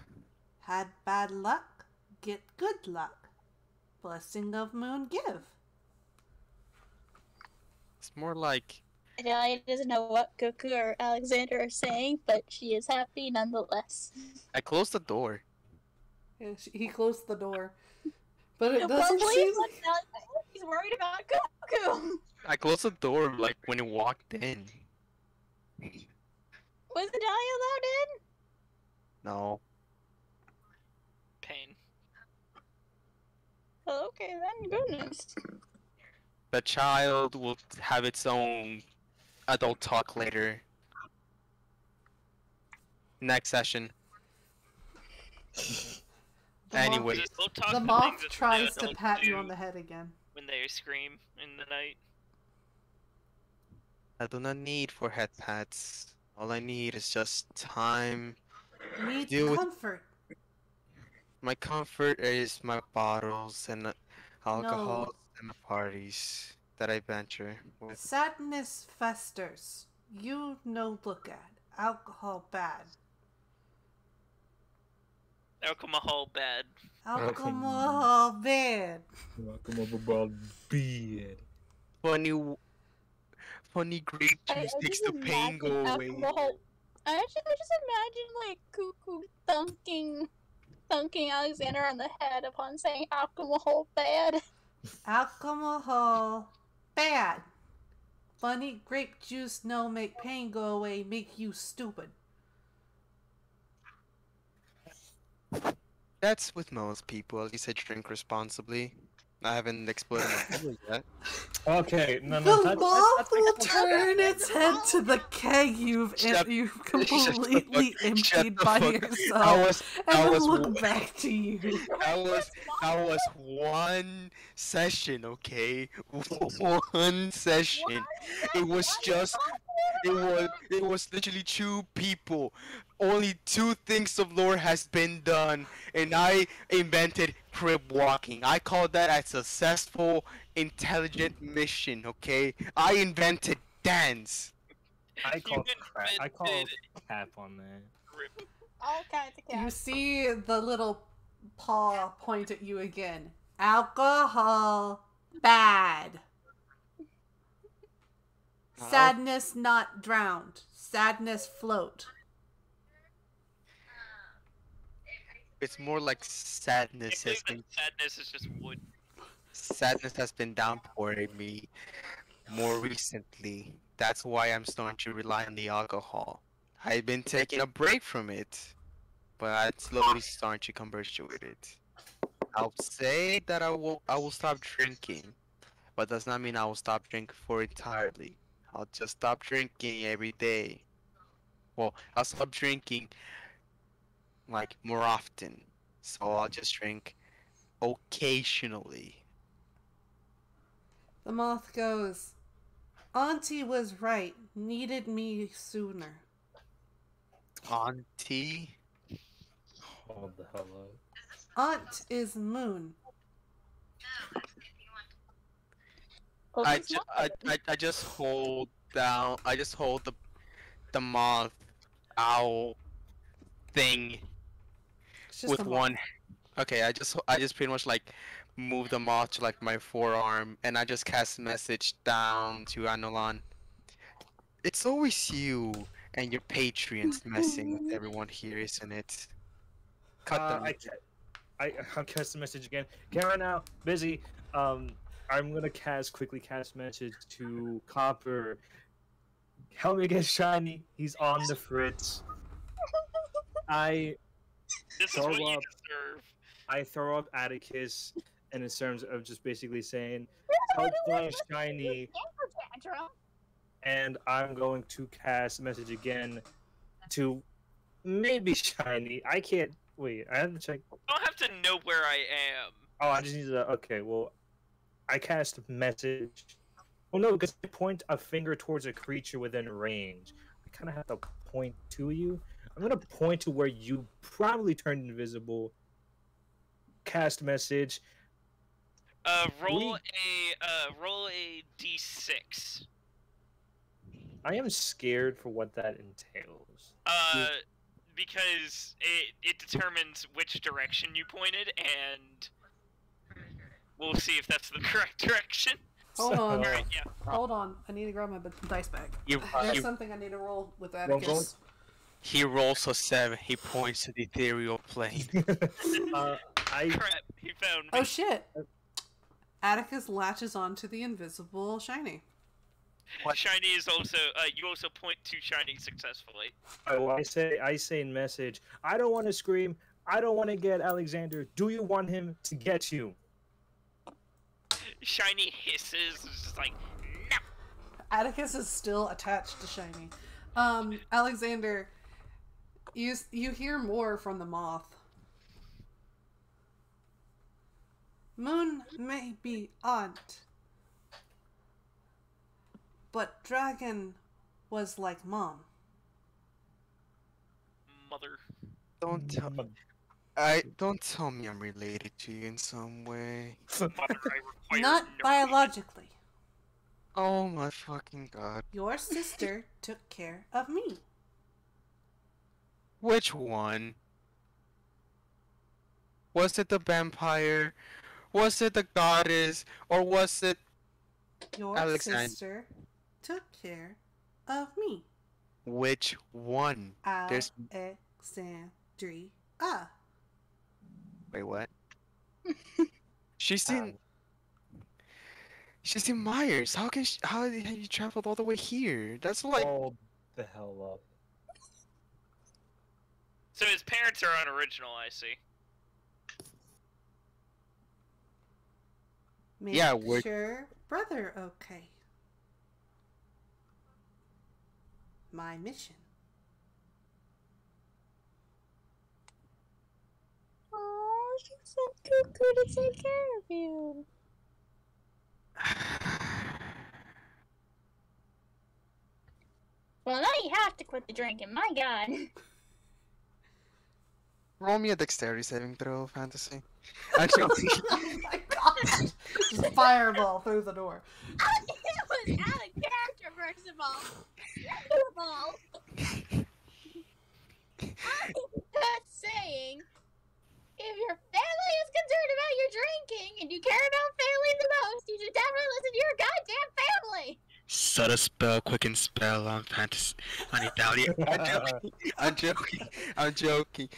Had bad luck, get good luck. Blessing of Moon give. It's more like Adelia doesn't know what Goku or Alexander are saying, but she is happy nonetheless. I closed the door. Yeah, he closed the door. But it Well, doesn't please seem let Alexander. He's worried about Goku. I closed the door like when he walked in. Was Adelia allowed in? No. Pain. Oh, okay then, goodness. The child will have its own adult talk later. Next session. Anyway, They'll talk the the moth things that tries the to adults pat you do on the head again. when they scream in the night. I do not need for head pats. All I need is just time. Need Deal with comfort. my comfort is my bottles and alcohol No. and the parties that I venture with. Sadness festers. You no look at. Alcohol bad. Alcohol bad. Alcohol bad. Welcome over bald beard. Funny grape juice makes the pain go away. I just imagine like Cuckoo thunking Alexander on the head upon saying alcohol bad. Alcohol bad. Funny grape juice no make pain go away, make you stupid. That's with most people. At least I drink responsibly. I haven't exploded my bubbles yet. Okay, no, The moth will turn its head to the keg you've completely emptied by yourself and will look back to you. That was one session, okay? One session. It was literally 2 people. Only 2 things of lore has been done, and I invented crib walking. I call that a successful, intelligent mission, okay? I invented dance. I call invented cap on that. All kinds of You cats. see the little paw point at you again. Alcohol bad. Sadness not drowned. Sadness float. It's more like sadness I has believe been that sadness is just wood. sadness has been downpouring me more recently. That's why I'm starting to rely on the alcohol. I've been taking a break from it, but I'm slowly starting to converge with it. I'll say that I will stop drinking, but does not mean I will stop drinking for entirely. I'll just stop drinking every day. Well, I'll stop drinking like more often. So I'll just drink occasionally. The moth goes, Auntie was right. Needed me sooner. Auntie? Hold the hell up. Aunt is Moon. I just hold down. I just hold the moth owl thing It's just with a moth. one. Okay, I just pretty much like move the moth to like my forearm, and I just cast message down to Anolan. It's always you and your Patreons messing with everyone here, isn't it? Cut them. I'll cast the message again. Karen now busy. I'm gonna quickly cast message to Copper. Help me get Shiny. He's on the fritz. This is Throw what you up. deserve. I throw up Atticus, and in terms of just basically saying, help find Shiny, and I'm going to cast message again to maybe Shiny. I can't wait. I have to check. I don't have to know where I am. Oh, I just need to. Okay, well, I cast message. Well, no, because I point a finger towards a creature within range. I kind of have to point to you. I'm gonna point to where you probably turned invisible. Cast message. Roll a d6. I am scared for what that entails. Because it determines which direction you pointed, and we'll see if that's the correct direction. Hold on. Alright, yeah. Hold on. I need to grab my dice bag. You, There's you, something I need to roll with Atticus. he rolls a 7. He points to the ethereal plane. Crap, he found me. Oh shit! Atticus latches onto the invisible Shiny. Shiny is also, you also point to Shiny successfully. Oh, I say in message, I don't want to scream. I don't want to get Alexander. Do you want him to get you? Shiny hisses, it's just like, no! Atticus is still attached to Shiny. Alexander, you hear more from the moth. Moon may be aunt, but Dragon was like mom. Mother. Don't tell me I'm related to you in some way. Mother, I require Not no biologically. Oh my fucking god. Your sister took care of me. Which one? Was it the vampire? Was it the goddess? Or was it Your Alexander? sister took care of me. Which one? There's Alexandria. Wait, what? She's in Myers. How have you traveled all the way here? That's like Hold the hell up. So his parents are unoriginal, I see. Make Yeah, we're- sure brother okay. My mission. Oh, she said Cuckoo to take care of you. Well, now you have to quit the drinking. My God. roll me a dexterity saving throw, fantasy. Actually, Oh my god! Just fireball through the door. It was out of character, first of all. Second of all, I'm saying, if your family is concerned about your drinking and you care about family the most, you should definitely listen to your goddamn family. set a spell, quicken spell on fantasy. On Italia. I'm joking.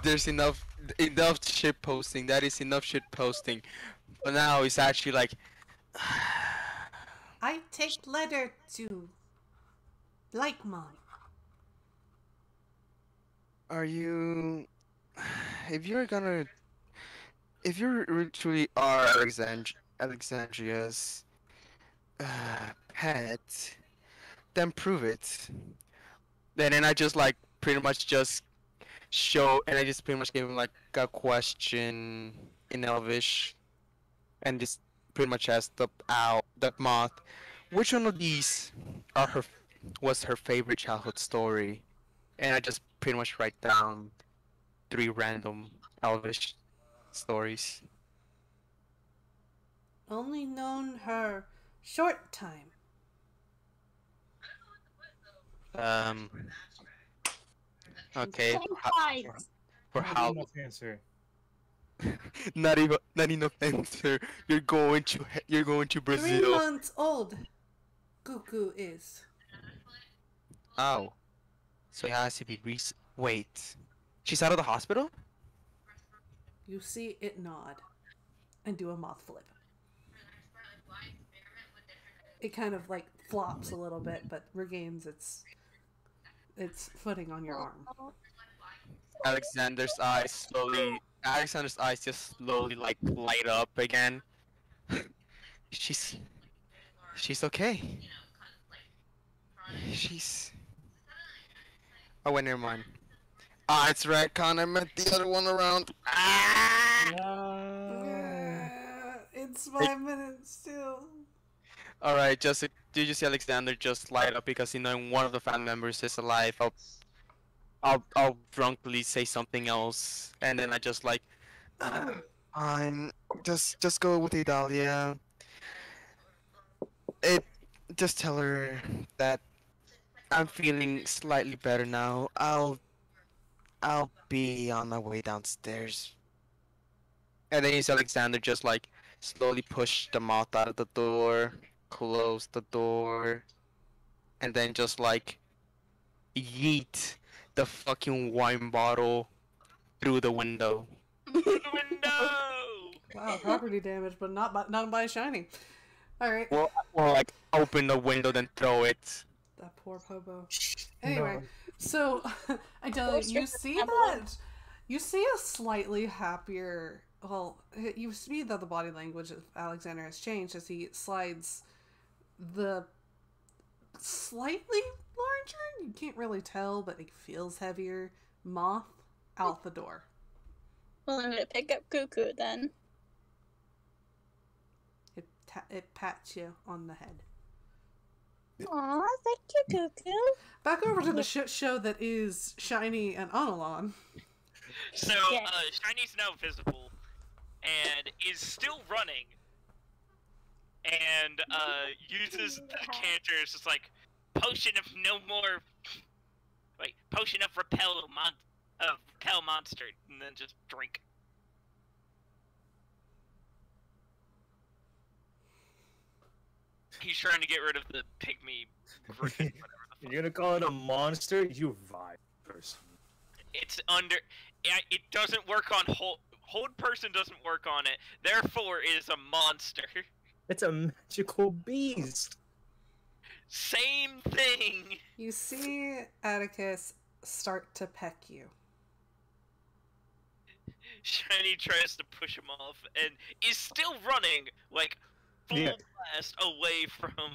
There's enough shit posting. That is enough shit posting. But now it's actually like. I take letter to like mom. Are you? If you truly are Alexandria's pet, then prove it. Then I just like pretty much just show, and I just pretty much gave him like a question in Elvish, and just pretty much asked the moth, which one of these was her favorite childhood story, and I just pretty much write down 3 random Elvish stories. Only known her short time. Um. Okay. For Not how? enough answer. Not enough answer. You're going to 3 Brazil. months old. Cuckoo is. Oh. So it has to be Wait. She's out of the hospital? You see it nod and do a moth flip. It kind of like flops a little bit, but regains its footing on your arm. Alexander's eyes just slowly like light up again. She's okay. She's Oh wait, never mind. Ah, it's right, Con. I meant the other one around. Ah! It's 5 minutes still. Alright, did you see Alexander just light up because one of the family members is alive? I'll drunkenly say something else, and then I just like, I'm just go with Idalia. Just tell her that I'm feeling slightly better now. I'll be on my way downstairs. And then you see Alexander just like slowly push the moth out of the door, close the door, and then just like yeet the fucking wine bottle through the window. No! Wow, property damage, but not by Shiny. All right. Well, like open the window then throw it. That poor Pobo. Anyway, No. so I tell you, you see a slightly happier. Well, you see that the body language of Alexander has changed as he slides the slightly larger. You can't really tell, but it feels heavier. Moth out the door. Well, I'm gonna pick up Cuckoo then. It pats you on the head. Aw, thank you, Cuckoo. Back over to the shit show that is Shiny and Onalon. So, Yes. Shiny's now visible, and is still running, and, uses the decanters as, like, potion of repel monster, and then just drink. He's trying to get rid of the pygmy griffin, whatever the fuck. You're gonna call it a monster? You vile person. It's it doesn't work on hold person doesn't work on it, therefore it is a monster. It's a magical beast. Same thing! You see Atticus start to peck you. Shiny tries to push him off and is still running, like, full blast away from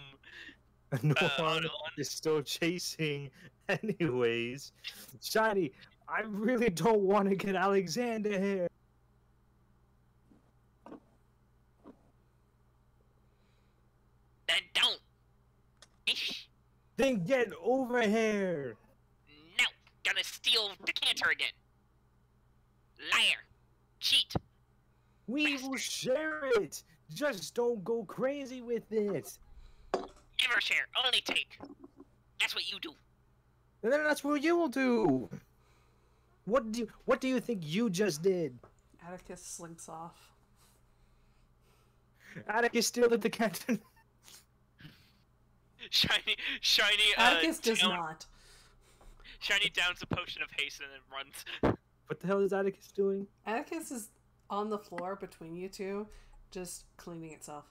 No one is still chasing anyways. Shiny, I really don't want to get Alexander here. Then don't! Ish. Then get over here. No! Gonna steal decanter again! Liar! Cheat! We will share it. Just don't go crazy with it. Never share, only take. That's what you do. And then that's what you will do. What do you think you just did? Atticus slinks off. Atticus still at the canton. Shiny, Atticus does not. Shiny downs a potion of haste and then runs. What the hell is Atticus doing? Atticus is on the floor between you two, just cleaning itself.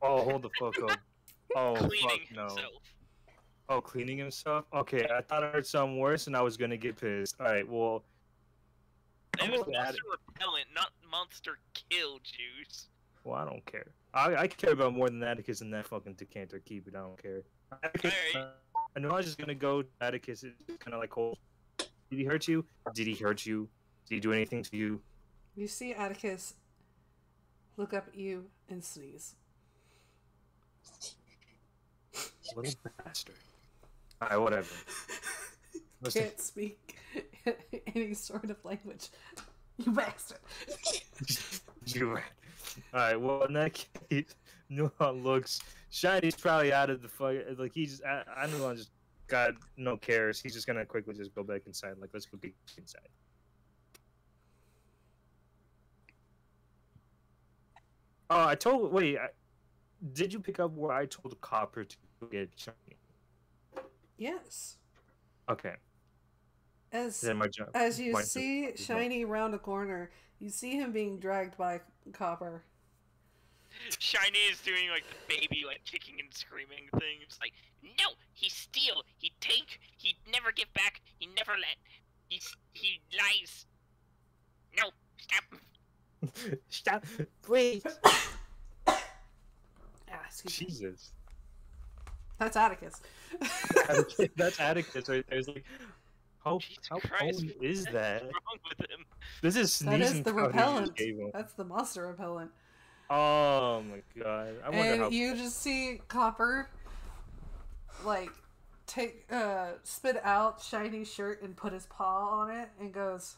Oh, hold the fuck up. Oh, Cleaning fuck no. himself. Oh, cleaning himself? Okay, I thought I heard something worse and I was gonna get pissed. Alright, well... It was gonna add monster repellent, not monster kill juice. Well, I don't care. I care about more than Atticus and that fucking decanter. Keep it, I don't care. Atticus, Alright. I know I was just gonna go Atticus. It's kind of like, cold. Did he hurt you? Did he hurt you? Did he do anything to you? You see Atticus look up at you and sneeze. Little bastard. Alright, whatever. Can't speak. any sort of language. You bastard. Alright, well, in that case, Nuon looks. Shiny's probably out of the fight. Like, he's. I Nuon just got no cares. He's just gonna quickly just go back inside. Like, let's go get inside. Oh, Wait, did you pick up where I told Copper to get Shiny? Yes. Okay. As my job. you see Shiny round a corner, you see him being dragged by Copper. Shiny is doing like the baby, like kicking and screaming thing. It's like, no, he steal, he take, he never give back, he never let, he lies. No, stop. Stop, please. Excuse me. Jesus. That's Atticus. That's Atticus right there. It's like, how Christ, old is that? What's wrong with him? This is sneezing. That is the powder you repellent. just gave him. That's the monster repellent. Oh my god. I wonder And how. you just see Copper, like, spit out Shiny's shirt and put his paw on it and goes,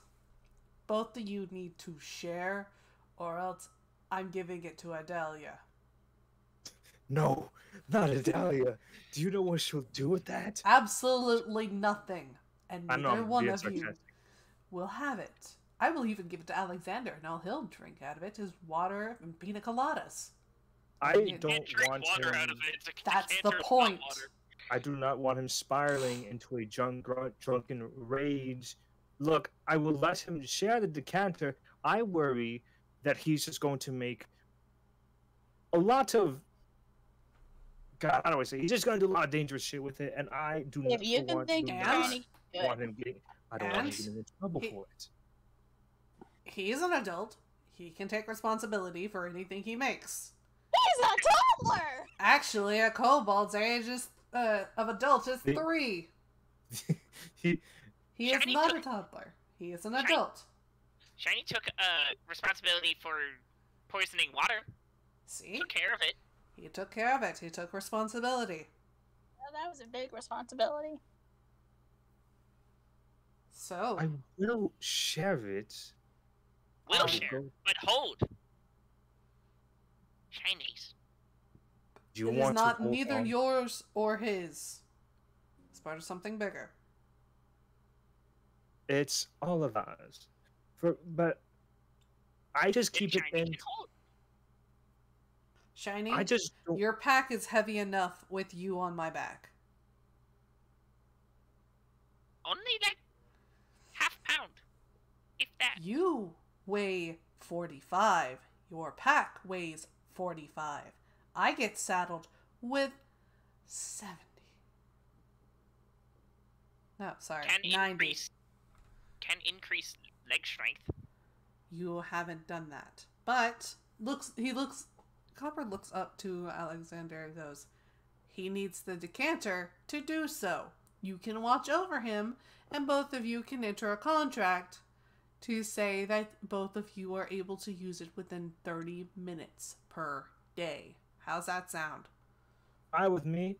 both of you need to share, or else I'm giving it to Adelia. No, not Adalia. Do you know what she'll do with that? Absolutely nothing. And I know, neither I'm one being of you sarcastic. will have it. I will even give it to Alexander, and all he'll drink out of it is water and pina coladas. I You don't Can't drink want water him. out of it. It's a That's the decanter of hot point. water. I do not want him spiraling into a drunken rage. Look, I will let him share the decanter. I worry that he's just going to make a lot of. God, I don't want to say he's just going to do a lot of dangerous shit with it, and I do If you can want, think do of not Shiny, want him getting. I don't want him And getting in trouble he- for it. He's an adult. He can take responsibility for anything he makes. he's a toddler! Actually, a kobold's age is, of adult is 3. he, He is Shiny not a took- toddler. He is an Shiny- adult. Shiny took responsibility for poisoning water. See? Took care of it. He took care of it. He took responsibility. Well, that was a big responsibility. So, I will share it. Will Um, share, but hold. Shinies. Do you it is want not to hold neither on? yours or his. It's part of something bigger. It's all of ours. But I just keep it Shiny in. can hold. Shiny, I just don't. your pack is heavy enough with you on my back. Only like half pound, if that. You weigh 45. Your pack weighs 45. I get saddled with 70. No, sorry, Can 90. increase leg strength. You haven't done that. But Copper looks up to Alexander and goes, he needs the decanter to do so. You can watch over him, and both of you can enter a contract to say that both of you are able to use it within 30 minutes per day. How's that sound? Fine with me.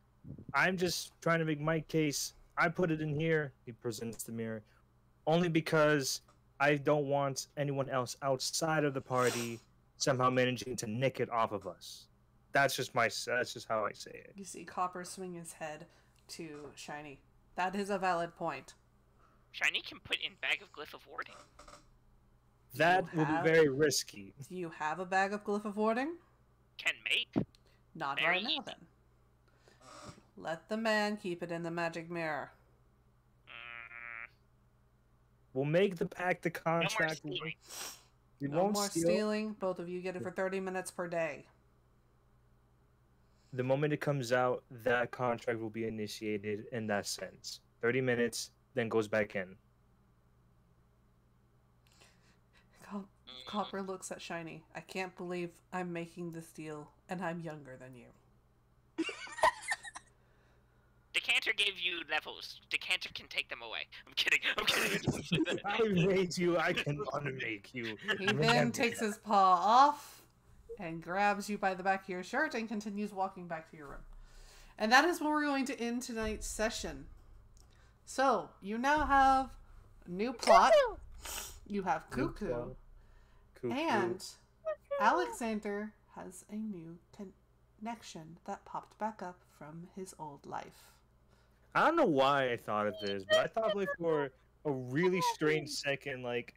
I'm just trying to make my case. I put it in here. He presents the mirror. Only because I don't want anyone else outside of the party somehow managing to nick it off of us. That's just how I say it. You see Copper swing his head to Shiny. That is a valid point. Shiny can put in bag of glyph of warding. That You will be have- very risky. Do you have a bag of glyph of warding? Can make. Not Very right now, easy. then. Let the man keep it in the magic mirror. We'll make the pact, the No more contract. stealing. We No won't more steal. stealing. Both of you get it for 30 minutes per day. The moment it comes out, that contract will be initiated in that sense. 30 minutes, then goes back in. Copper looks at Shiny. I can't believe I'm making this deal, and I'm younger than you. Decanter gave you levels. Decanter can take them away. I'm kidding. I'm kidding. I made you, I can unmake you. He then takes his paw off and grabs you by the back of your shirt and continues walking back to your room. And that is where we're going to end tonight's session. So, you now have new plot. You have New Cuckoo. plot. Cuckoo. And Alexander has a new connection that popped back up from his old life. I don't know why I thought of this, but I thought like for a really strange second, like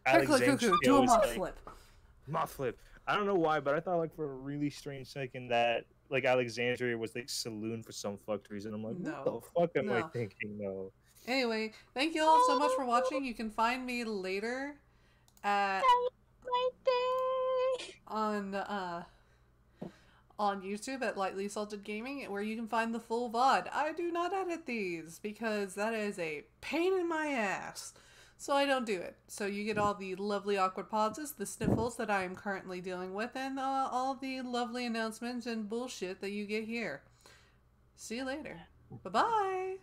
Quickly, Cuckoo, do a was moth like flip. moth flip. I don't know why, but I thought like for a really strange second that like Alexandria was like saloon for some fucked reason. I'm like, what the fuck am I No. thinking? No. Anyway, thank you all so much for watching. You can find me later at on YouTube at Lightly Salted Gaming, where you can find the full VOD. I do not edit these because that is a pain in my ass. So I don't do it. So you get all the lovely awkward pauses, the sniffles that I am currently dealing with, and all the lovely announcements and bullshit that you get here. See you later. Bye-bye.